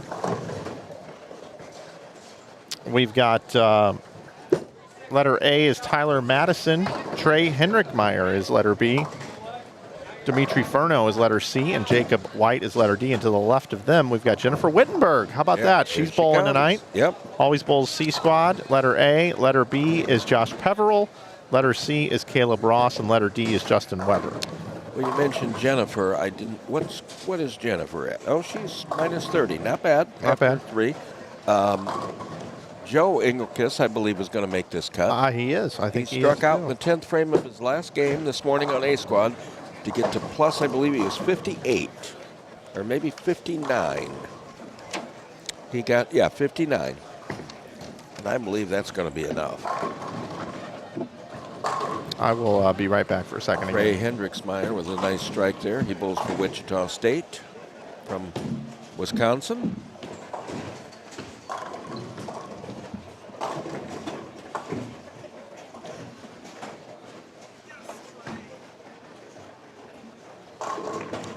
we've got letter A is Tyler Madison, Trey Henrichmeyer is letter B, Dimitri Furno is letter C, and Jacob White is letter D. And to the left of them, we've got Jennifer Wittenberg. How about that? She's bowling tonight. Yep. Always bowls C squad. Letter A. Letter B is Josh Peverell. Letter C is Caleb Ross, and letter D is Justin Weber. Well, you mentioned Jennifer. I didn't. What is Jennifer at? Oh, she's minus 30. Not bad. Not bad. 3. Joe Engelkiss, I believe, is going to make this cut. He is. I think he struck out in the 10th frame of his last game this morning on A squad to get to plus. I believe he was 58 or maybe 59. He got 59, and I believe that's going to be enough. I will be right back for a second. Ray Again. Hendricksmeyer with a nice strike there. He bowls for Wichita State from Wisconsin.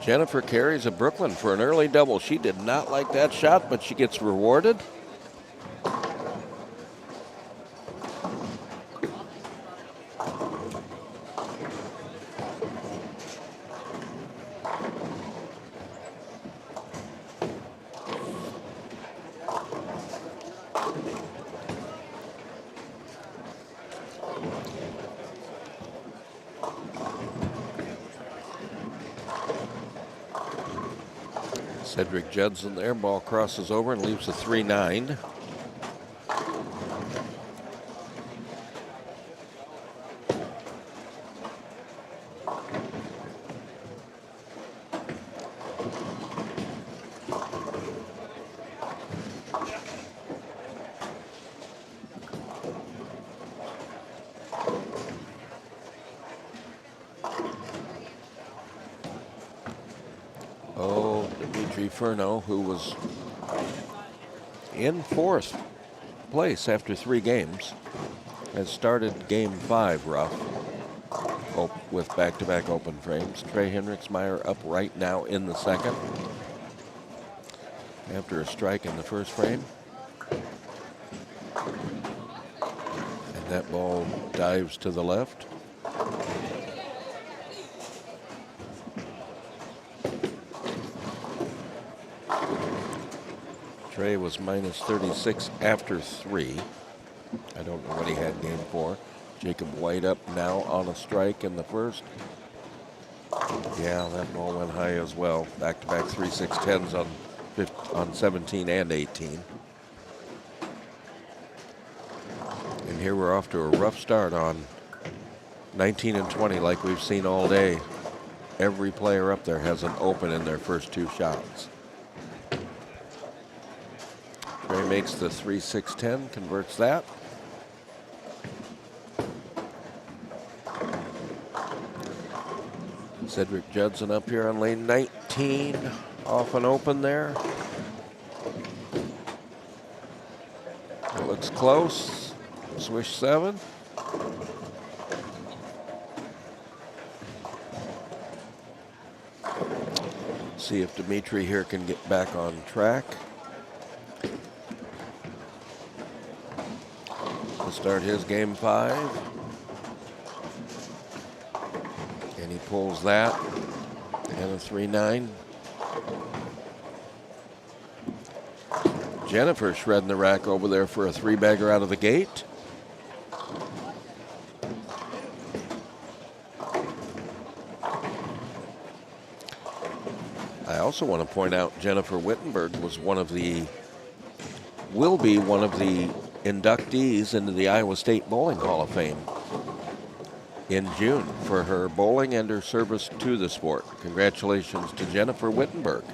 Jennifer carries a Brooklyn for an early double. She did not like that shot, but she gets rewarded. Cedric Judson there, ball crosses over and leaves a 3-9. Furno, who was in 4th place after 3 games, has started game 5 rough with back-to-back open frames. Trey Henrichsmeyer up right now in the second after a strike in the first frame. And that ball dives to the left. Trey was minus 36 after 3. I don't know what he had game 4. Jacob White up now on a strike in the first. Yeah, that ball went high as well. Back-to-back 3-6-10s on 17 and 18. And here we're off to a rough start on 19 and 20 like we've seen all day. Every player up there has an open in their first 2 shots. Trey makes the 3-6-10, converts that. Cedric Judson up here on lane 19, off and open there. It looks close. Swish 7. See if Dimitri here can get back on track. To start his game 5. And he pulls that. And a 3-9. Jennifer shredding the rack over there for a 3-bagger out of the gate. I also want to point out Jennifer Wittenberg was will be one of the inductees into the Iowa State Bowling Hall of Fame in June for her bowling and her service to the sport. Congratulations to Jennifer Wittenberg.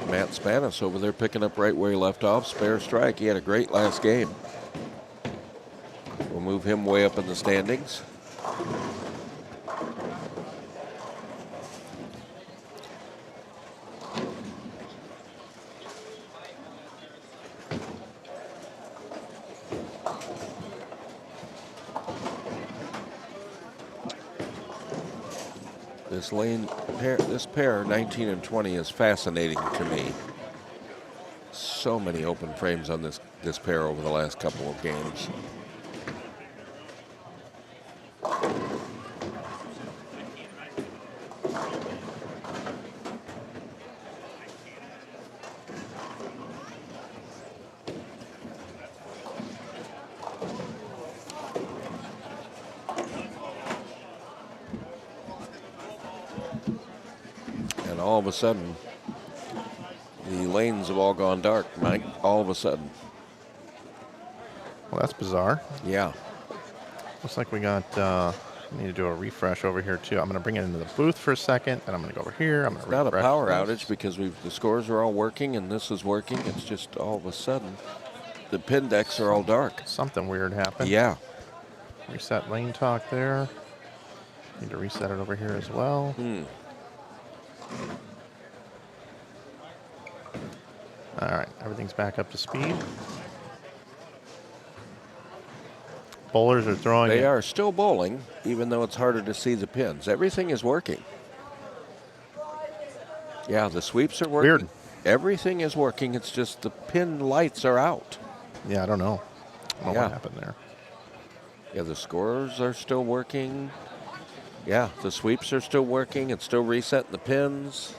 Matt Spanis over there picking up right where he left off. Spare strike. He had a great last game. We'll move him way up in the standings. This pair, 19 and 20, is fascinating to me. So many open frames on this pair over the last couple of games. All of a sudden, the lanes have all gone dark, Mike. All of a sudden. Well, that's bizarre. Yeah. Looks like we got, need to do a refresh over here too. I'm going to bring it into the booth for a second, and I'm going to go over here. I'm going to Not a power this. outage because the scores are all working and this is working. It's just all of a sudden, the pin decks are all dark. Something weird happened. Yeah. Reset lane talk there. Need to reset it over here as well. All right, everything's back up to speed. Bowlers are throwing. They are still bowling, even though it's harder to see the pins. Everything is working. Yeah, the sweeps are working. Weird. Everything is working. It's just the pin lights are out. Yeah, I don't know. I don't know what happened there. Yeah, the scores are still working. Yeah, the sweeps are still working. It's still resetting the pins.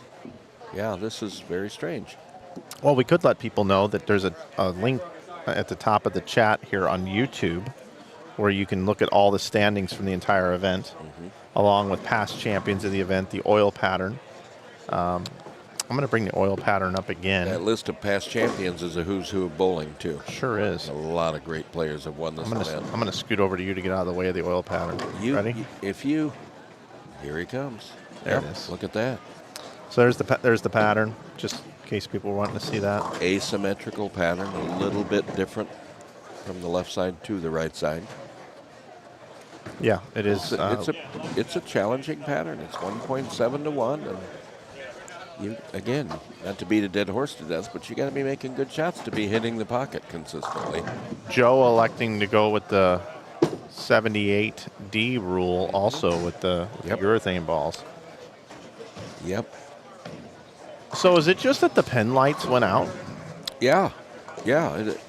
Yeah, this is very strange. Well, we could let people know that there's a link at the top of the chat here on YouTube where you can look at all the standings from the entire event, along with past champions of the event, the oil pattern. I'm going to bring the oil pattern up again. That list of past champions is a who's who of bowling, too. Sure is. A lot of great players have won this event. I'm going to scoot over to you to get out of the way of the oil pattern. Ready? Here he comes. There it is. Look at that. So there's the pattern, just in case people were wanting to see that. Asymmetrical pattern, a little bit different from the left side to the right side. Yeah, it is. It's a challenging pattern. It's 1.7 to 1, and you, again, not to beat a dead horse to death, but you got to be making good shots to be hitting the pocket consistently. Joe electing to go with the 78D rule, also with the urethane balls. Yep. So is it just that the pin lights went out? Yeah.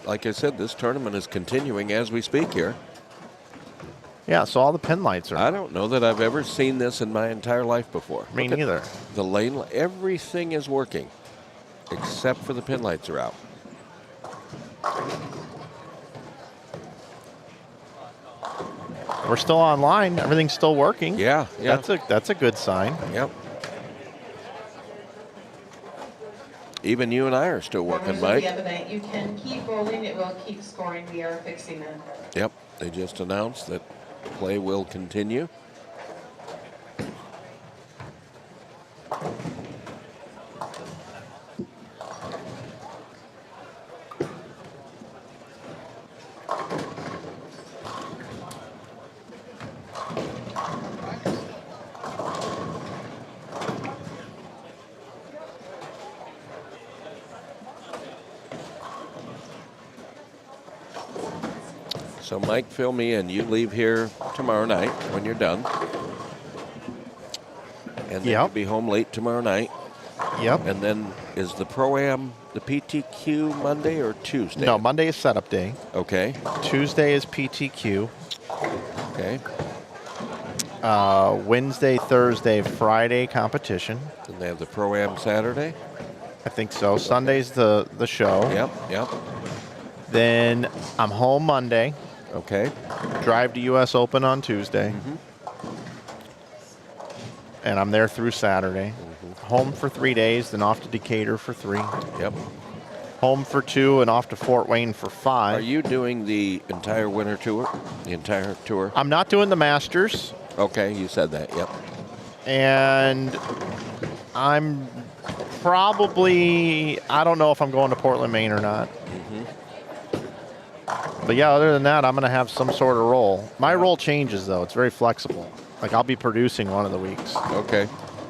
Like I said, this tournament is continuing as we speak here. Yeah, so all the pin lights are. I don't know that I've ever seen this in my entire life before. Me neither. The lane, everything is working, except for the pin lights are out. We're still online. Everything's still working. Yeah. That's a good sign. Yep. Even you and I are still working, Mike. Ebonite, you can keep rolling. It will keep scoring. We are fixing it. Yep. They just announced that play will continue. So, Mike, fill me in. You leave here tomorrow night when you're done. And then you'll be home late tomorrow night. Yep. And then is the Pro-Am, the PTQ Monday or Tuesday? No, Monday is setup day. Okay. Tuesday is PTQ. Okay. Wednesday, Thursday, Friday competition. Then they have the Pro-Am Saturday? I think so. Sunday's the show. Yep. Then I'm home Monday. Okay. Drive to U.S. Open on Tuesday. And I'm there through Saturday. Home for 3 days, then off to Decatur for 3. Yep. Home for 2 and off to Fort Wayne for 5. Are you doing the entire winter tour? The entire tour? I'm not doing the Masters. Okay, you said that, yep. And I'm probably, I don't know if I'm going to Portland, Maine or not. But yeah, other than that, I'm going to have some sort of role. My role changes, though. It's very flexible. Like, I'll be producing one of the weeks. Okay.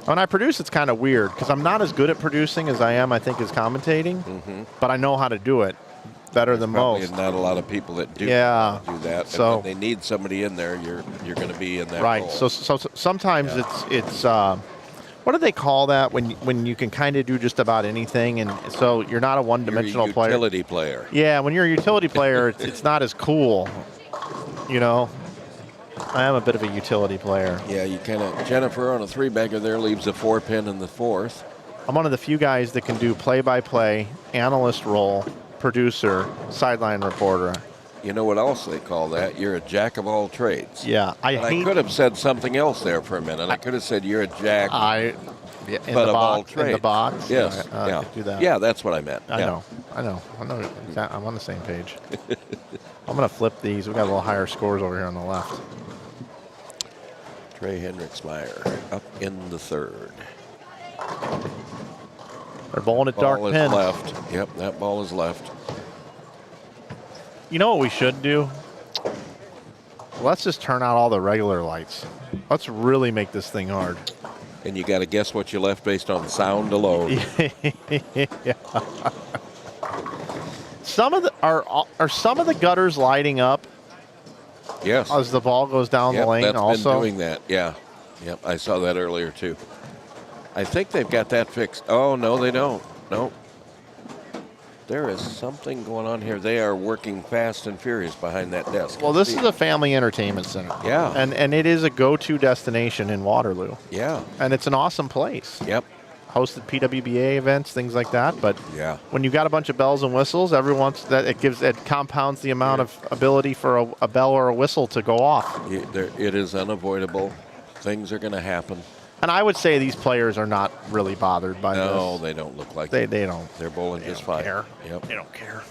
When I produce, it's kind of weird because I'm not as good at producing as I am, I think, as commentating. But I know how to do it better than most. Probably not a lot of people that do that. So and when they need somebody in there, you're going to be in that right. role. So sometimes it's what do they call that when you can kind of do just about anything, and so you're not a one-dimensional player. Utility player. Yeah, when you're a utility player, it's not as cool. You know, I am a bit of a utility player. Yeah, you kind of Jennifer on a 3-bagger there leaves a 4-pin in the 4th. I'm one of the few guys that can do play-by-play, analyst role, producer, sideline reporter. You know what else they call that? You're a jack of all trades. Yeah, I could have said something else there for a minute. I could have said you're a jack. In but of all trades. In the box. Yes. I could do that. Yeah, that's what I meant. I know. I'm on the same page. I'm going to flip these. We got a little higher scores over here on the left. Trey Hendricksmeyer up in the 3rd. They're bowling at dark ball pins. Is left. Yep, that ball is left. You know what we should do? Let's just turn out all the regular lights. Let's really make this thing hard. And you got to guess what you left based on sound alone. Yeah. Some of the are some of the gutters lighting up? Yes. As the ball goes down the lane. That's also been doing that. Yeah. Yep. I saw that earlier too. I think they've got that fixed. Oh no, they don't. Nope. There is something going on here. They are working fast and furious behind that desk. Well, this is a family entertainment center. Yeah. And it is a go-to destination in Waterloo. Yeah. And it's an awesome place. Yep. Hosted PWBA events, things like that. But yeah, when you've got a bunch of bells and whistles, it compounds the amount of ability for a bell or a whistle to go off. It is unavoidable. Things are going to happen. And I would say these players are not really bothered by this. No, they don't look like they don't. They're bowling just fine. Care. Yep. They don't care.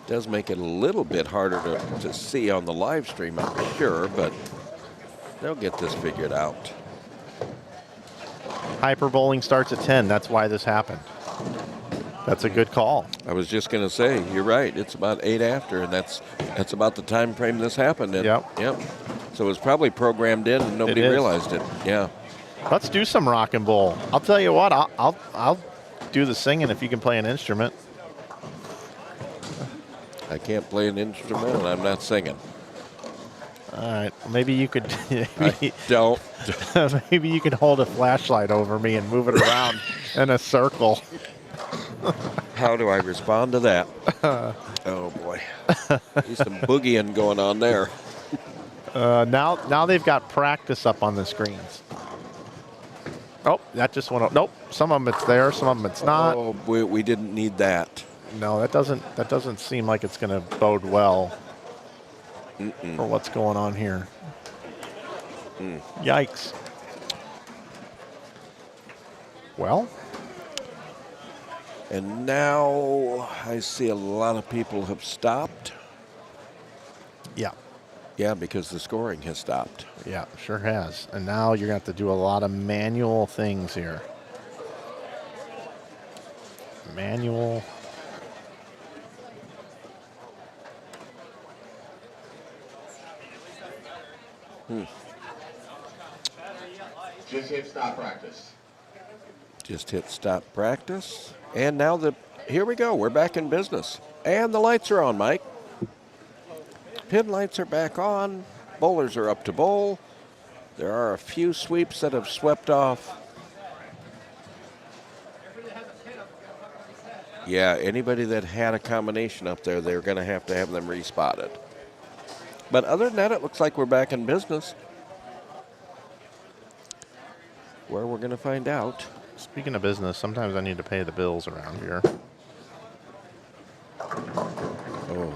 Does make it a little bit harder to see on the live stream, I'm sure, but they'll get this figured out. Hyper bowling starts at 10. That's why this happened. That's a good call. I was just going to say, you're right. It's about 8 after, and that's about the time frame this happened in. Yep. So it was probably programmed in, and nobody realized it. Yeah. Let's do some rock and roll. I'll tell you what. I'll do the singing if you can play an instrument. I can't play an instrument, and I'm not singing. All right. Maybe you could. I don't. Maybe you could hold a flashlight over me and move it around in a circle. How do I respond to that? Oh boy, there's some boogieing going on there. Now they've got practice up on the screens. Oh, that just went up. Nope. Some of them it's there. Some of them it's not. Oh, we didn't need that. No, that doesn't seem like it's going to bode well for what's going on here. Yikes. Well. And now I see a lot of people have stopped. Yeah. Yeah, because the scoring has stopped. Yeah, sure has. And now you're going to have to do a lot of manual things here. Manual. Just hit stop practice. Just hit stop practice. And now the here we go. We're back in business. And the lights are on, Mike. Pin lights are back on. Bowlers are up to bowl. There are a few sweeps that have swept off. Yeah, anybody that had a combination up there, they're going to have them respotted. But other than that, it looks like we're back in business. Where we're going to find out. Speaking of business, sometimes I need to pay the bills around here. Oh.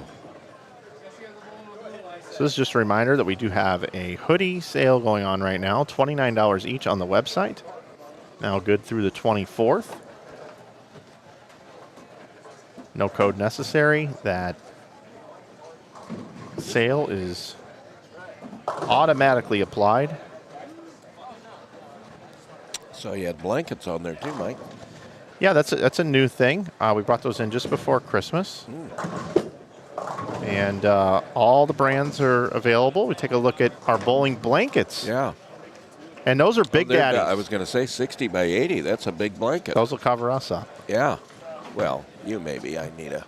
So this is just a reminder that we do have a hoodie sale going on right now, $29 each on the website. Now good through the 24th. No code necessary. That sale is automatically applied. So you had blankets on there too, Mike. Yeah, that's a new thing. We brought those in just before Christmas. And all the brands are available. We take a look at our bowling blankets. Yeah. And those are big daddies. I was going to say 60 by 80. That's a big blanket. Those will cover us up. Yeah. Well, you maybe. I need a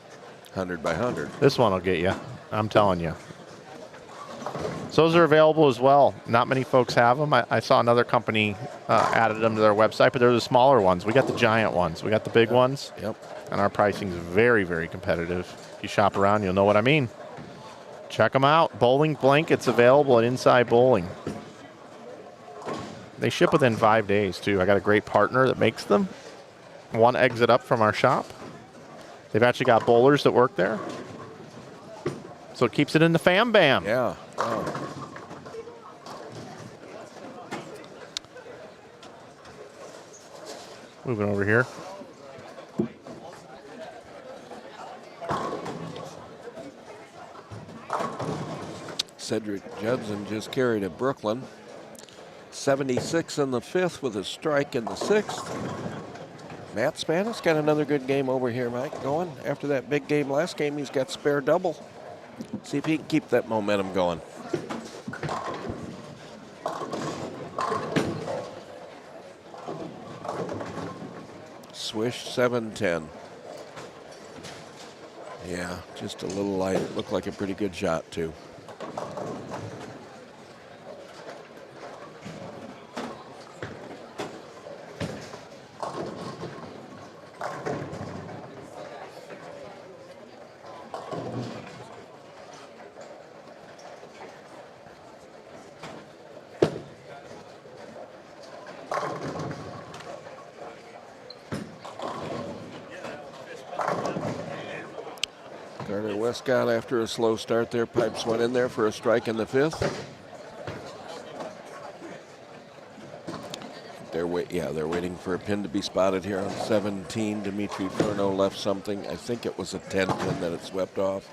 100 by 100. This one will get you. I'm telling you. So those are available as well. Not many folks have them. I saw another company added them to their website, but they're the smaller ones. We got the giant ones. We got the big ones. Yep. And our pricing is very, very competitive. If you shop around, you'll know what I mean. Check them out. Bowling blankets available at Inside Bowling. They ship within 5 days, too. I got a great partner that makes them. One exit up from our shop. They've actually got bowlers that work there. So it keeps it in the fam bam. Yeah. Oh. Moving over here. Cedric Judson just carried a Brooklyn. 76 in the fifth with a strike in the sixth. Matt Spanis got another good game over here, Mike, going. After that big game last game, he's got spare double. See if he can keep that momentum going. Swish 7-10. Yeah, just a little light. It looked like a pretty good shot, too. Carter Westcott, after a slow start there, pipes one in there for a strike in the fifth. They're waiting for a pin to be spotted here on 17. Dimitri Furno left something. I think it was a 10 pin that it swept off.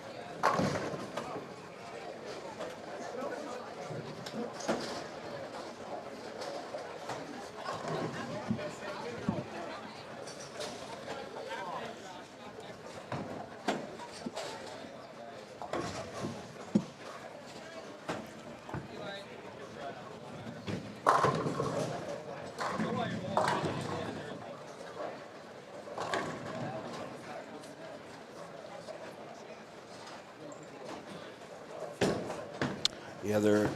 Yeah,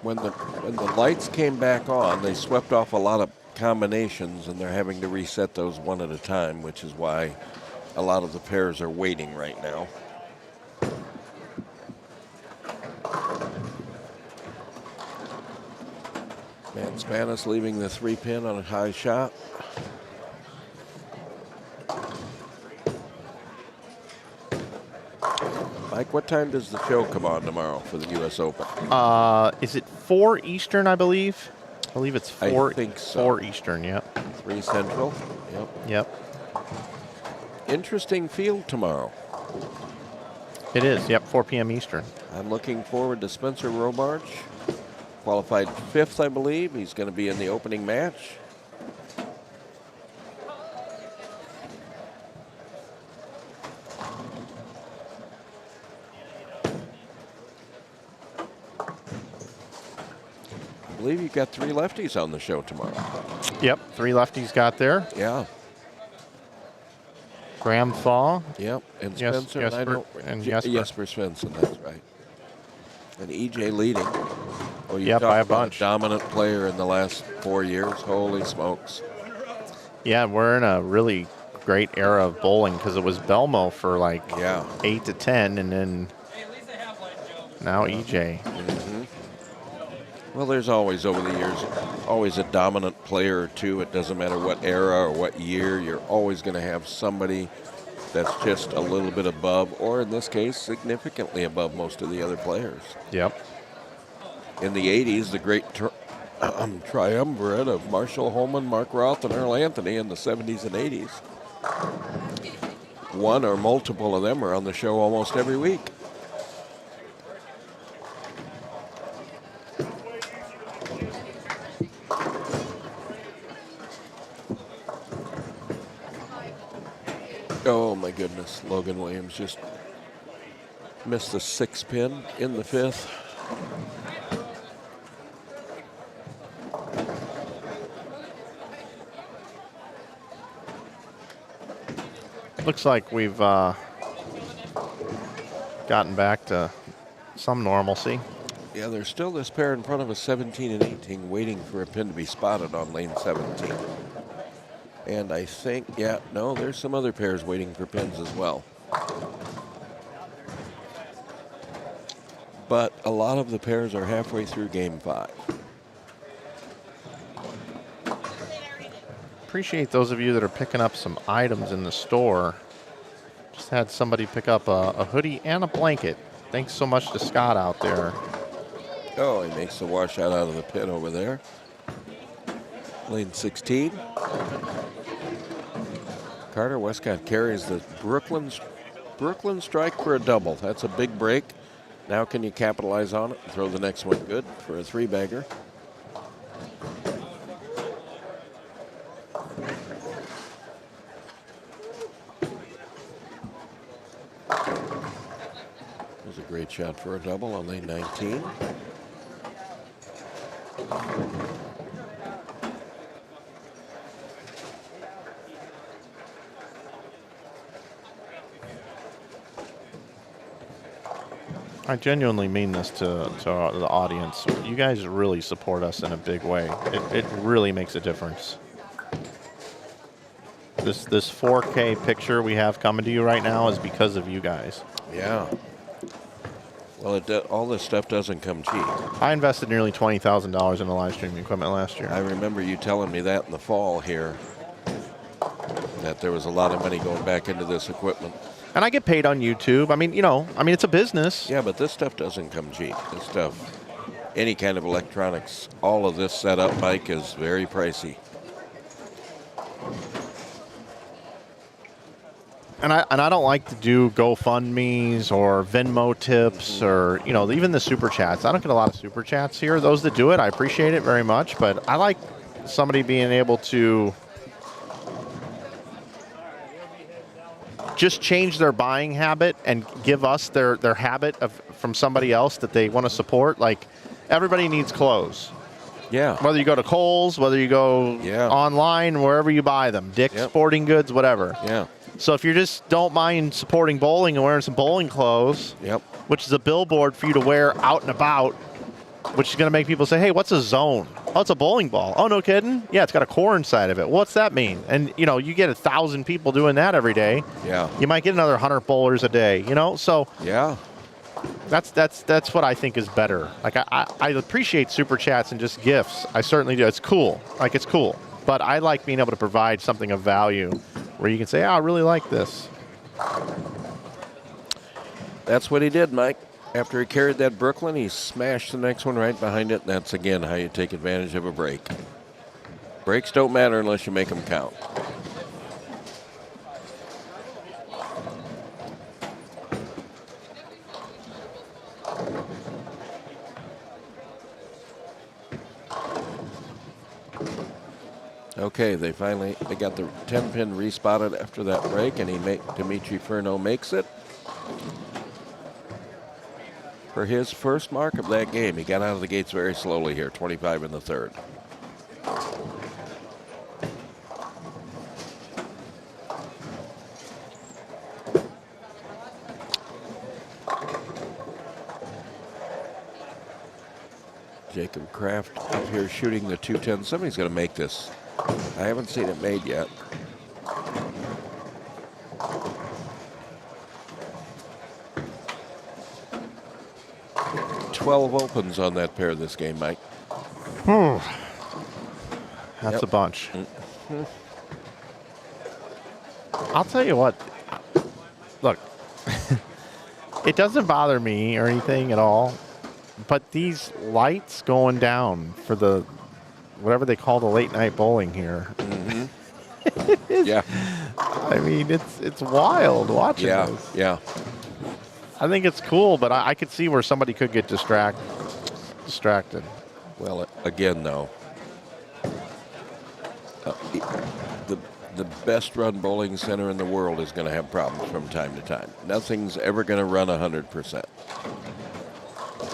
when the lights came back on, they swept off a lot of combinations, and they're having to reset those one at a time, which is why a lot of the pairs are waiting right now. Matt Spanis leaving the 3-pin on a high shot. Mike, what time does the show come on tomorrow for the U.S. Open? Is it 4 Eastern, I believe? I believe it's 4, I think so. 4 Eastern, yep. 3 Central? Yep. Yep. Interesting field tomorrow. It is, yep, 4 p.m. Eastern. I'm looking forward to Spencer Robarch. Qualified 5th, I believe. He's going to be in the opening match. I believe you've got 3 lefties on the show tomorrow. Yep, 3 lefties got there. Yeah. Graham Fall. Yep, and Yes, Spencer. Jesper, and Jesper. Jesper Svensson, that's right. And EJ leading. Oh, you Yep, talk by a about bunch. dominant player in the last 4 years. Holy smokes. Yeah, we're in a really great era of bowling because it was Belmo for like 8 to 10, and then now EJ. Well, there's always, over the years, always a dominant player or two. It doesn't matter what era or what year. You're always going to have somebody that's just a little bit above, or in this case, significantly above most of the other players. Yep. In the 80s, the great triumvirate of Marshall Holman, Mark Roth, and Earl Anthony in the 70s and 80s. One or multiple of them are on the show almost every week. Oh my goodness, Logan Williams just missed the 6 pin in the 5th. Looks like we've gotten back to some normalcy. Yeah, there's still this pair in front of us, 17 and 18, waiting for a pin to be spotted on lane 17. And I think, no, there's some other pairs waiting for pins as well. But a lot of the pairs are halfway through game 5. Appreciate those of you that are picking up some items in the store. Just had somebody pick up a hoodie and a blanket. Thanks so much to Scott out there. Oh, he makes the washout out of the pin over there. Lane 16. Carter Westcott carries the Brooklyn strike for a double. That's a big break. Now can you capitalize on it and throw the next one good for a 3-bagger? There's a great shot for a double on lane 19. I genuinely mean this to the audience. You guys really support us in a big way. It really makes a difference. This 4K picture we have coming to you right now is because of you guys. Yeah. Well, all this stuff doesn't come cheap. I invested nearly $20,000 in the live streaming equipment last year. I remember you telling me that in the fall here, that there was a lot of money going back into this equipment. And I get paid on YouTube. I mean, it's a business. Yeah, but this stuff doesn't come cheap. This stuff, any kind of electronics, all of this setup, Mike, is very pricey. And I don't like to do GoFundMes or Venmo tips or, even the super chats. I don't get a lot of super chats here. Those that do it, I appreciate it very much. But I like somebody being able to just change their buying habit and give us their habit from somebody else that they want to support. Like, everybody needs clothes. Yeah. Whether you go to Kohl's, whether you go online, wherever you buy them, Dick's Sporting Goods, whatever. Yeah. So if you just don't mind supporting bowling and wearing some bowling clothes, which is a billboard for you to wear out and about, which is going to make people say, hey, what's a zone? Oh, it's a bowling ball. Oh, no kidding? Yeah, it's got a core inside of it. What's that mean? And, you get 1,000 people doing that every day. Yeah. You might get another 100 bowlers a day, So yeah, that's what I think is better. Like, I appreciate super chats and just gifts. I certainly do. It's cool. It's cool. But I like being able to provide something of value where you can say, I really like this. That's what he did, Mike. After he carried that Brooklyn, he smashed the next one right behind it, and that's, again, how you take advantage of a break. Breaks don't matter unless you make them count. Okay, they got the 10-pin respotted after that break, and Dimitri Furno makes it. For his first mark of that game, he got out of the gates very slowly here, 25 in the 3rd. Jacob Kraft up here shooting the 210. Somebody's going to make this. I haven't seen it made yet. $12 opens on that pair this game, Mike. That's a bunch. I'll tell you what. Look, it doesn't bother me or anything at all, but these lights going down for the whatever they call the late night bowling here. Yeah. I mean, it's wild watching this. Yeah. I think it's cool, but I could see where somebody could get distracted. Well, again, though, the best run bowling center in the world is going to have problems from time to time. Nothing's ever going to run 100%.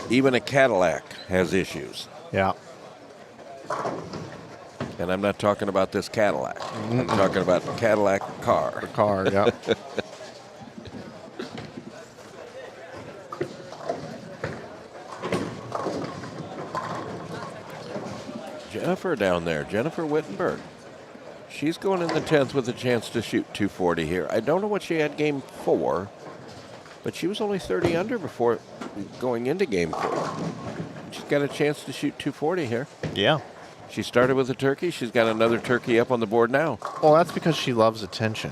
Even a Cadillac has issues. Yeah. And I'm not talking about this Cadillac. I'm talking about the Cadillac car. The car, yeah. Jennifer down there, Jennifer Wittenberg. She's going in the 10th with a chance to shoot 240 here. I don't know what she had game 4, but she was only 30 under before going into game 4. She's got a chance to shoot 240 here. Yeah. She started with a turkey. She's got another turkey up on the board now. Well, that's because she loves attention.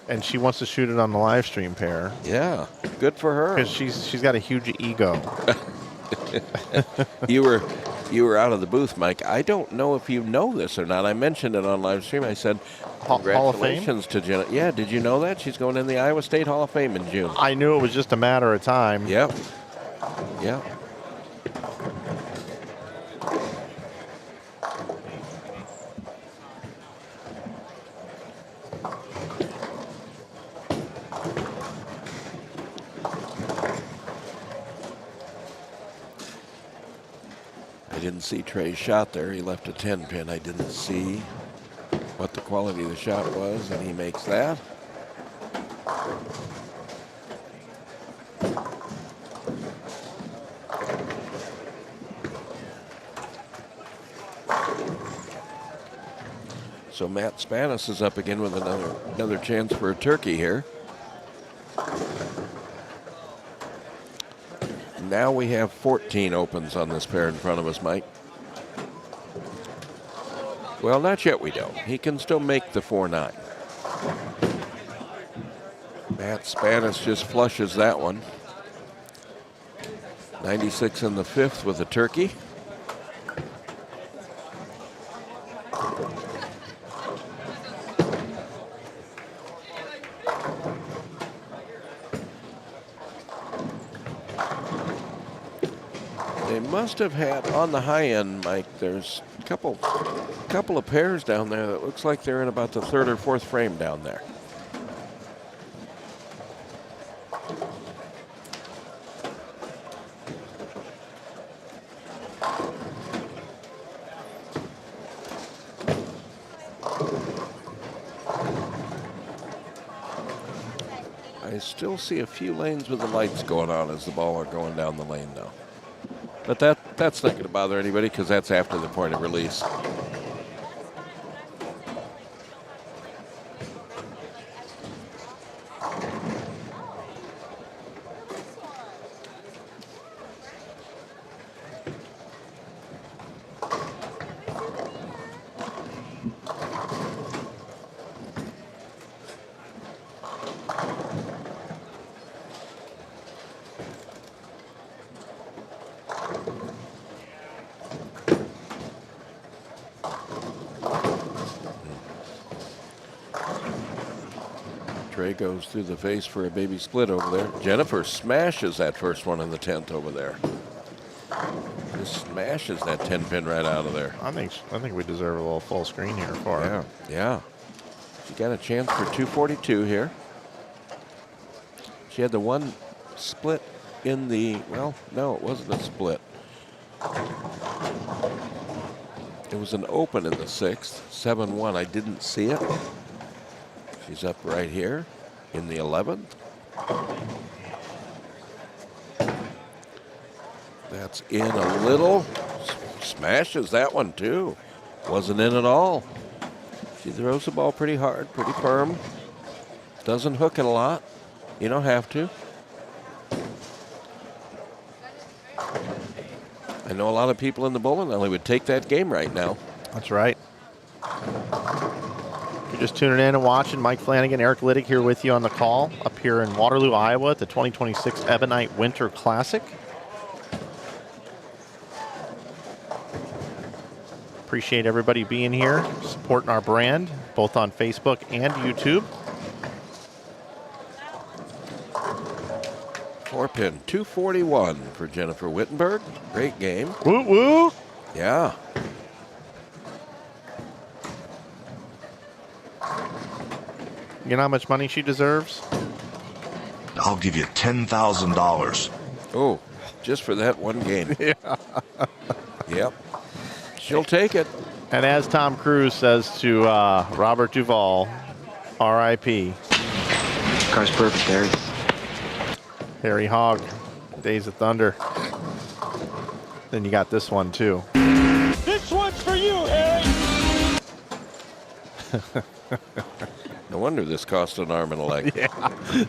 And she wants to shoot it on the live stream pair. Yeah, good for her. Because she's got a huge ego. You were out of the booth, Mike. I don't know if you know this or not. I mentioned it on live stream. I said, congratulations to Jenna. Yeah, did you know that? She's going in the Iowa State Hall of Fame in June. I knew it was just a matter of time. Yep. Yeah. I didn't see Trey's shot there. He left a 10 pin. I didn't see what the quality of the shot was, and he makes that. So Matt Spanis is up again with another chance for a turkey here. Now we have 14 opens on this pair in front of us, Mike. Well, not yet we don't. He can still make the 4-9. Matt Spanis just flushes that one. 96 in the 5th with a turkey. They must have had on the high end, Mike. There's a couple of pairs down there that looks like they're in about the 3rd or 4th frame down there. I still see a few lanes with the lights going on as the ball are going down the lane, though. But that's not going to bother anybody because that's after the point of release. Trey goes through the face for a baby split over there. Jennifer smashes that first one in the 10th over there. Just smashes that 10 pin right out of there. I think we deserve a little full screen here for her. Yeah. She got a chance for 242 here. She had the one split in the, well, no, it wasn't a split. It was an open in the 6th, 7-1. I didn't see it. She's up right here in the 11th. That's in a little. Smashes that one too. Wasn't in at all. She throws the ball pretty hard, pretty firm. Doesn't hook it a lot. You don't have to. I know a lot of people in the bowling alley would take that game right now. That's right. If you're just tuning in and watching, Mike Flanagan, Eric Litig here with you on the call up here in Waterloo, Iowa at the 2026 Ebonite Winter Classic. Appreciate everybody being here, supporting our brand, both on Facebook and YouTube. 4-pin, 241 for Jennifer Wittenberg. Great game. Woo woo! Yeah. You know how much money she deserves? I'll give you $10,000. Oh, just for that one game. Yeah. Yep. She'll take it. And as Tom Cruise says to Robert Duvall, R.I.P. Car's perfect, Harry. Harry Hogg, Days of Thunder. Then you got this one too. This one's for you, Harry. No wonder this cost an arm and a leg. Yeah,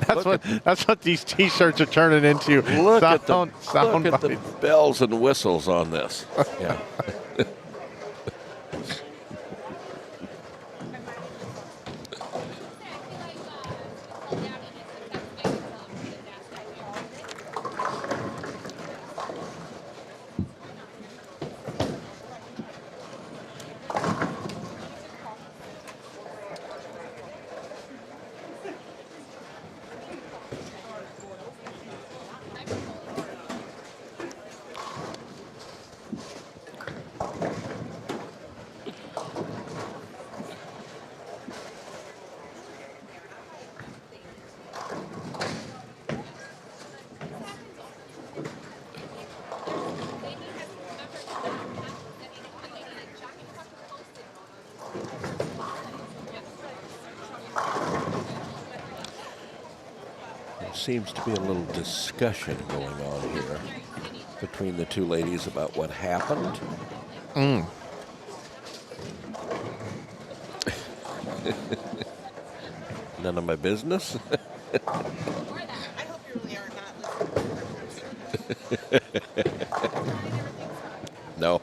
that's what these T-shirts are turning into. Look at the bites. bells and whistles on this. Yeah. Seems to be a little discussion going on here between the two ladies about what happened. None of my business. No.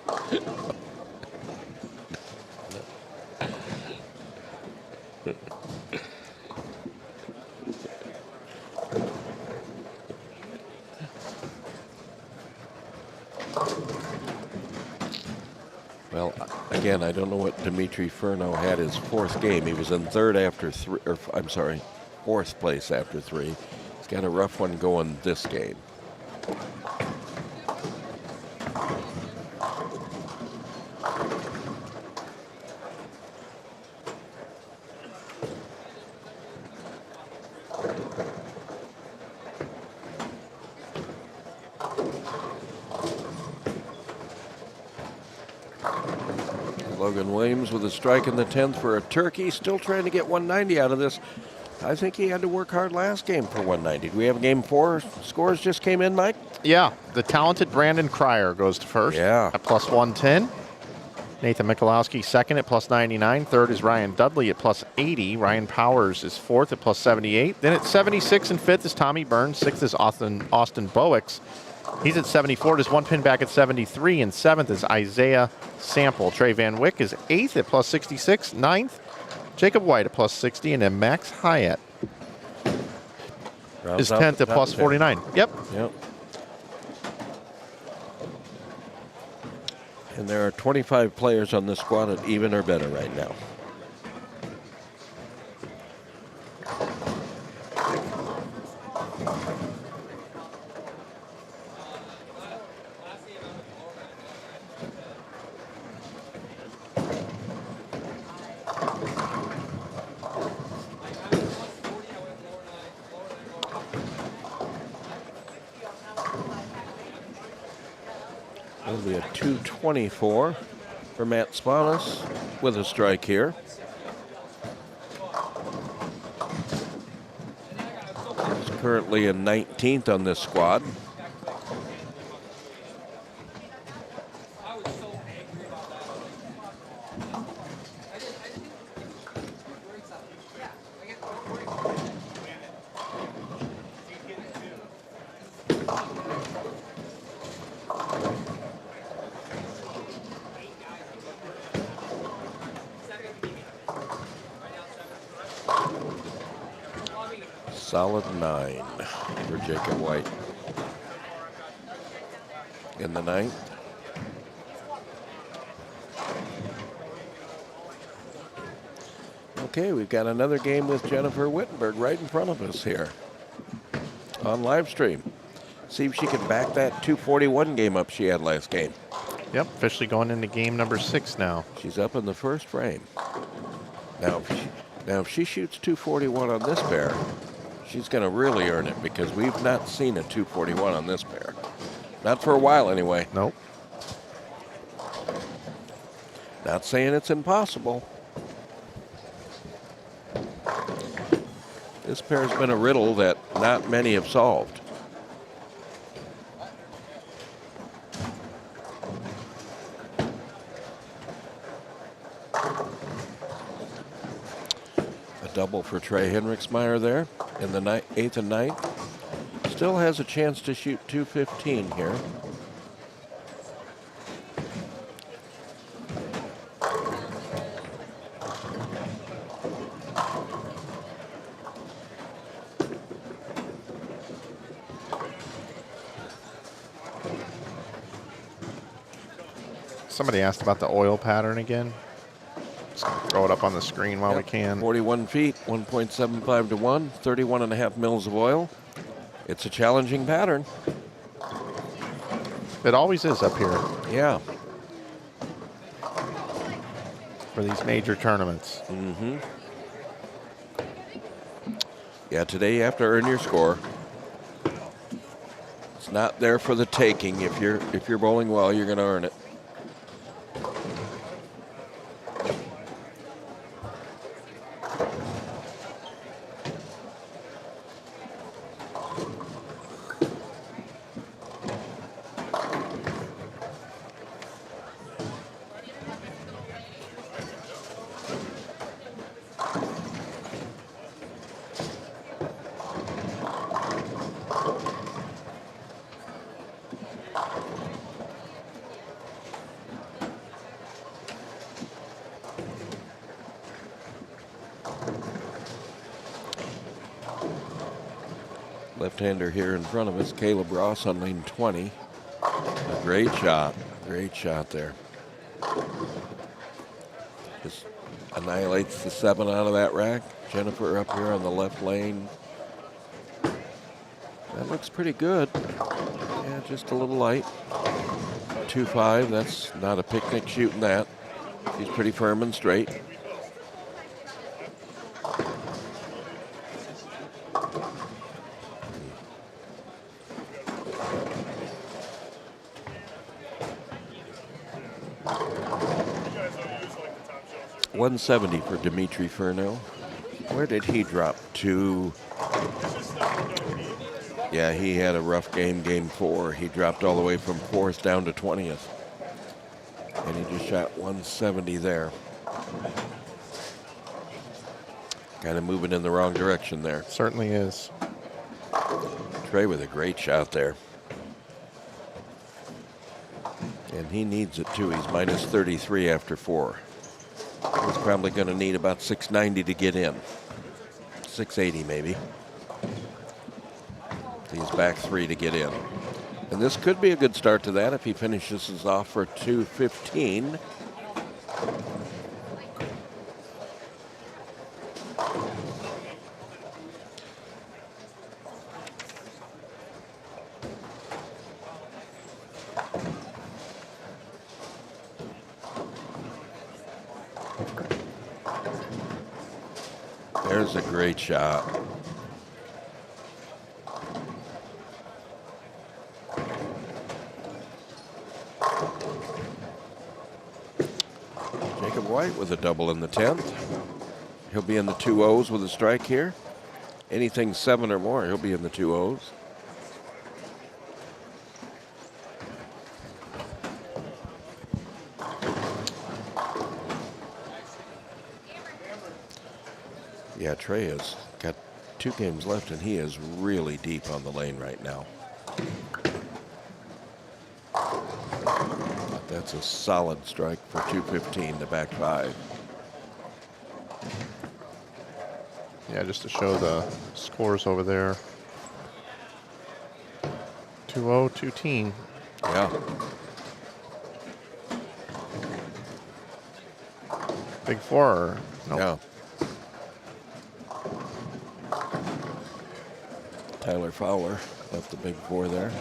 Well, again, I don't know what Dimitri Furno had his fourth game. He was in third after three, or I'm sorry, fourth place after three. He's got a rough one going this game. Logan Williams with a strike in the 10th for a turkey. Still trying to get 190 out of this. I think he had to work hard last game for 190. Do we have game 4 scores just came in, Mike? Yeah, the talented Brandon Cryer goes to first at plus 110. Nathan Michalowski second at plus 99. Third is Ryan Dudley at plus 80. Ryan Powers is fourth at plus 78. Then at 76 and fifth is Tommy Burns. Sixth is Austin Bowix. He's at 74, just one pin back at 73, and seventh is Isaiah Sample. Trey Van Wyck is eighth at plus 66, ninth, Jacob White at plus 60, and then Max Hyatt is 10th at plus 49. Yep. And there are 25 players on the squad at even or better right now. That'll be a 224 for Matt Spanos with a strike here. He's currently in 19th on this squad. Solid 9 for Jacob White. In the 9th. Okay, we've got another game with Jennifer Wittenberg right in front of us here on live stream. See if she can back that 241 game up she had last game. Yep, officially going into game number 6 now. She's up in the first frame. Now, if she shoots 241 on this pair, she's going to really earn it because we've not seen a 241 on this pair. Not for a while, anyway. Nope. Not saying it's impossible. This pair's been a riddle that not many have solved. A double for Trey Henriksmeyer there in the 8th and 9th. Still has a chance to shoot 215 here. Somebody asked about the oil pattern again. Just gonna throw it up on the screen while we can. 41 feet, 1.75 to 1, 31.5 mils of oil. It's a challenging pattern. It always is up here Yeah. for these major tournaments. Mm-hmm. Yeah, today you have to earn your score. It's not there for the taking. If you're bowling well, you're going to earn it. Left-hander here in front of us, Caleb Ross on lane 20. A great shot there. Just annihilates the 7 out of that rack. Jennifer up here on the left lane. That looks pretty good. Yeah, just a little light. 2-5, that's not a picnic shooting that. She's pretty firm and straight. .170 for Dimitri Furneaux. Where did he drop to? Yeah, he had a rough game 4. He dropped all the way from 4th down to 20th. And he just shot 170 there. Kind of moving in the wrong direction there. Certainly is. Trey with a great shot there. And he needs it too. He's minus 33 after 4. He's probably going to need about 690 to get in. 680 maybe. He's back 3 to get in. And this could be a good start to that if he finishes this off for 215. There's a great shot. Jacob White with a double in the 10th. He'll be in the 2-0s with a strike here. Anything 7 or more, he'll be in the 2-0s. Yeah, Trey has got 2 games left, and he is really deep on the lane right now. But that's a solid strike for 215, the back 5. Yeah, just to show the scores over there. 2-0, 2-teen. Yeah. Big four. Nope. Yeah. Tyler Fowler left the big four there.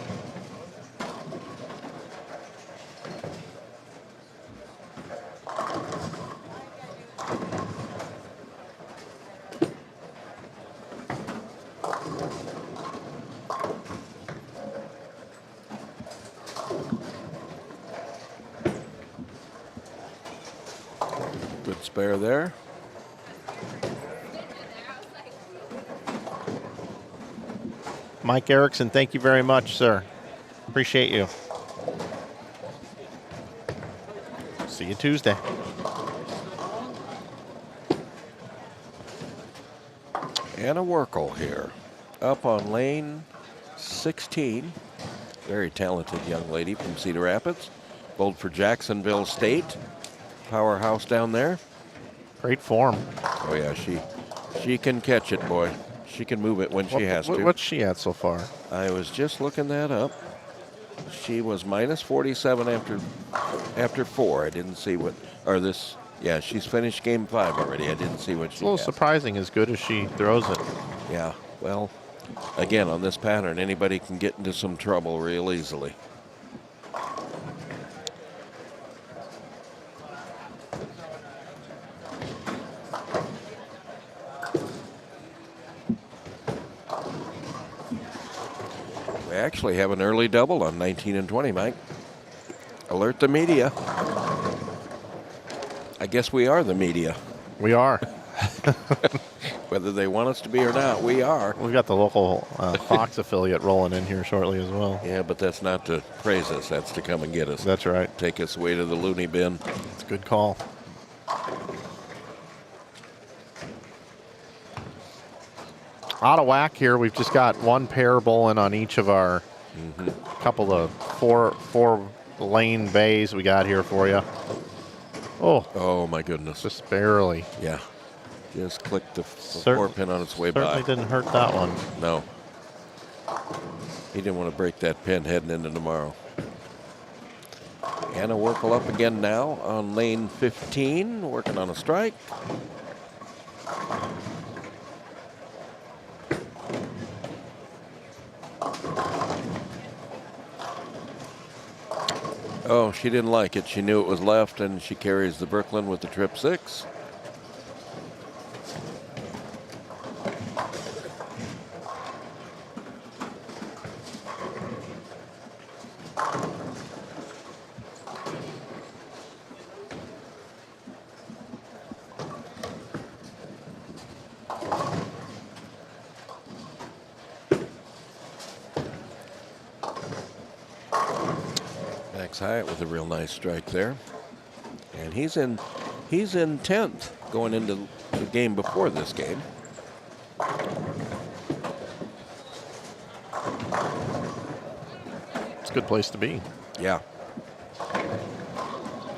Good spare there. Mike Erickson, thank you very much, sir. Appreciate you. See you Tuesday. Anna Werkel here, up on lane 16. Very talented young lady from Cedar Rapids. Bowled for Jacksonville State. Powerhouse down there. Great form. Oh yeah, she can catch it, boy. She can move it when she has to. What's she at so far? I was just looking that up. She was minus 47 after 4. I didn't see what, or this, yeah, she's finished game 5 already. I didn't see what she It's a little had. surprising as good as she throws it. Yeah, well, again, on this pattern, anybody can get into some trouble real easily. We actually have an early double on 19 and 20, Mike. Alert the media. I guess we are the media. We are. Whether they want us to be or not, we are. We've got the local Fox affiliate rolling in here shortly as well. Yeah, but that's not to praise us. That's to come and get us. That's right. Take us away to the loony bin. It's a good call. Out of whack here. We've just got one pair bowling on each of our couple of four lane bays we got here for you. Oh my goodness. Just barely. Yeah. Just clicked the 4 pin on its way by. Certainly didn't hurt that one. No. He didn't want to break that pin heading into tomorrow. Anna Werkel up again now on lane 15, working on a strike. Oh, she didn't like it. She knew it was left, and she carries the Brooklyn with the trip 6. Hyatt with a real nice strike there, and he's in 10th going into the game before this game. It's a good place to be. Yeah.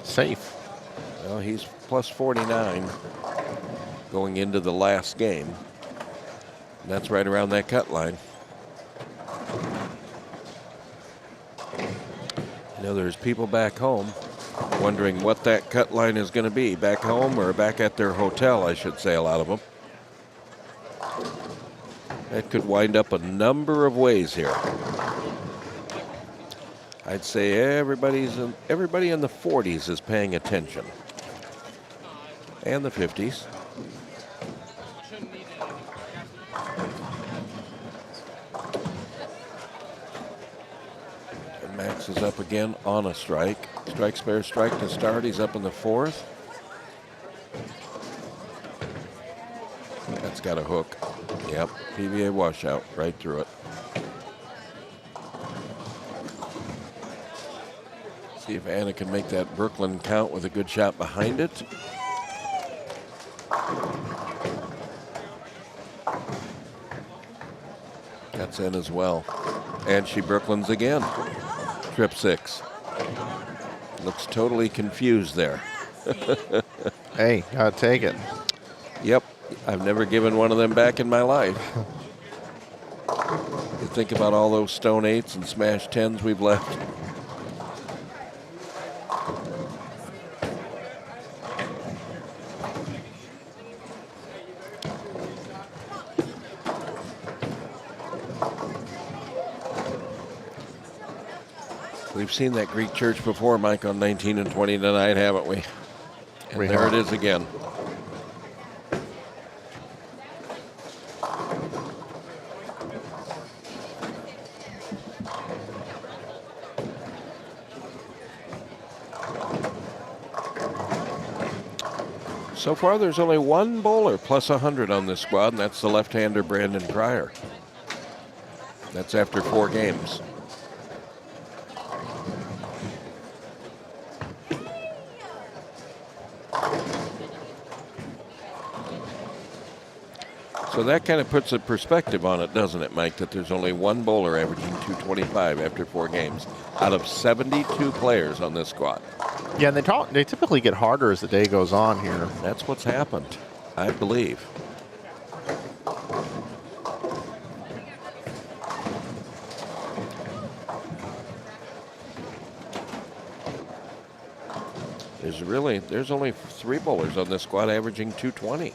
Safe. Well, he's plus 49 going into the last game. And that's right around that cut line. You know, there's people back home wondering what that cut line is going to be. Back home or back at their hotel, I should say, a lot of them. That could wind up a number of ways here. I'd say everybody in the 40s is paying attention. And the 50s. Max is up again on a strike. Strike, spare, strike to start. He's up in the 4th. That's got a hook. Yep, PBA washout right through it. See if Anna can make that Brooklyn count with a good shot behind it. That's in as well. And she Brooklyns again. Trip 6. Looks totally confused there. Hey, gotta take it. Yep, I've never given one of them back in my life. You think about all those stone 8s and smash 10s we've left. We've seen that Greek church before, Mike, on 19 and 20 tonight, haven't we? And We there have. it is again. So far, there's only one bowler plus 100 on this squad, and that's the left-hander Brandon Pryor. That's after 4 games. So that kind of puts a perspective on it, doesn't it, Mike, that there's only one bowler averaging 225 after 4 games out of 72 players on this squad. Yeah, and they typically get harder as the day goes on here. That's what's happened, I believe. There's only 3 bowlers on this squad averaging 220.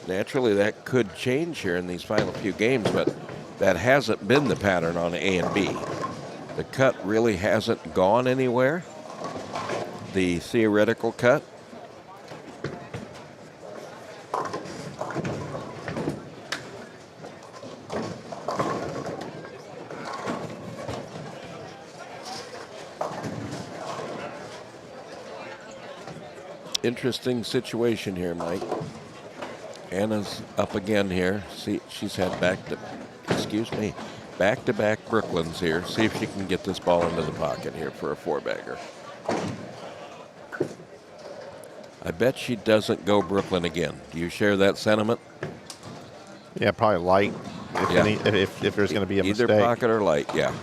Naturally, that could change here in these final few games, but that hasn't been the pattern on A and B. The cut really hasn't gone anywhere. The theoretical cut. Interesting situation here, Mike. Anna's up again here. See, she's had back-to-back Brooklyns here. See if she can get this ball into the pocket here for a 4-bagger. I bet she doesn't go Brooklyn again. Do you share that sentiment? Yeah, probably light if there's going to be a Either mistake. pocket or light, yeah.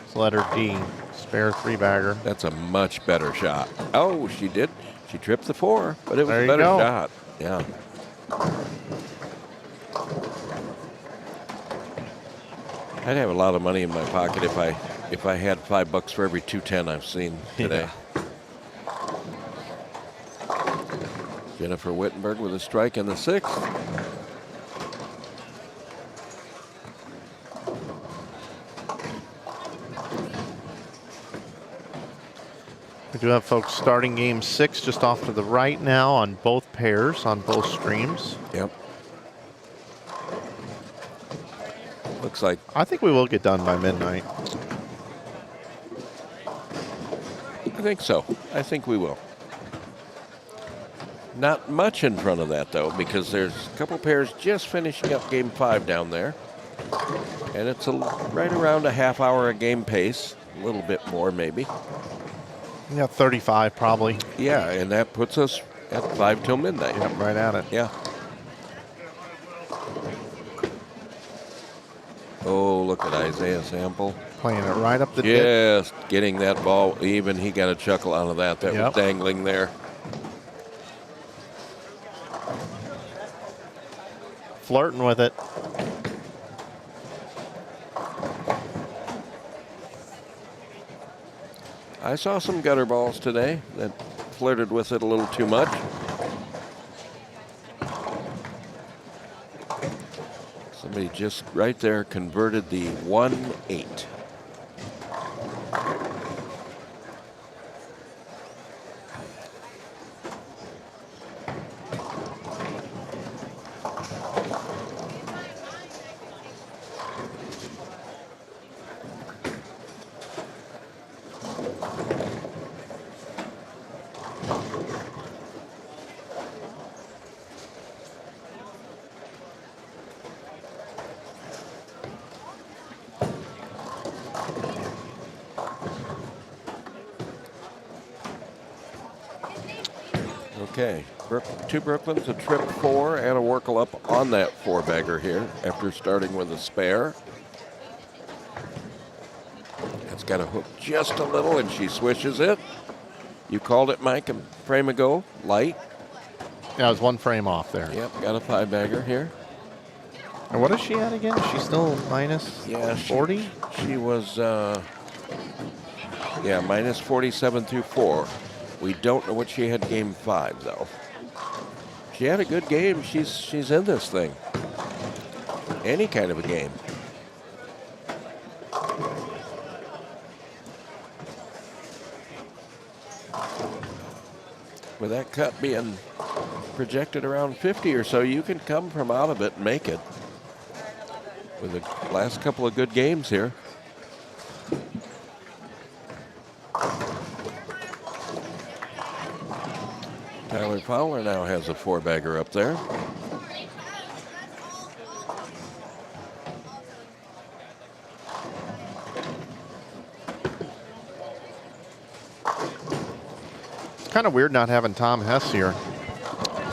It's letter D, spare 3-bagger. That's a much better shot. Oh, she did. She tripped the 4, but it was There a you better go. shot. Yeah. I'd have a lot of money in my pocket if I had $5 for every 210 I've seen today. Jennifer Wittenberg with a strike in the 6th. We do have folks starting game 6 just off to the right now on both pairs, on both streams. Yep. Looks like I think we will get done by midnight. I think so. I think we will. Not much in front of that, though, because there's a couple pairs just finishing up game 5 down there. And it's right around a half hour a game pace. A little bit more, maybe. Yeah, 35 probably. Yeah, and that puts us at 5 till midnight. Yep, right at it. Yeah. Oh, look at Isaiah Sample. Playing it right up the dip. Just getting that ball even. He got a chuckle out of that. That was dangling there. Flirting with it. I saw some gutter balls today that flirted with it a little too much. Somebody just right there converted the 1-8. Okay, 2 Brooklyns, a trip 4, and a Workle up on that 4-bagger here after starting with a spare. It's got to hook just a little, and she swishes it. You called it, Mike, a frame ago. Light. Yeah, it was one frame off there. Yep, got a 5-bagger here. And what is she at again? She's still minus 40? She was, minus 47 through 4. We don't know what she had game 5, though. She had a good game. She's in this thing. Any kind of a game. With that cut being projected around 50 or so, you can come from out of it and make it. With the last couple of good games here. Tyler Fowler now has a 4-bagger up there. Kind of weird not having Tom Hess here.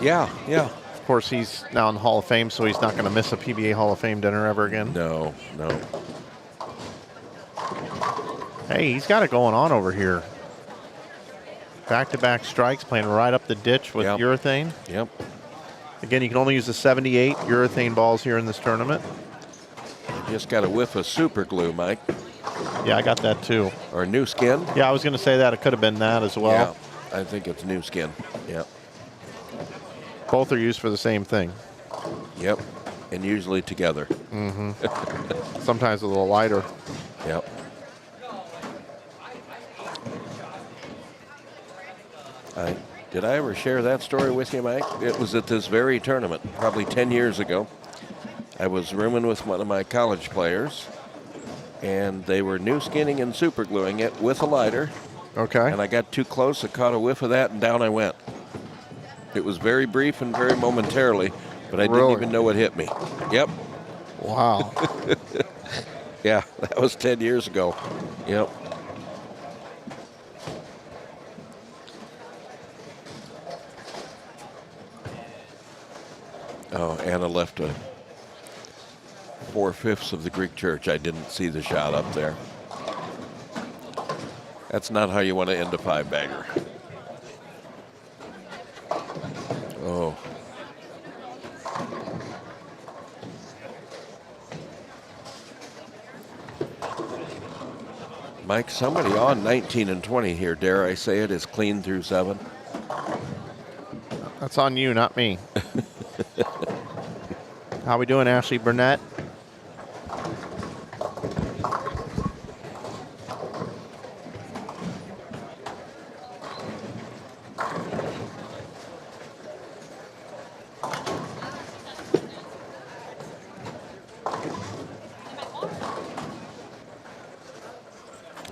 Yeah. Of course, he's now in the Hall of Fame, so he's not going to miss a PBA Hall of Fame dinner ever again. No. Hey, he's got it going on over here. Back-to-back strikes, playing right up the ditch with urethane. Yep. Again, you can only use the 78 urethane balls here in this tournament. You just got a whiff of super glue, Mike. Yeah, I got that too. Or new skin. Yeah, I was going to say that. It could have been that as well. Yeah, I think it's new skin. Yep. Both are used for the same thing. Yep. And usually together. Mm-hmm. Sometimes a little lighter. Yep. Did I ever share that story with you, Mike? It was at this very tournament, probably 10 years ago. I was rooming with one of my college players, and they were new skinning and super gluing it with a lighter. Okay. And I got too close, I caught a whiff of that, and down I went. It was very brief and very momentarily, but I didn't even know what hit me. Yep. Wow. Yeah, that was 10 years ago. Yep. Oh, Anna left a 4/5 of the Greek church. I didn't see the shot up there. That's not how you want to end a 5-bagger. Oh. Mike, somebody on 19 and 20 here, dare I say it, is clean through 7. That's on you, not me. How we doing, Ashley Burnett?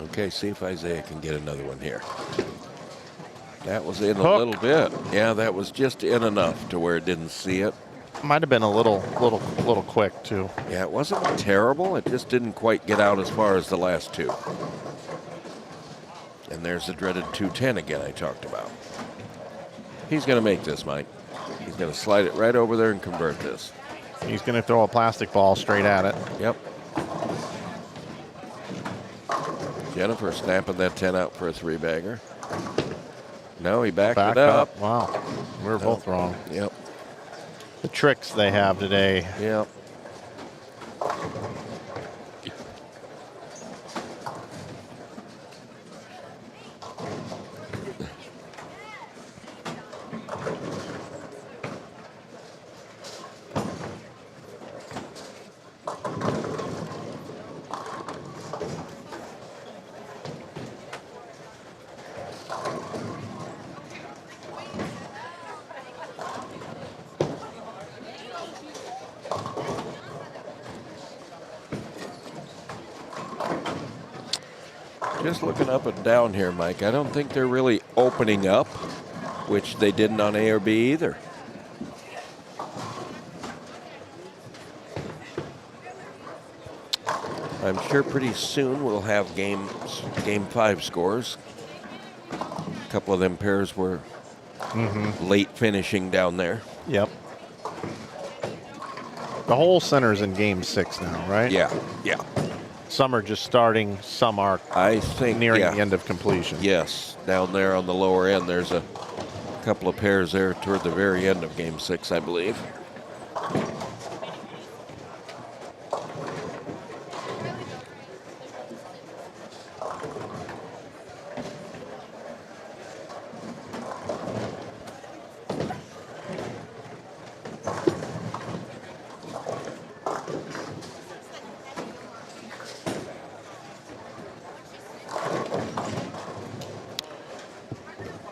Okay, see if Isaiah can get another one here. That was in a little bit. Yeah, that was just in enough to where it didn't see it. Might have been a little quick too. Yeah, it wasn't terrible. It just didn't quite get out as far as the last two. And there's the dreaded 210 again I talked about. He's going to make this, Mike. He's going to slide it right over there and convert this. He's going to throw a plastic ball straight at it. Yep. Jennifer snapping that 10 out for a 3-bagger. No, he backed it up. Wow. We were both wrong. Yep. The tricks they have today. Yep. Just looking up and down here, Mike, I don't think they're really opening up, which they didn't on A or B either. I'm sure pretty soon we'll have game 5 scores. A couple of them pairs were late finishing down there. Yep. The whole center's in game 6 now, right? Yeah, yeah. Some are just starting, some are I think nearing yeah. the end of completion. Yes, down there on the lower end, there's a couple of pairs there toward the very end of Game 6, I believe.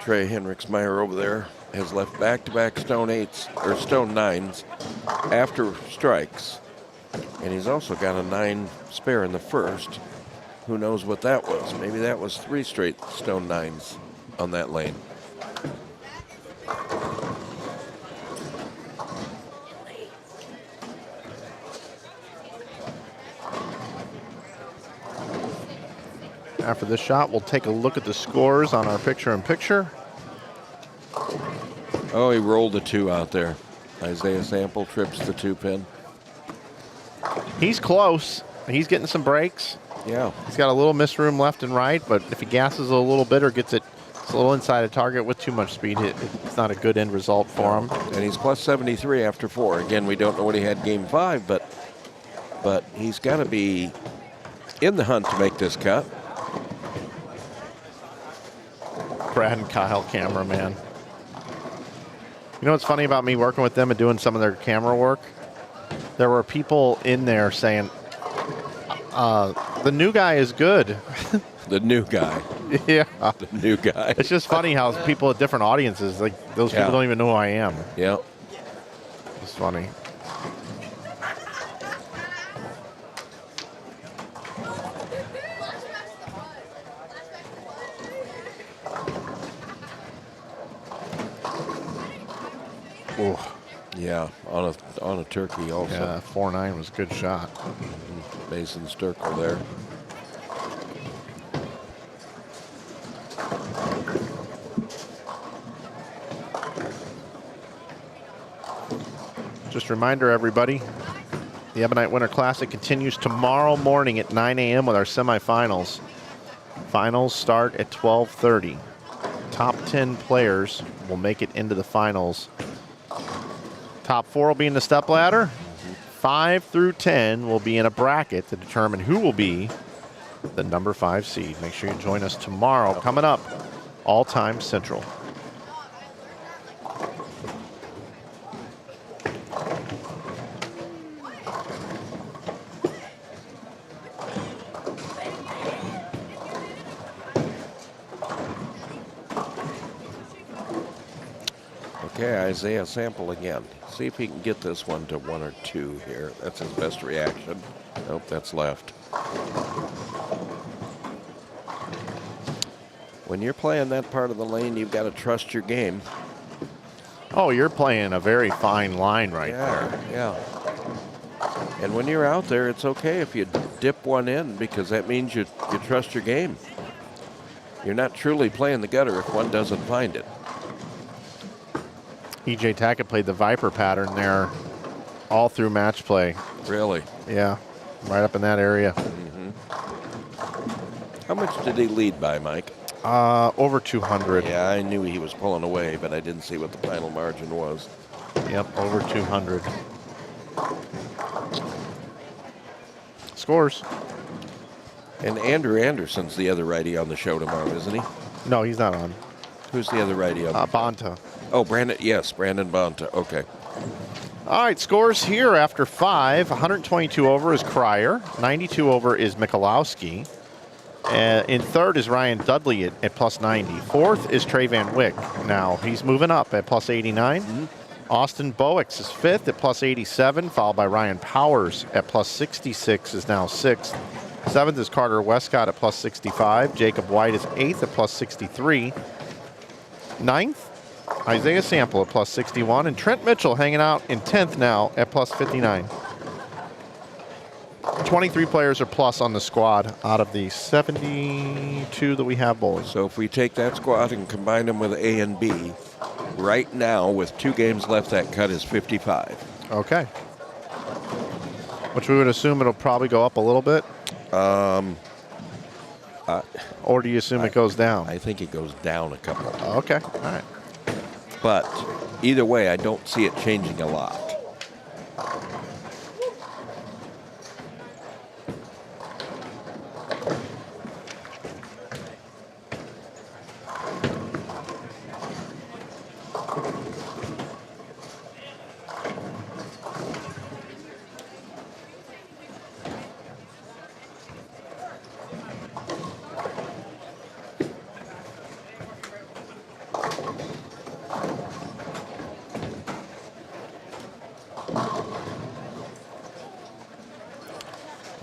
Trey Henriksmeyer over there has left back-to-back stone 8s or stone 9s after strikes, and he's also got a 9 spare in the first. Who knows what that was? Maybe that was 3 straight stone 9s on that lane. After this shot, we'll take a look at the scores on our picture-in-picture. Oh, he rolled the 2 out there. Isaiah Sample trips the 2-pin. He's close. He's getting some breaks. Yeah. He's got a little miss room left and right, but if he gasses a little bit or gets it a little inside a target with too much speed, it's not a good end result for him. And he's plus 73 after 4. Again, we don't know what he had Game 5, but he's got to be in the hunt to make this cut. Brad and Kyle, cameraman. You know what's funny about me working with them and doing some of their camera work? There were people in there saying, the new guy is good. The new guy. Yeah. The new guy. It's just funny how people at different audiences, like those people don't even know who I am. Yeah. It's funny. Ooh. Yeah, on a turkey also. Yeah, 4-9 was a good shot. Mason Sturkle there. Just a reminder, everybody, the Ebonite Winter Classic continues tomorrow morning at 9 a.m. with our semifinals. Finals start at 12:30. Top 10 players will make it into the finals. Top 4 will be in the stepladder. 5 through 10 will be in a bracket to determine who will be the number 5 seed. Make sure you join us tomorrow. Coming up, All Time Central. Okay, Isaiah Sample again. See if he can get this one to 1 or 2 here. That's his best reaction. Nope, that's left. When you're playing that part of the lane, you've got to trust your game. Oh, you're playing a very fine line right there. Yeah. And when you're out there, it's okay if you dip one in because that means you trust your game. You're not truly playing the gutter if one doesn't find it. E.J. Tackett played the Viper pattern there all through match play. Really? Yeah, right up in that area. How much did he lead by, Mike? Over 200. Yeah, I knew he was pulling away, but I didn't see what the final margin was. Yep, over 200. Scores. And Andrew Anderson's the other righty on the show tomorrow, isn't he? No, he's not on. Who's the other righty on? Bonta. Oh, Brandon. Yes, Brandon Bonta. Okay. All right, scores here after 5. 122 over is Cryer. 92 over is Michalowski. In third is Ryan Dudley at plus 90. Fourth is Trey Van Wyck. Now he's moving up at plus 89. Austin Boex is fifth at plus 87, followed by Ryan Powers at plus 66 is now sixth. Seventh is Carter Westcott at plus 65. Jacob White is eighth at plus 63. Ninth, Isaiah Sample at plus 61. And Trent Mitchell hanging out in 10th now at plus 59. 23 players are plus on the squad out of the 72 that we have bowling. So if we take that squad and combine them with A and B, right now with 2 games left, that cut is 55. Okay. Which we would assume it'll probably go up a little bit. Or do you assume it goes down? I think it goes down a couple. Okay, all right. But either way, I don't see it changing a lot.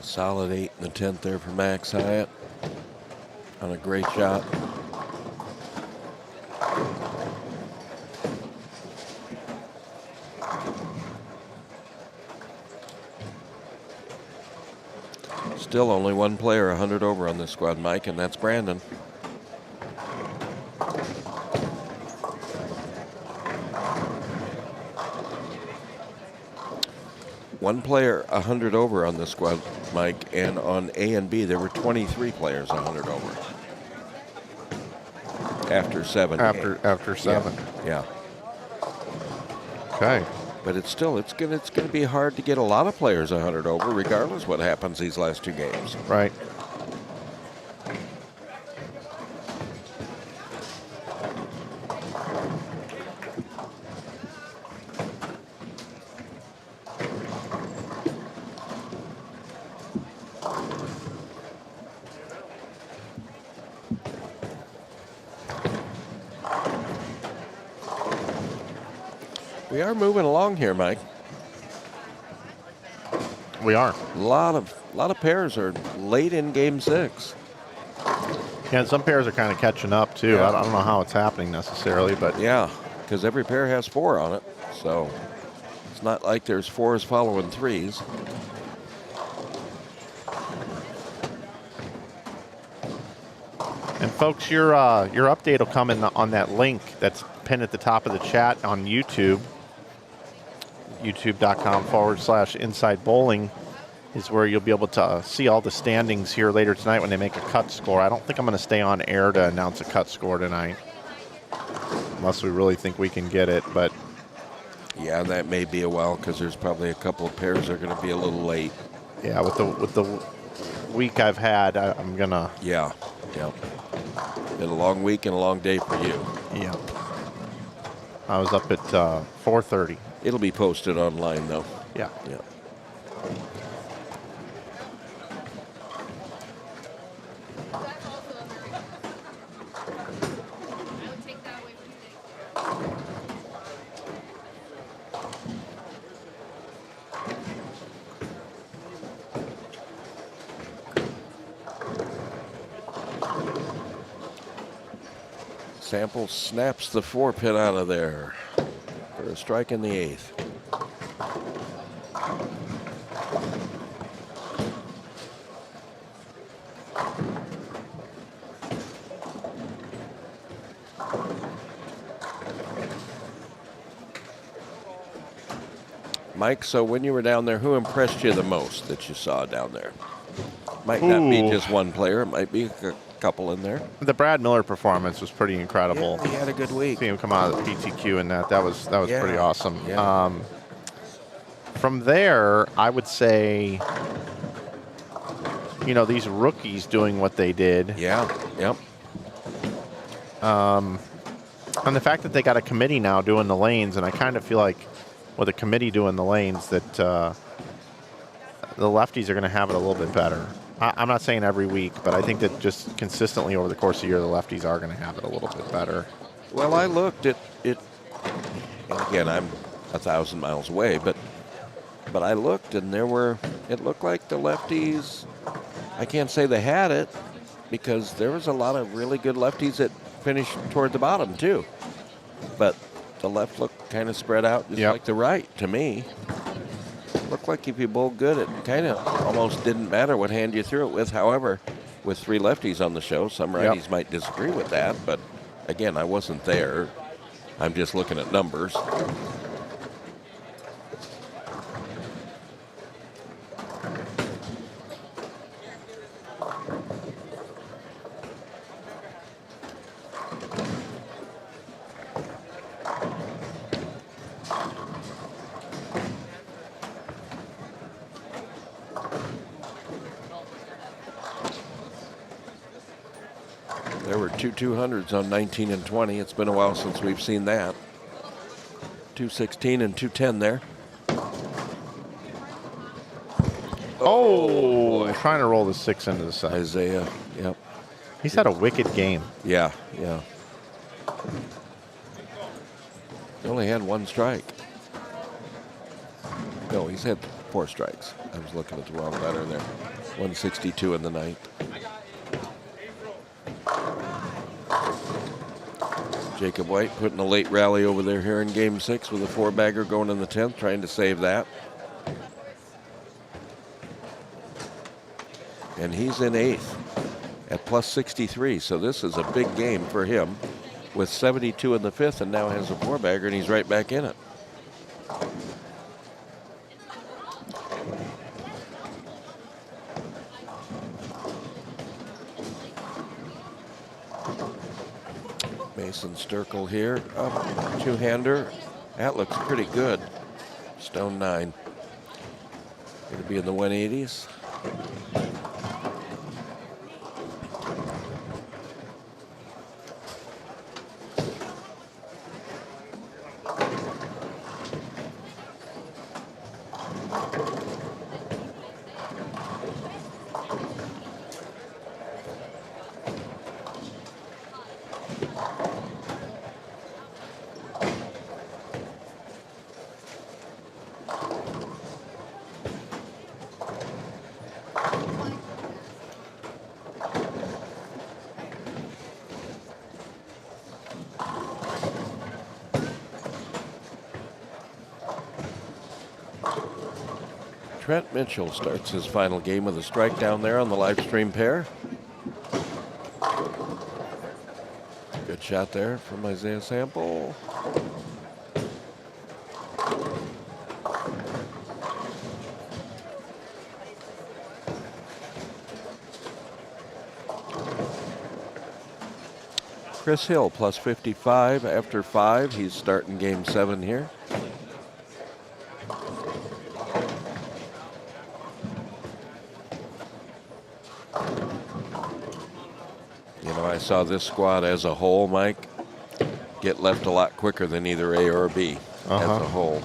Solid 8 in the 10th there for Max Hyatt on a great shot. Still only one player 100 over on this squad, Mike, and that's Brandon. One player 100 over on this squad, Mike, and on A and B there were 23 players 100 over. After 7. After 7. Yeah. Okay. But it's gonna be hard to get a lot of players 100 over, regardless what happens these last 2 games. Right. We are moving along here, Mike. We are. A lot of pairs are late in Game 6. Yeah, and some pairs are kind of catching up too. Yeah. I don't know how it's happening necessarily, but Yeah, because every pair has 4 on it, so it's not like there's 4s following 3s. And folks, your update will come in on that link that's pinned at the top of the chat on YouTube. YouTube.com/Inside Bowling is where you'll be able to see all the standings here later tonight when they make a cut score. I don't think I'm going to stay on air to announce a cut score tonight, unless we really think we can get it. But Yeah, that may be a while because there's probably a couple of pairs that are going to be a little late. yeah, with the week I've had, I'm gonna. Yeah. Been a long week and a long day for you. Yeah. I was up at 4:30. It'll be posted online though. Yeah. Yeah. Sample snaps the 4-pin out of there for a strike in the 8th. Mike, so when you were down there, who impressed you the most that you saw down there? Might not be just one player. It might be a couple in there. The Brad Miller performance was pretty incredible. Yeah, he had a good week. See him come out of the PTQ and that was Yeah. pretty awesome. Yeah. From there, I would say, these rookies doing what they did. Yeah, yep. And the fact that they got a committee now doing the lanes, and I kind of feel like with a committee doing the lanes that the lefties are going to have it a little bit better. I'm not saying every week, but I think that just consistently over the course of the year, the lefties are going to have it a little bit better. Well, I looked at it, and again, I'm 1,000 miles away, but I looked, and it looked like the lefties, I can't say they had it, because there was a lot of really good lefties that finished toward the bottom, too. But the left looked kind of spread out, just like the right, to me. Looked like if you bowled good, it kind of almost didn't matter what hand you threw it with. However, with 3 lefties on the show, some righties might disagree with that, but again, I wasn't there. I'm just looking at numbers. two 200s on 19 and 20. It's been a while since we've seen that. 216 and 210 there. Oh, trying to roll the 6 into the side. Isaiah, yep. He's had a wicked game. Yeah. He only had 1 strike. No, he's had 4 strikes. I was looking at the wrong letter there. 162 in the ninth. Jacob White putting a late rally over there here in game 6 with a 4-bagger going in the 10th, trying to save that. And he's in 8th at plus 63, so this is a big game for him with 72 in the 5th and now has a 4-bagger and he's right back in it. Mason Sturkle here, up 2-hander. That looks pretty good. Stone 9. Going to be in the 180s. Trent Mitchell starts his final game with a strike down there on the live stream pair. Good shot there from Isaiah Sample. Chris Hill plus 55 after 5. He's starting game 7 here. I saw this squad as a whole, Mike, get left a lot quicker than either A or B as a whole.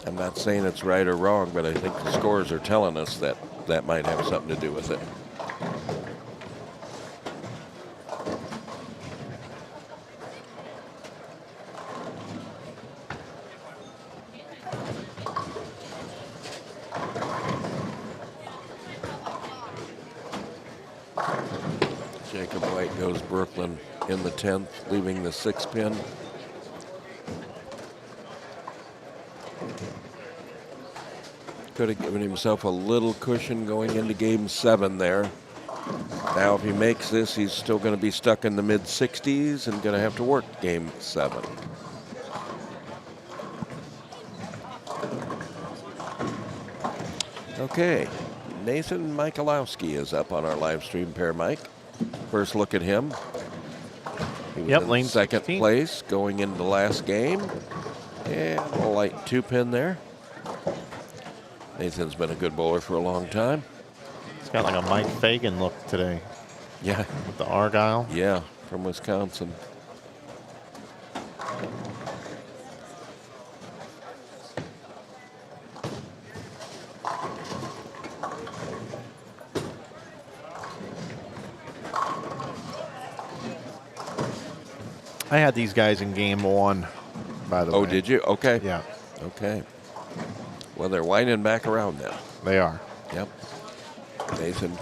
I'm not saying it's right or wrong, but I think the scores are telling us that that might have something to do with it. Jacob White goes Brooklyn in the 10th, leaving the 6 pin. Could have given himself a little cushion going into game 7 there. Now if he makes this, he's still going to be stuck in the mid-60s and going to have to work game 7. Okay, Nathan Michalowski is up on our live stream pair, Mike. First look at him. He was in lane second 16. place going into the last game. And a light 2-pin there. Nathan's been a good bowler for a long time. It's got like a Mike Fagan look today. Yeah. With the Argyle. Yeah, from Wisconsin. I had these guys in game 1, by the way. Oh, did you? Okay. Yeah, Okay. Well, they're winding back around now. they are. Yep. Nathan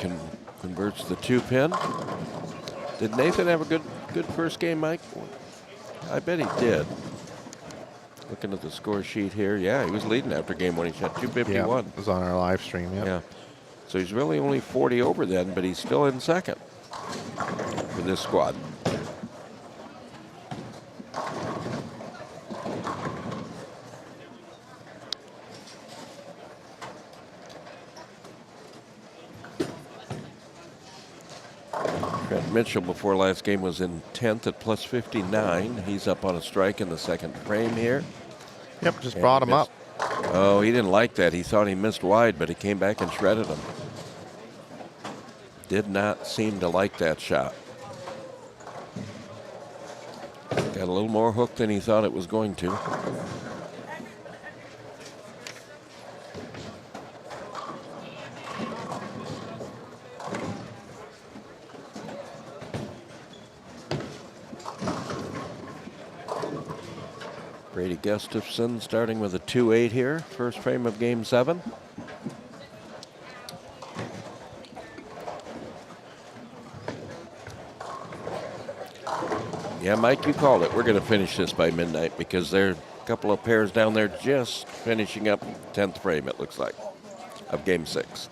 converts the 2-pin. Did Nathan have a good first game, Mike? I bet he did. Looking at the score sheet here, yeah, he was leading after game 1. He shot 251. Yeah, it was on our live stream, Yeah. So he's really only 40 over then, but he's still in second for this squad. Trent Mitchell before last game was in 10th at plus 59. He's up on a strike in the second frame here. Yep, just And brought he him up. Oh, he didn't like that. He thought he missed wide, but he came back and shredded him. Did not seem to like that shot. Got a little more hook than he thought it was going to. Brady Gustafson starting with a 2-8 here, first frame of game 7. Yeah, Mike, you called it. We're going to finish this by midnight because there are a couple of pairs down there just finishing up 10th frame, it looks like, of game 6.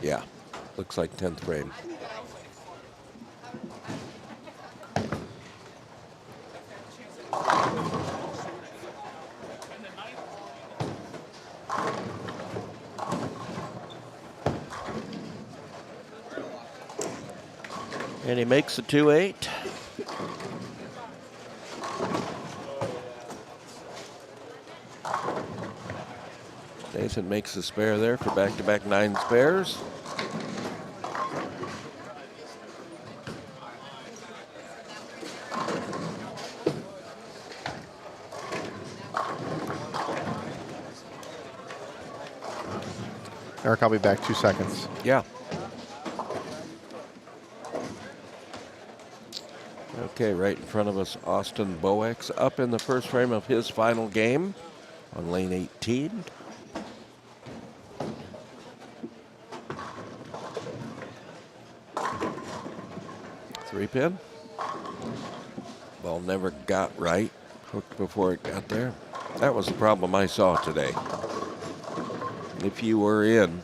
Yeah, looks like 10th frame. And he makes a 2-8. Nathan makes a spare there for back-to-back 9 spares. Eric, I'll be back 2 seconds. Yeah. Okay, right in front of us, Austin Boex up in the first frame of his final game on lane 18. Three pin. Ball never got right. Hooked before it got there. That was the problem I saw today. If you were in,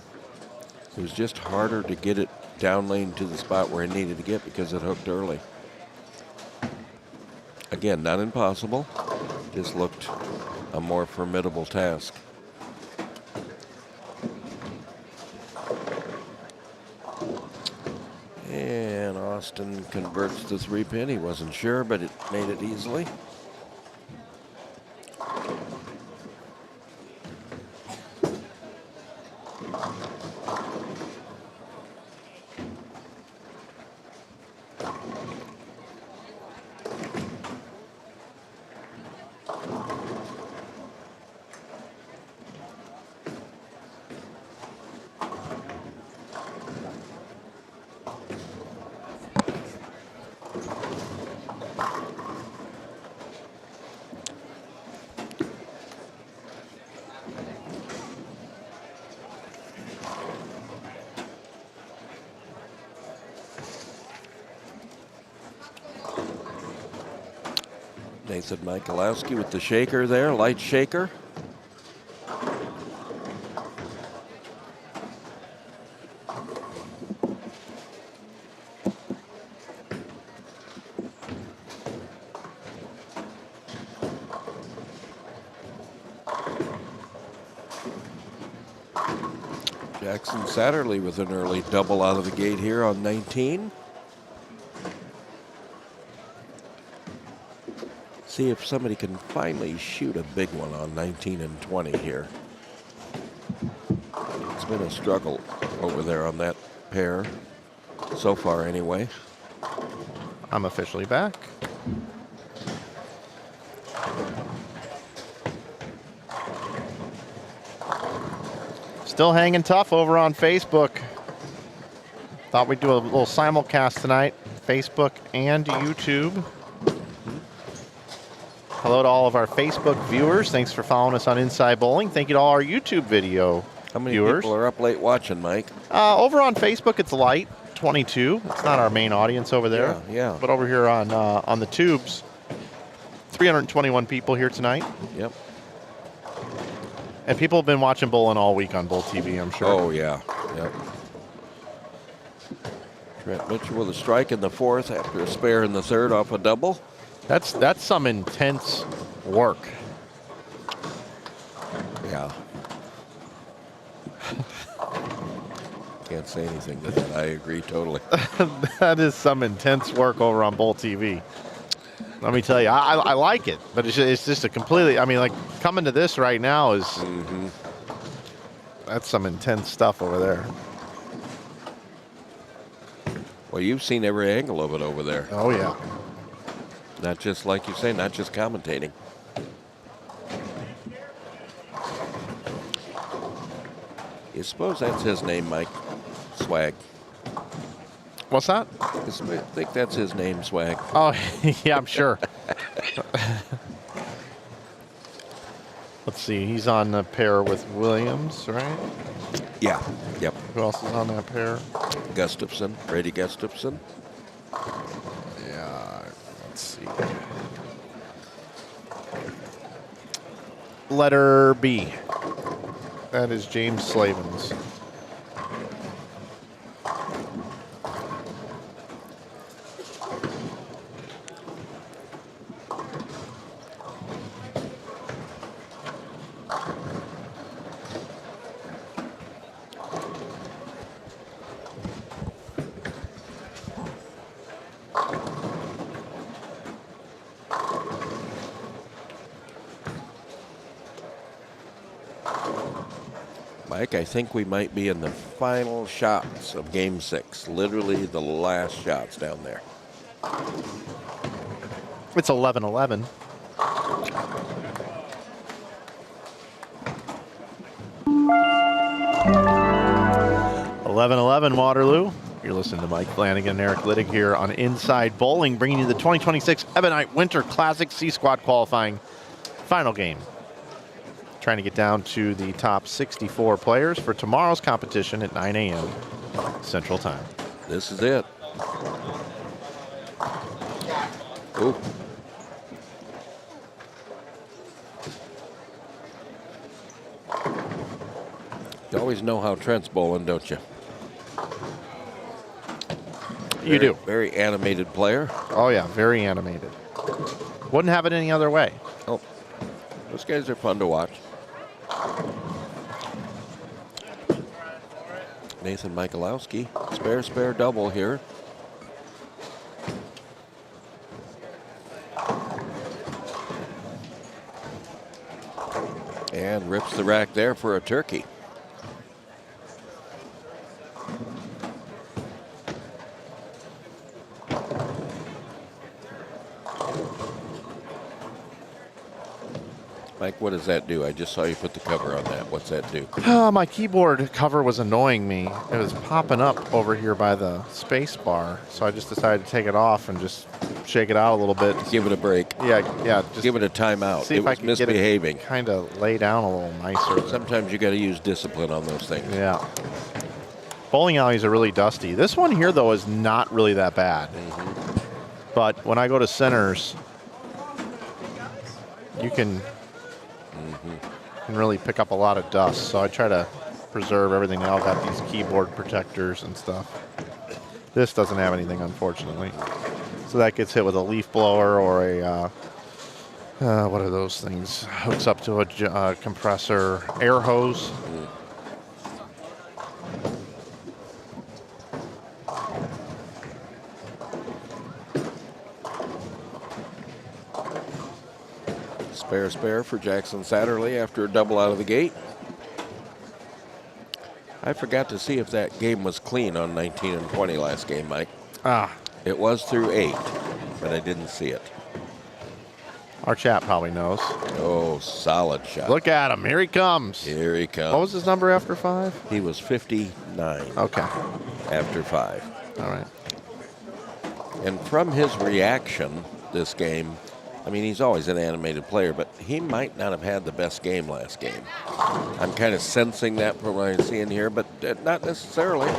it was just harder to get it down lane to the spot where it needed to get because it hooked early. Again, not impossible, just looked a more formidable task. And Austin converts the 3-pin. He wasn't sure, but it made it easily. Nathan Michalowski with the shaker there, light shaker. Jackson Satterley with an early double out of the gate here on 19. See if somebody can finally shoot a big one on 19 and 20 here. It's been a struggle over there on that pair, so far anyway. I'm officially back. Still hanging tough over on Facebook. Thought we'd do a little simulcast tonight, Facebook and YouTube. Hello to all of our Facebook viewers. Thanks for following us on Inside Bowling. Thank you to all our YouTube video How many viewers. people are up late watching, Mike? Over on Facebook, it's light, 22. It's not our main audience over there. Yeah. But over here on the tubes, 321 people here tonight. Yep. And people have been watching bowling all week on Bull TV, I'm sure. Oh, yeah. Yep. Trent Mitchell with a strike in the 4th after a spare in the 3rd off a double. That's some intense work. Yeah. Can't say anything to that. I agree totally. That is some intense work over on Bull TV. Let me tell you, I like it, but it's just a completely. I mean, like coming to this right now is that's some intense stuff over there. Well, you've seen every angle of it over there. Oh yeah. Not just like you say, not just commentating. You suppose that's his name, Mike? Swag. What's that? I think that's his name, Swag. Oh yeah, I'm sure. Let's see, he's on the pair with Williams, right? Yeah. Yep. Who else is on that pair? Gustafson, Brady Gustafson. Yeah, let's see. Letter B. That is James Slavens. Mike, I think we might be in the final shots of Game 6. Literally the last shots down there. It's 11-11. Waterloo. You're listening to Mike Flanagan and Eric Litig here on Inside Bowling, bringing you the 2026 Ebonite Winter Classic C-Squad qualifying final game. Trying to get down to the top 64 players for tomorrow's competition at 9 a.m. Central Time. This is it. Ooh. You always know how Trent's bowling, don't you? You do. Very animated player. Oh, yeah, very animated. Wouldn't have it any other way. Oh, those guys are fun to watch. Nathan Michalowski, spare double here. And rips the rack there for a turkey. Mike, what does that do? I just saw you put the cover on that. What's that do? My keyboard cover was annoying me. It was popping up over here by the space bar, so I just decided to take it off and just shake it out a little bit. Give it a break. Yeah. Just give it a timeout. See it if I was can misbehaving. Kind of lay down a little nicer. Sometimes you got to use discipline on those things. Yeah. Bowling alleys are really dusty. This one here, though, is not really that bad. But when I go to centers, you can really pick up a lot of dust. So I try to preserve everything. They all got these keyboard protectors and stuff. This doesn't have anything, unfortunately. So that gets hit with a leaf blower or a, what are those things? Hooks up to a compressor, air hose. Spare for Jackson Satterley after a double out of the gate. I forgot to see if that game was clean on 19 and 20 last game, Mike. It was through 8, but I didn't see it. Our chat probably knows. Oh, solid shot. Look at him. Here he comes. Here he comes. What was his number after 5? He was 59. Okay. After 5. All right. And from his reaction this game, I mean, he's always an animated player, but he might not have had the best game last game. I'm kind of sensing that from what I'm seeing here, but not necessarily.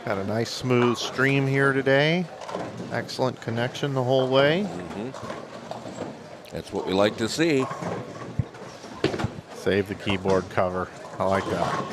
Got a nice smooth stream here today. Excellent connection the whole way. That's what we like to see. Save the keyboard cover. I like that.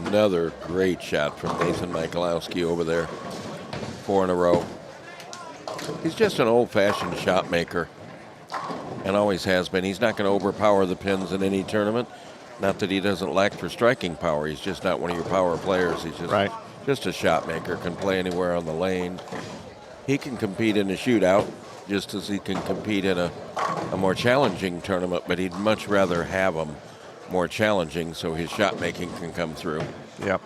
Another great shot from Nathan Michalowski over there. 4 in a row. He's just an old-fashioned shot maker and always has been. He's not going to overpower the pins in any tournament. Not that he doesn't lack for striking power. He's just not one of your power players. He's just a shot maker, can play anywhere on the lane. He can compete in a shootout just as he can compete in a more challenging tournament, but he'd much rather have them more challenging so his shot making can come through. Yep.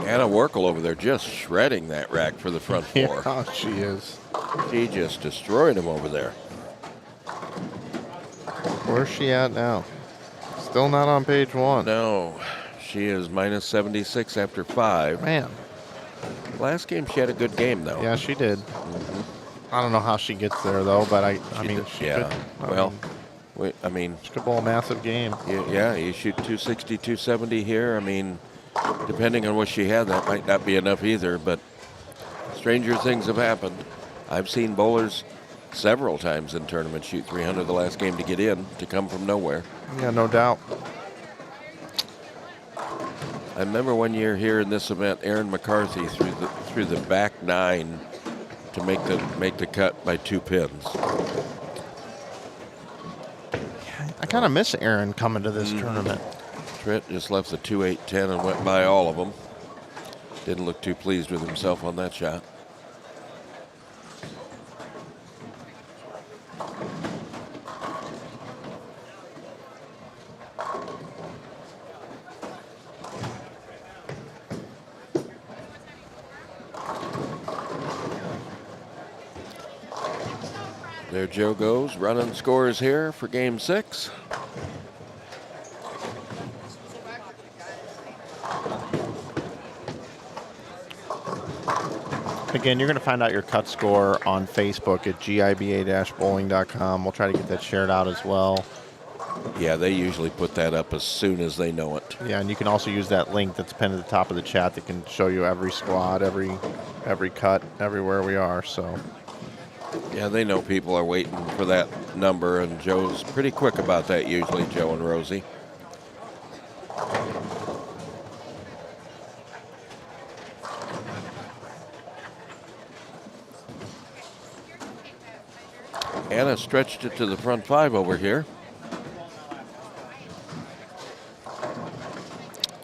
Anna Werkel over there just shredding that rack for the front four. Yeah, she is. She just destroyed him over there. Where's she at now? Still not on page 1. No, she is minus 76 after 5. Man. Last game she had a good game though. Yeah, she did. I don't know how she gets there though, but I mean, did, she yeah. could, I mean, she could bowl a massive game. yeah, you shoot 260, 270 here. I mean, depending on what she had, that might not be enough either, but stranger things have happened. I've seen bowlers several times in tournaments shoot 300 the last game to get in, to come from nowhere. Yeah, no doubt. I remember one year here in this event, Aaron McCarthy threw the back 9 to make the cut by 2 pins. I kind of miss Aaron coming to this tournament. Trent just left the 2-8-10 and went by all of them. Didn't look too pleased with himself on that shot. There Joe goes, running scores here for game 6. Again, you're going to find out your cut score on Facebook at giba-bowling.com. We'll try to get that shared out as well. Yeah, they usually put that up as soon as they know it. Yeah, and you can also use that link that's pinned at the top of the chat that can show you every squad, every cut, everywhere we are. So. Yeah, they know people are waiting for that number, and Joe's pretty quick about that usually, Joe and Rosie. Anna stretched it to the front 5 over here.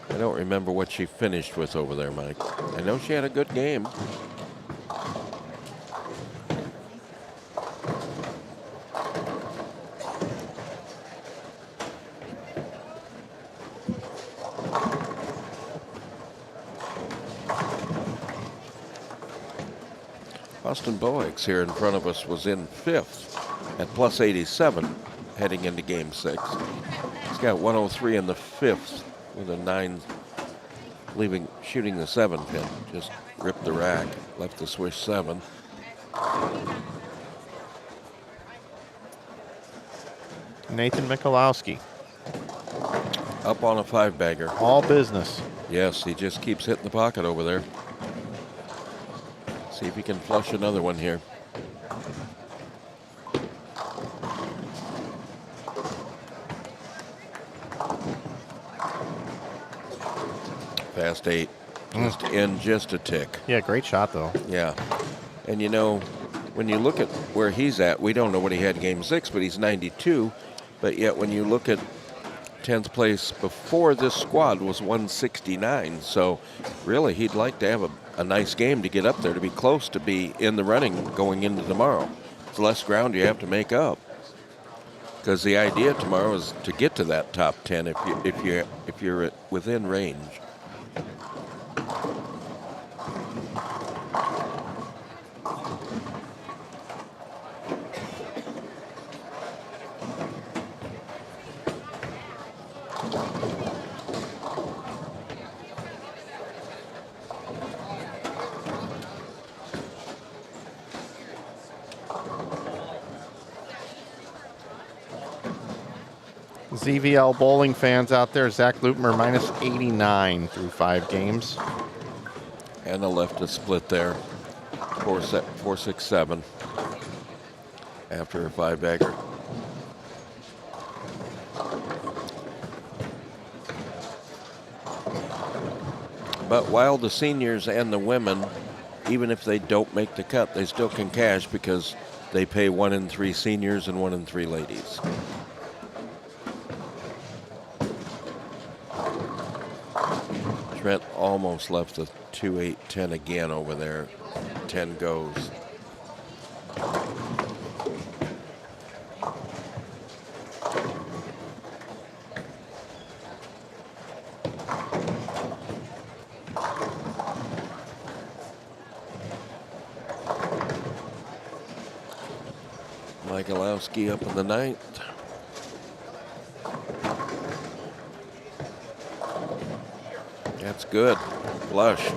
I don't remember what she finished with over there, Mike. I know she had a good game. Austin Boex here in front of us was in 5th at plus 87 heading into game 6. He's got 103 in the 5th with a 9 shooting the 7 pin. Just ripped the rack, left the swish 7. Nathan Michalowski. Up on a 5-bagger. All business. Yes, he just keeps hitting the pocket over there. See if he can flush another one here. Fast 8. Just in just a tick. Yeah, great shot though. Yeah. And you know, when you look at where he's at, we don't know what he had game 6, but he's 92. But yet when you look at 10th place before this squad was 169. So really he'd like to have a nice game to get up there, to be close, to be in the running going into tomorrow. It's less ground you have to make up, because the idea tomorrow is to get to that top 10 if you're within range. ZVL bowling fans out there, Zach Lupmer minus 89 through 5 games. And a left to split there. 4-6-7 after a 5-bagger. But while the seniors and the women, even if they don't make the cut, they still can cash because they pay 1 in 3 seniors and 1 in 3 ladies. Trent almost left the 2-8-10 again over there. 10 goes. Michalowski up in the 9th. That's good. Flush.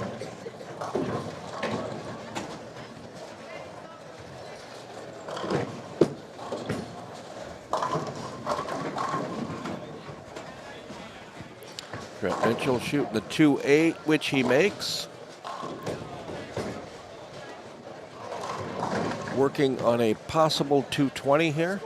Trent Mitchell shooting the 2-8, which he makes. Working on a possible 220 here.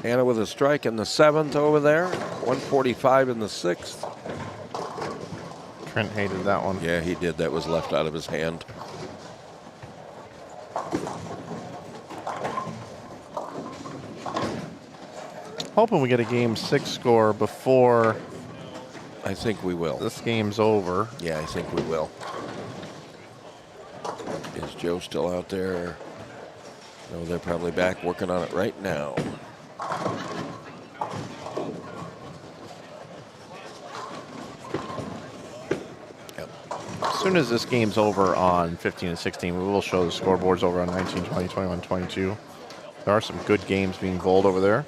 Anna with a strike in the 7th over there. 145 in the 6th. Trent hated that one. Yeah, he did. That was left out of his hand. Hoping we get a game 6 score before I think we will. this game's over. Yeah, I think we will. Is Joe still out there? No, they're probably back working on it right now. Yep. As soon as this game's over on 15 and 16, we will show the scoreboards over on 19, 20, 21, 22. There are some good games being bowled over there.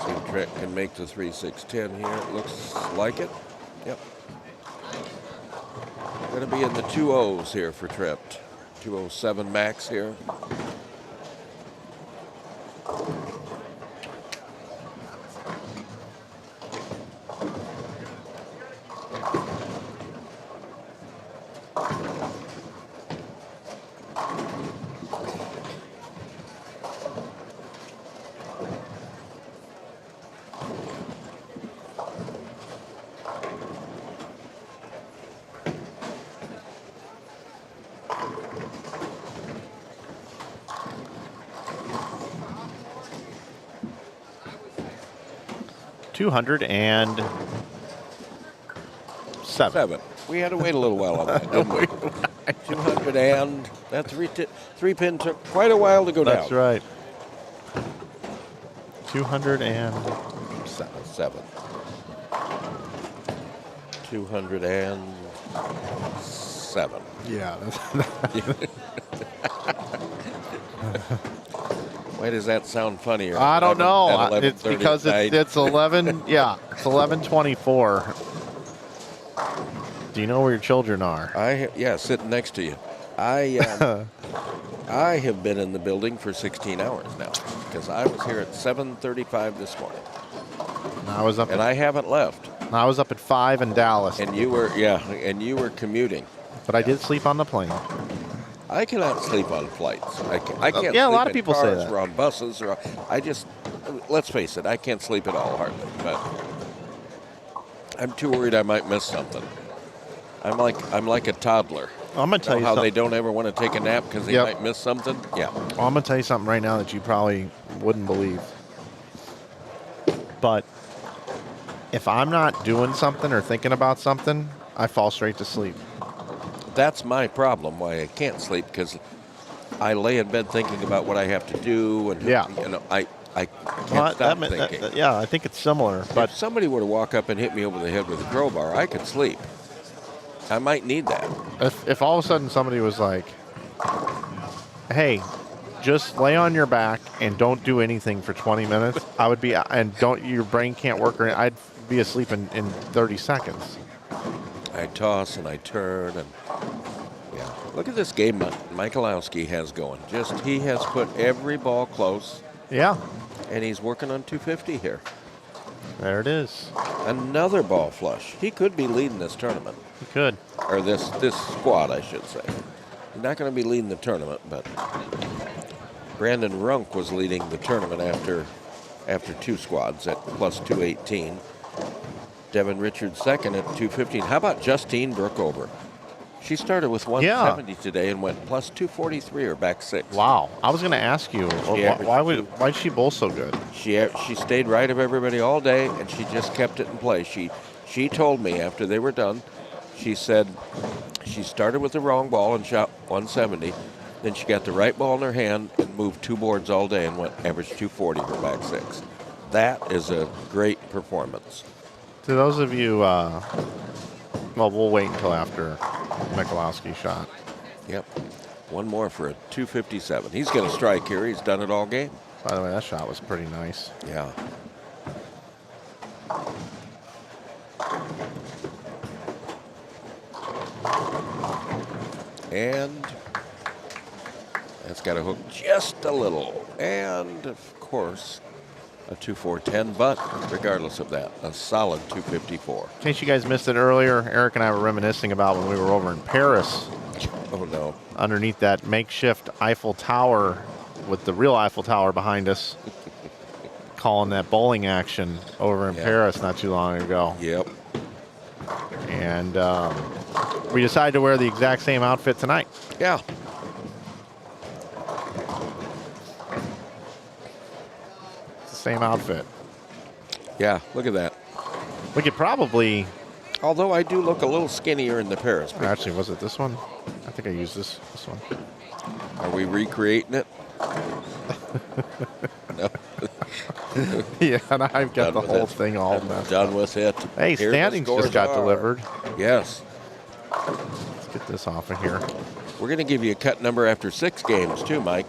See if Trent can make the 3-6-10 here. It looks like it. Yep. Going to be in the 2-0s here for Trent. 207 max here. $207. We had to wait a little while on that, didn't we? 200 and that three pin took quite a while to go down. That's right. 207. 207. Yeah. Why does that sound funnier? I don't know. It's 11:30 because at it's 11. Yeah, it's 11:24. Do you know where your children are? Yeah, sitting next to you. I have been in the building for 16 hours now because I was here at 7:35 this morning. I was up, and I haven't left. I was up at 5 in Dallas. And you were, and you were commuting. But I did sleep on the plane. I cannot sleep on flights. I can't. Yeah, a sleep lot of in people cars say that. Or on buses, or let's face it, I can't sleep at all hardly. But I'm too worried I might miss something. I'm like a toddler. I'm gonna tell you how something. they don't ever want to take a nap because they might miss something. Yeah. Well, I'm gonna tell you something right now that you probably wouldn't believe. But if I'm not doing something or thinking about something, I fall straight to sleep. That's my problem. Why I can't sleep because I lay in bed thinking about what I have to do, and Yeah. you know, I can't Well, stop thinking. yeah, I think it's similar. But If somebody were to walk up and hit me over the head with a crowbar, I could sleep. I might need that. if all of a sudden somebody was like, "Hey, just lay on your back and don't do anything for 20 minutes," I would be, and your brain can't work, or I'd be asleep in 30 seconds. I toss and I turn, and yeah. Look at this game Michalowski has going. He has put every ball close, Yeah, and he's working on 250 here. there it is. Another ball flush. He could be leading this tournament, Good. or this squad, I should say. He's not going to be leading the tournament, but Brandon Runk was leading the tournament after 2 squads at plus 218. Devin Richards second at 215. How about Justine Brookover? She started with 170 today and went plus 243 or back 6. Wow. I was going to ask you, why'd she bowl so good? She stayed right of everybody all day, and she just kept it in play. She told me after they were done, she said she started with the wrong ball and shot 170. Then she got the right ball in her hand and moved 2 boards all day and went average 240 for back 6. That is a great performance. To those of you, well, we'll wait until after Michalowski's shot. Yep. One more for a 257. He's going to strike here. He's done it all game. By the way, that shot was pretty nice. Yeah. And that's got to hook just a little. And, of course, a 2-4-10, but regardless of that, a solid 254. In case you guys missed it earlier, Eric and I were reminiscing about when we were over in Paris Oh, no. underneath that makeshift Eiffel Tower with the real Eiffel Tower behind us, calling that bowling action over in Paris not too long ago. Yep. And we decided to wear the exact same outfit tonight. Yeah. It's the same outfit. Yeah, look at that. We could probably, Although I do look a little skinnier in the Paris picture. actually, was it this one? I think I used this one. Are we recreating it? No. Yeah, and I've got Done the with whole it. thing all I'm messed. done with it. Hey, Here the standings scores just got are. delivered. Yes. Let's get this off of here. We're going to give you a cut number after 6 games, too, Mike.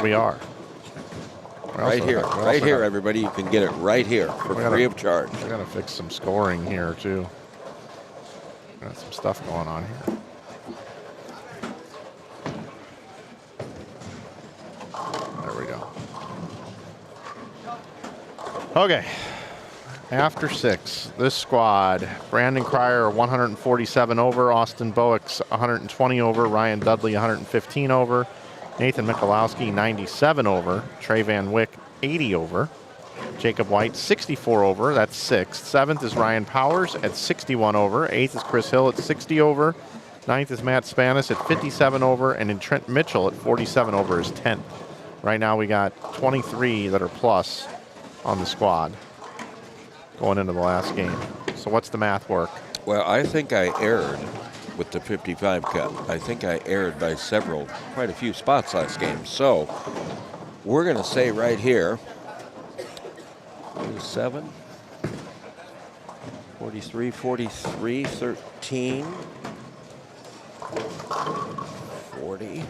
We are. Right here. Right here, everybody. You can get it right here for We gotta- free of charge. I gotta fix some scoring here too. Got some stuff going on here. There we go. Okay. After 6, this squad: Brandon Cryer 147 over, Austin Bowick 120 over, Ryan Dudley 115 over, Nathan Michalowski 97 over, Trey Van Wyck 80 over, Jacob White 64 over, that's 6th. 7th is Ryan Powers at 61 over, 8th is Chris Hill at 60 over, 9th is Matt Spanis at 57 over, and then Trent Mitchell at 47 over is 10th. Right now we got 23 that are plus on the squad going into the last game. So what's the math work? Well, I think I erred with the 55 cut. I think I erred by quite a few spots last game. So we're going to say right here, 47, 43, 43, 13, 40,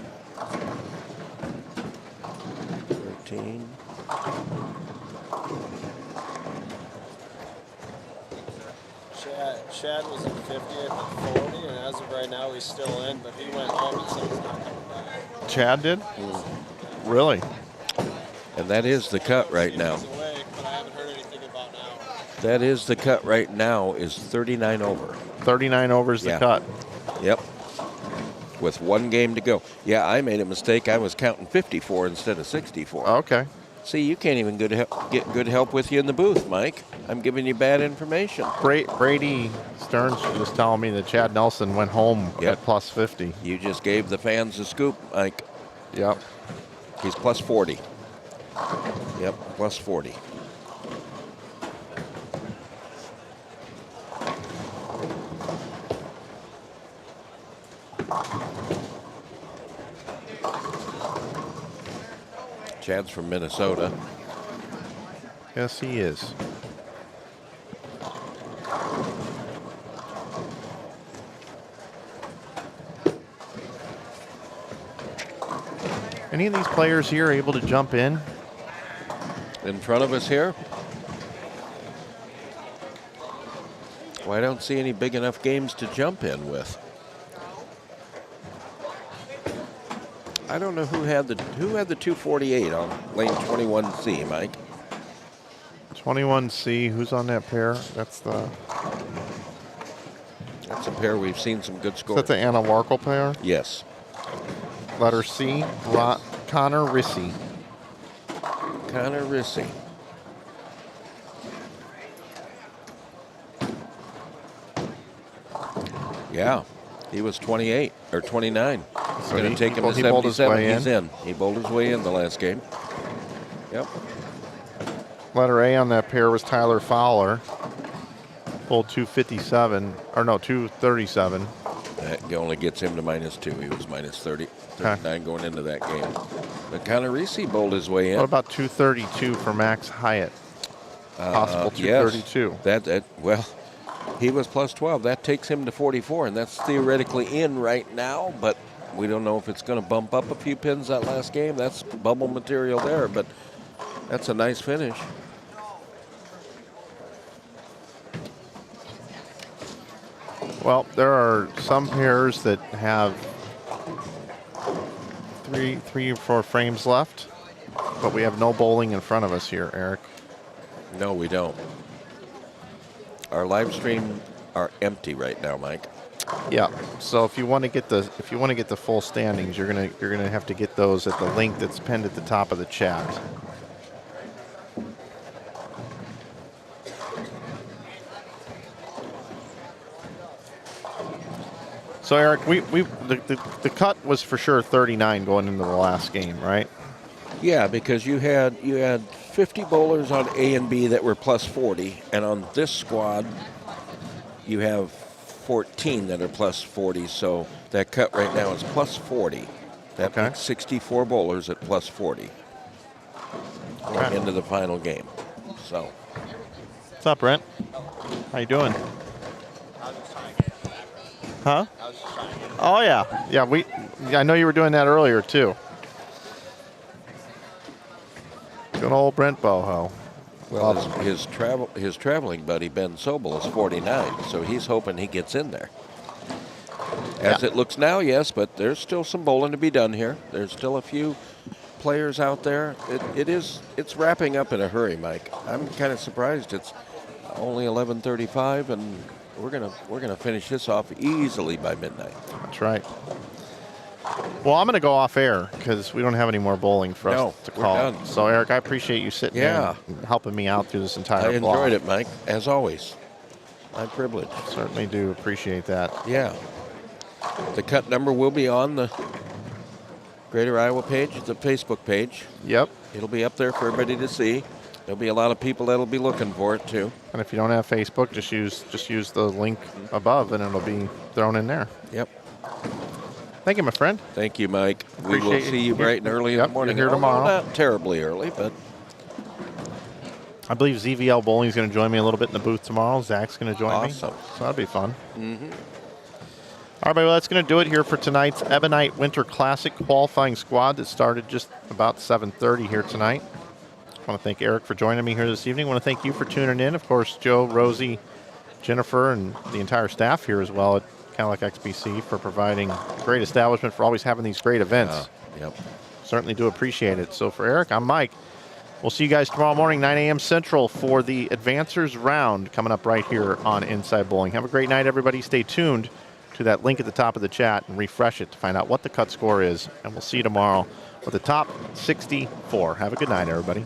13. Chad was in 50th at 40, and as of right now, he's still in, but he went home and said he's not coming back. Chad did? Really? And that is the cut right now. He's away, but I haven't heard anything about now. That is the cut right now is 39 over. 39 over is the Yeah. cut. Yep. With 1 game to go. Yeah, I made a mistake. I was counting 54 instead of 64. Okay. See, you can't even get good help with you in the booth, Mike. I'm giving you bad information. Brady Stearns was telling me that Chad Nelson went home Yep. at plus 50. You just gave the fans a scoop, Mike. Yep. He's plus 40. Yep, plus 40. Chad's from Minnesota. Yes, he is. Any of these players here able to jump in? In front of us here? Well, I don't see any big enough games to jump in with. I don't know who had the 248 on lane 21C, Mike. 21C, who's on that pair? That's a pair we've seen some good scores. Is that the Anna Warkle pair? Yes. Letter C, Connor Rissy. Connor Rissy. Yeah, he was 28 or 29. It's going to take him to 77. He's in. He bowled his way in the last game. Yep. Letter A on that pair was Tyler Fowler. Bowled 257, or no, 237. That only gets him to -2. He was -39 going into that game. But Connor Rissy bowled his way in. What about 232 for Max Hyatt? Possible 232. Yes. Well, he was +12. That takes him to 44, and that's theoretically in right now, but we don't know if it's going to bump up a few pins that last game. That's bubble material there, but that's a nice finish. Well, there are some pairs that have three or four frames left, but we have no bowling in front of us here, Eric. No, we don't. Our live stream are empty right now, Mike. Yeah. So if you want to get the full standings, you're gonna have to get those at the link that's pinned at the top of the chat. So Eric, the cut was for sure 39 going into the last game, right? Yeah, because you had 50 bowlers on A and B that were +40, and on this squad you have 14 that are +40. So that cut right now is +40. That makes 64 bowlers at +40 going into the final game. So, what's up, Brent? How you doing? Huh? Oh yeah, I know you were doing that earlier too. Good old Brent Boho. Well, his traveling buddy Ben Sobel is 49, so he's hoping he gets in there. As it looks now, yes, but there's still some bowling to be done here. There's still a few players out there. It's wrapping up in a hurry, Mike. I'm kind of surprised it's only 11:35, and we're gonna finish this off easily by midnight. That's right. Well, I'm going to go off air because we don't have any more bowling for us to call. We're done. So, Eric, I appreciate you sitting in and helping me out through this entire I block. enjoyed it, Mike, as always. My privilege. Certainly do appreciate that. Yeah. The cut number will be on the Greater Iowa page, the Facebook page. Yep. It'll be up there for everybody to see. There'll be a lot of people that'll be looking for it too. And if you don't have Facebook, just use the link above, and it'll be thrown in there. Yep. Thank you, my friend. Thank you, Mike. We will see you bright and early in the morning. Here tomorrow. Not terribly early, but I believe ZVL Bowling is going to join me a little bit in the booth tomorrow. Zach's going to join me. Awesome. So that'll be fun. Mm-hmm. All right, well, that's going to do it here for tonight's Ebonite Winter Classic qualifying squad that started just about 7:30 here tonight. I want to thank Eric for joining me here this evening. I want to thank you for tuning in. Of course, Joe, Rosie, Jennifer, and the entire staff here as well at Cadillac XBC for providing great establishment, for always having these great events. Yep. Certainly do appreciate it. So for Eric, I'm Mike. We'll see you guys tomorrow morning, 9 a.m. Central, for the Advancers Round coming up right here on Inside Bowling. Have a great night, everybody. Stay tuned to that link at the top of the chat and refresh it to find out what the cut score is. And we'll see you tomorrow with the top 64. Have a good night, everybody.